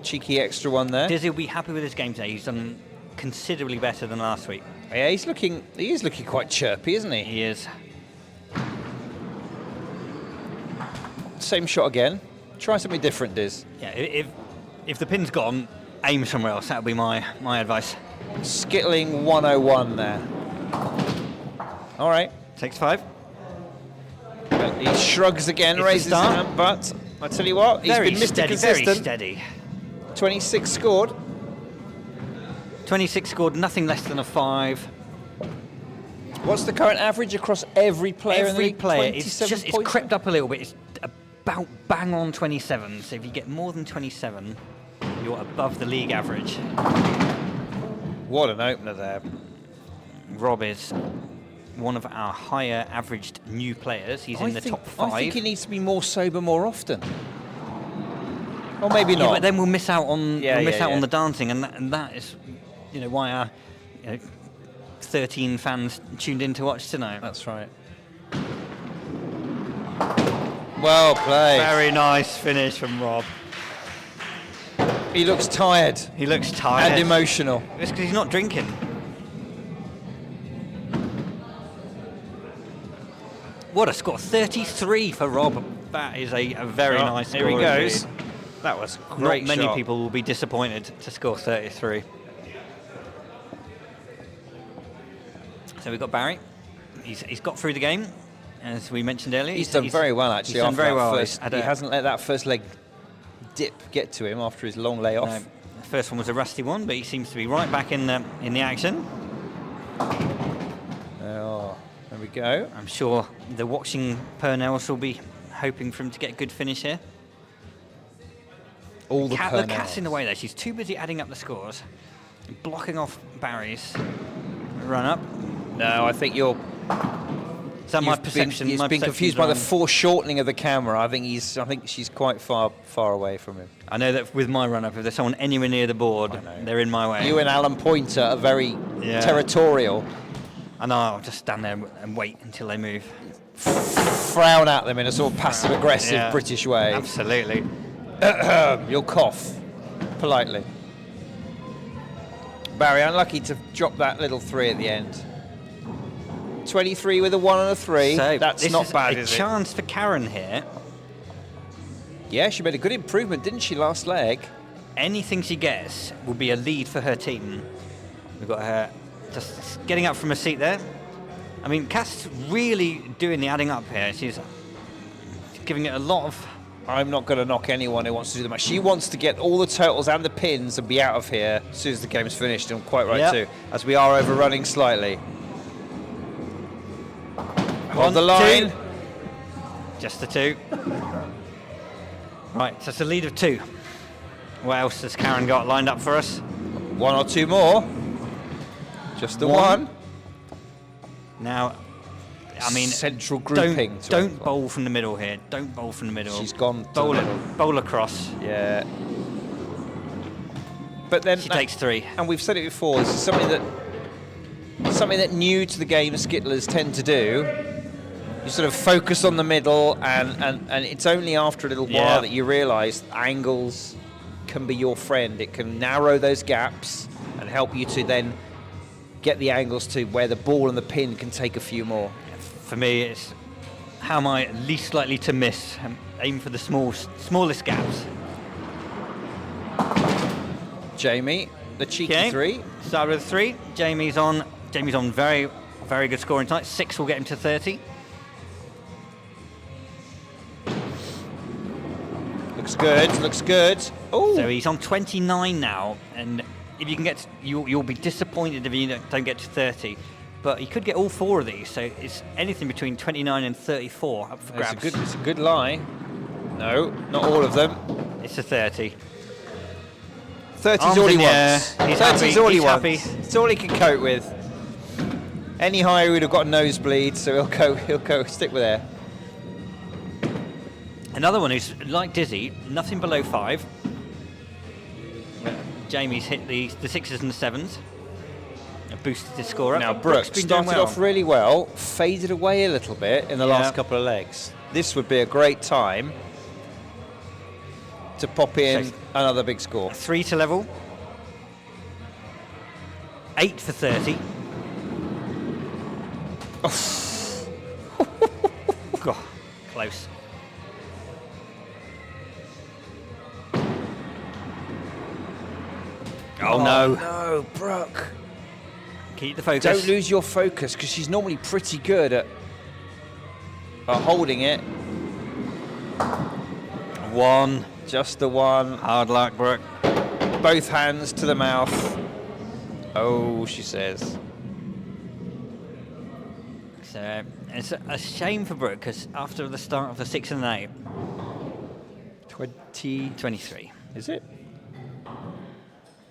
Cheeky extra one there. Dizzy will be happy with his game today. He's done considerably better than last week. Yeah, he is looking quite chirpy, isn't he? He is. Same shot again. Try something different, Diz. Yeah, if the pin's gone, aim somewhere else. That would be my advice. Skittling 101 there. All right. Takes 5. He shrugs again, It's raises his a start. hand, but I tell you what, he's Very been Mr. steady, Consistent. very steady. 26 scored. 26 scored, nothing less than a 5. What's the current average across every player in the Every league? player, it's 27 points? crept up a little bit. It's about bang on 27. So if you get more than 27, you're above the league average. What an opener there. Rob is one of our higher averaged new players. He's in the top 5. I think he needs to be more sober more often. Or maybe Yeah, not. but then we'll miss out on on the dancing, and that is, why our 13 fans tuned in to watch tonight. That's right. Well played. Very nice finish from Rob. He looks tired He looks tired. and emotional. It's because he's not drinking. What a score! 33 for Rob. That is a very nice score. Here he indeed. goes. That was a Not great many shot. people will be disappointed to score 33. So we've got Barry. He's got through the game, as we mentioned earlier. He's done very well, actually. He's done after very that well. First, he hasn't let that first leg dip get to him after his long layoff. No, the first one was a rusty one, but he seems to be right back in the action. Oh, there we go. I'm sure the watching Purnells will be hoping for him to get a good finish here. All the The cat's in the way there. She's too busy adding up the scores, blocking off Barry's run up. No, I think you're. Is that my perception? He's My been perception's confused by the wrong? foreshortening of the camera. I think she's quite far away from him. I know that with my run up, if there's someone anywhere near the board, they're in my way. You and Alan Pointer are very Yeah. territorial. And I'll just stand there and wait until they move. Frown at them in a sort of passive-aggressive Yeah. British way. Absolutely. You'll cough politely. Barry, unlucky to drop that little 3 at the end. 23 with a 1 and a 3. So That's this not is bad, a is it? chance for Karen here. Yeah, she made a good improvement, didn't she, last leg? Anything she gets will be a lead for her team. We've got her just getting up from her seat there. I mean, Cass really doing the adding up here. She's giving it a lot of... I'm not going to knock anyone who wants to do the match. She wants to get all the totals and the pins and be out of here as soon as the game's finished, and quite right Yep. too, as we are overrunning slightly. On the 1, line. 2. Just the 2. Right, so it's a lead of 2. What else has Karen got lined up for us? 1 or 2 more. Just the 1. Now, I mean, Central grouping. Don't bowl from the middle here. Don't bowl from the middle. She's gone to Bowl the it. middle. Bowl across. Yeah. But then She takes 3. and we've said it before, this is something that new to the game skittlers tend to do. You sort of focus on the middle, and it's only after a little Yeah. while that you realise angles can be your friend. It can narrow those gaps and help you to then get the angles to where the ball and the pin can take a few more. For me, it's how am I least likely to miss? Aim for the smallest gaps. Jamie, the cheeky Okay. 3. Start with 3. Jamie's on very, very good scoring tonight. 6 will get him to 30. Looks good. Oh, So he's on 29 now, and if you can get, you'll be disappointed if you don't get to 30. But he could get all 4 of these, so it's anything between 29 and 34 up for grabs. it's a good lie. No, not all of them. It's a 30. 30's Arms all he in the air. wants. He's 30's happy. all he He's wants. happy. It's all he can cope with. Any higher, he would have got a nosebleed, so he'll go stick with air. Another one who's like Dizzy, nothing below 5. Jamie's hit the 6s and the 7s. boosted his score up. Now, But Brooke been doing started well. off really well, faded away a little bit in the last couple of legs. This would be a great time to pop in So- another big score. 3 to level. 8 for 30. God, close. Oh no. No, Brooke. Keep the focus. Don't lose your focus, because she's normally pretty good at holding it. 1. Just the one. Hard luck, Brooke. Both hands to the mouth. Oh, she says. So it's a shame for Brooke, because after the start of the 6 and an 8, 23. Is it?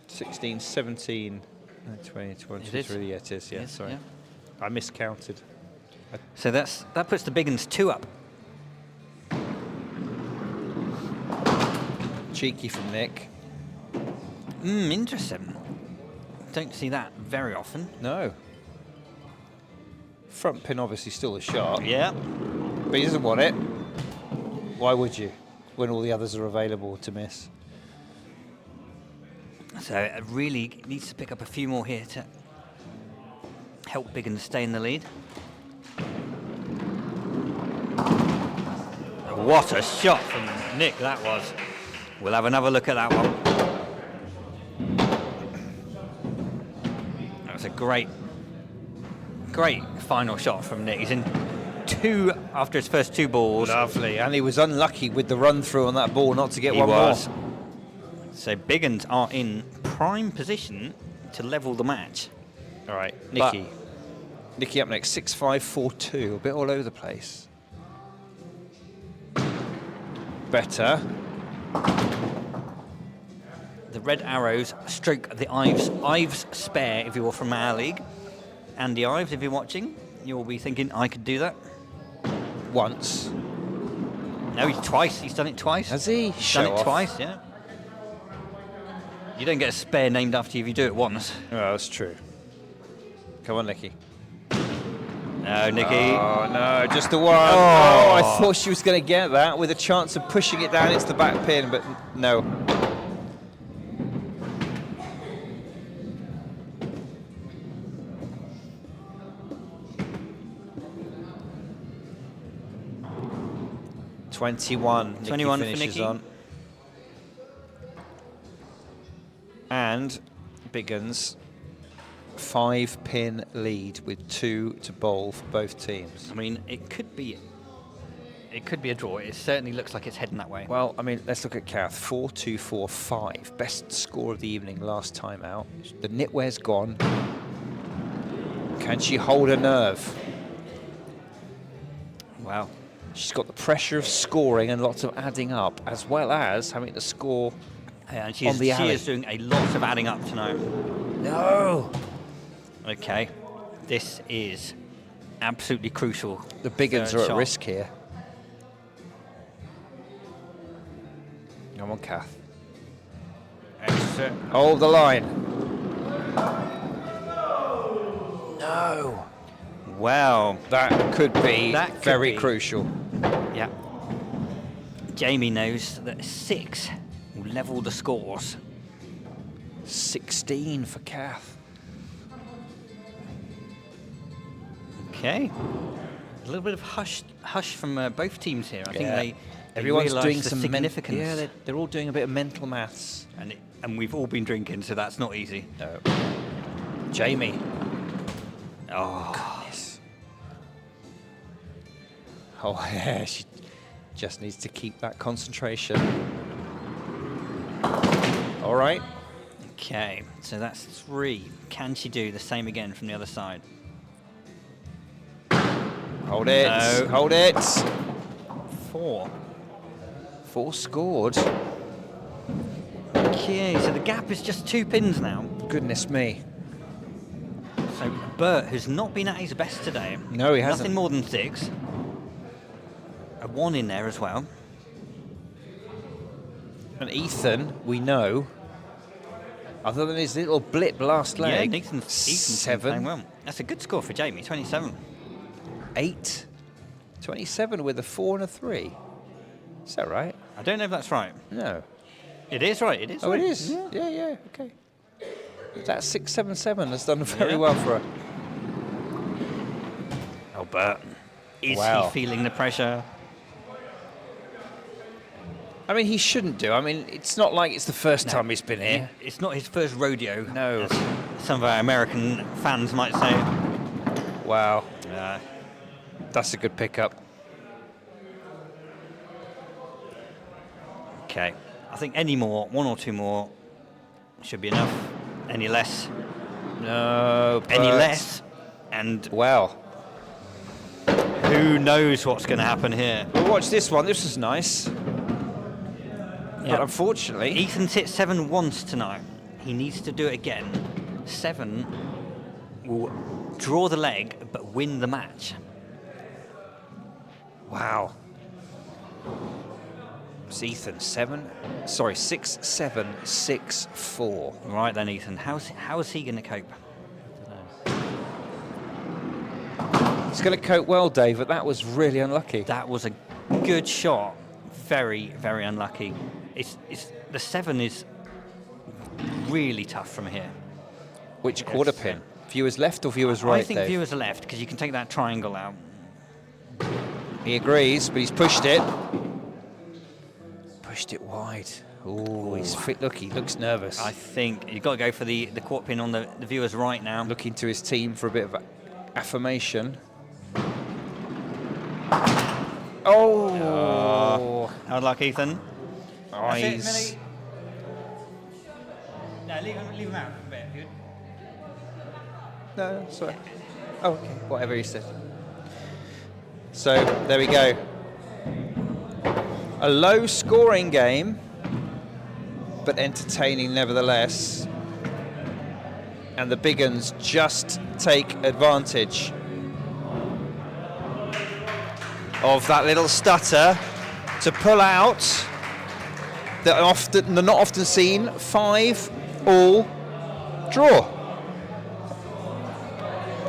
16, 17, 20, 23. Yeah, it is. Yeah, Yes, sorry. yeah. I miscounted. So that puts the Big Uns 2 up. Cheeky from Nick. Interesting. Don't see that very often. No. Front pin obviously still a shot, Yeah. but he doesn't want it. Why would you, when all the others are available to miss? So it really needs to pick up a few more here to help Big Uns stay in the lead. What a shot from Nick that was. We'll have another look at that one. That was a great final shot from Nick. He's in 2 after his first 2 balls. Lovely, and he was unlucky with the run through on that ball not to get He one was. more. So Big Uns are in prime position to level the match. All right, Nikki. Nikki up next, 6-5, 4-2, a bit all over the place. Better. The red arrows stroke the Ives spare if you're from our league. Andy Ives, if you're watching, you'll be thinking, I could do that. Once. No, he's done it twice. Has he? Done Show it off. twice, yeah. You don't get a spare named after you if you do it once. Oh, that's true. Come on, Nikki. No, Nikki. Oh, no, just the one. Oh, I thought she was going to get that with a chance of pushing it down into the back pin, but no. (21). 21 for Nikki finishes Nikki. on. And Big Uns 5-pin lead with 2 to bowl for both teams. I mean, it could be a draw. It certainly looks like it's heading that way. Well, I mean, let's look at Kath. 4-2-4-5. Best score of the evening last time out. The knitwear's gone. Can she hold her nerve? Wow. She's got the pressure of scoring and lots of adding up, as well as having to score Yeah, and she on the alley. is doing a lot of adding up tonight. No! Okay. This is absolutely crucial. The Big Uns Third are at shot. risk here. Come on, Kath. Extra. Hold the line. No! Wow. That could be That could very be. crucial. Yeah. Jamie knows that 6 will level the scores. 16 for Kath. Okay. A little bit of hush from both teams here. I think they Everyone's realise doing the some significance. they're all doing a bit of mental maths. and we've all been drinking, so that's not easy. No. Jamie. Oh, Goodness. Oh, yeah, she just needs to keep that concentration. All right. okay. So that's 3. Can she do the same again from the other side? Hold it. No. Hold it. 4. 4 scored. Okay, so the gap is just 2 pins now. Goodness me. So Bert, who's not been at his best today. No, he hasn't. Nothing more than 6. A 1 in there as well. And Ethan, we know, Other than his little blip last leg. Yeah, Ethan's 7. playing well. That's a good score for Jamie, 27. 8. 27 with a 4 and a 3. Is that right? I don't know if that's right. No. It is right, it is Oh, right. it is? Yeah, okay. That 677 has done very well for her. Oh, but is Wow. he feeling the pressure? I mean, he shouldn't do. I mean, it's not like it's the first time he's been here. It's not his first rodeo. No. As some of our American fans might say. Wow. That's a good pickup. Okay. I think any more, 1 or 2 more, should be enough. Any less, No, any but- less, and Well, who knows what's going to happen here. we'll watch this one. This is nice. Yeah. But unfortunately... Ethan's hit 7 once tonight. He needs to do it again. 7 will draw the leg, but win the match. Wow. It's Ethan, 6, 7, 6, 4. Right then, Ethan. How's he going to cope? He's going to cope well, Dave, but that was really unlucky. That was a good shot. Very, very unlucky. It's the 7 is really tough from here. Which quarter pin? Viewers left or viewers right, I think Dave? viewers are left because you can take that triangle out. He agrees, but he's pushed it. Pushed it wide. Oh, he's fit. Look, he looks nervous. I think you've got to go for the quarter pin on the viewers right now. Looking to his team for a bit of affirmation. Oh! Hard luck, Ethan. Eyes. No, leave him out a bit. Good. No, sorry. Oh, okay. Whatever he said. So, there we go. A low-scoring game, but entertaining nevertheless. And the Big Uns just take advantage of that little stutter to pull out the not often seen 5-all draw.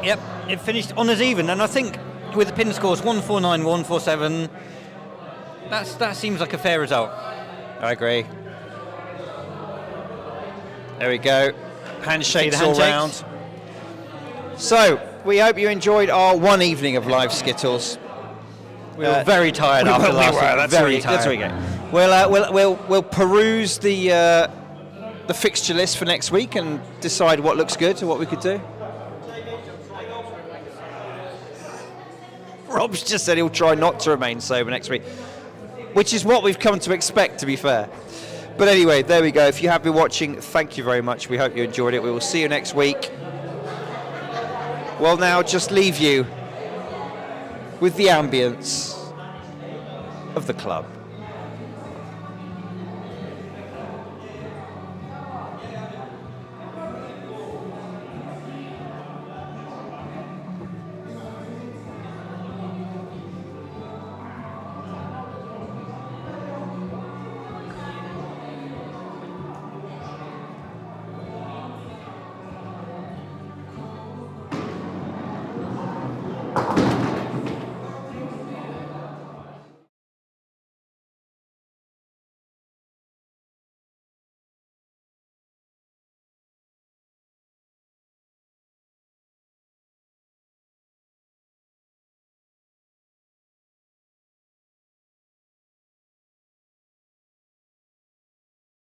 Yep, it finished on as even, and I think with the pin scores 149, 147, that seems like a fair result. I agree. There we go. Handshakes See the all handshakes? round. So, we hope you enjoyed our one evening of live Skittles. We were very tired after last week. That's Very That's tired. where we go. We'll peruse the fixture list for next week and decide what looks good and what we could do. Rob's just said he'll try not to remain sober next week, which is what we've come to expect, to be fair. But anyway, there we go. If you have been watching, thank you very much. We hope you enjoyed it. We will see you next week. We'll now just leave you with the ambience of the club.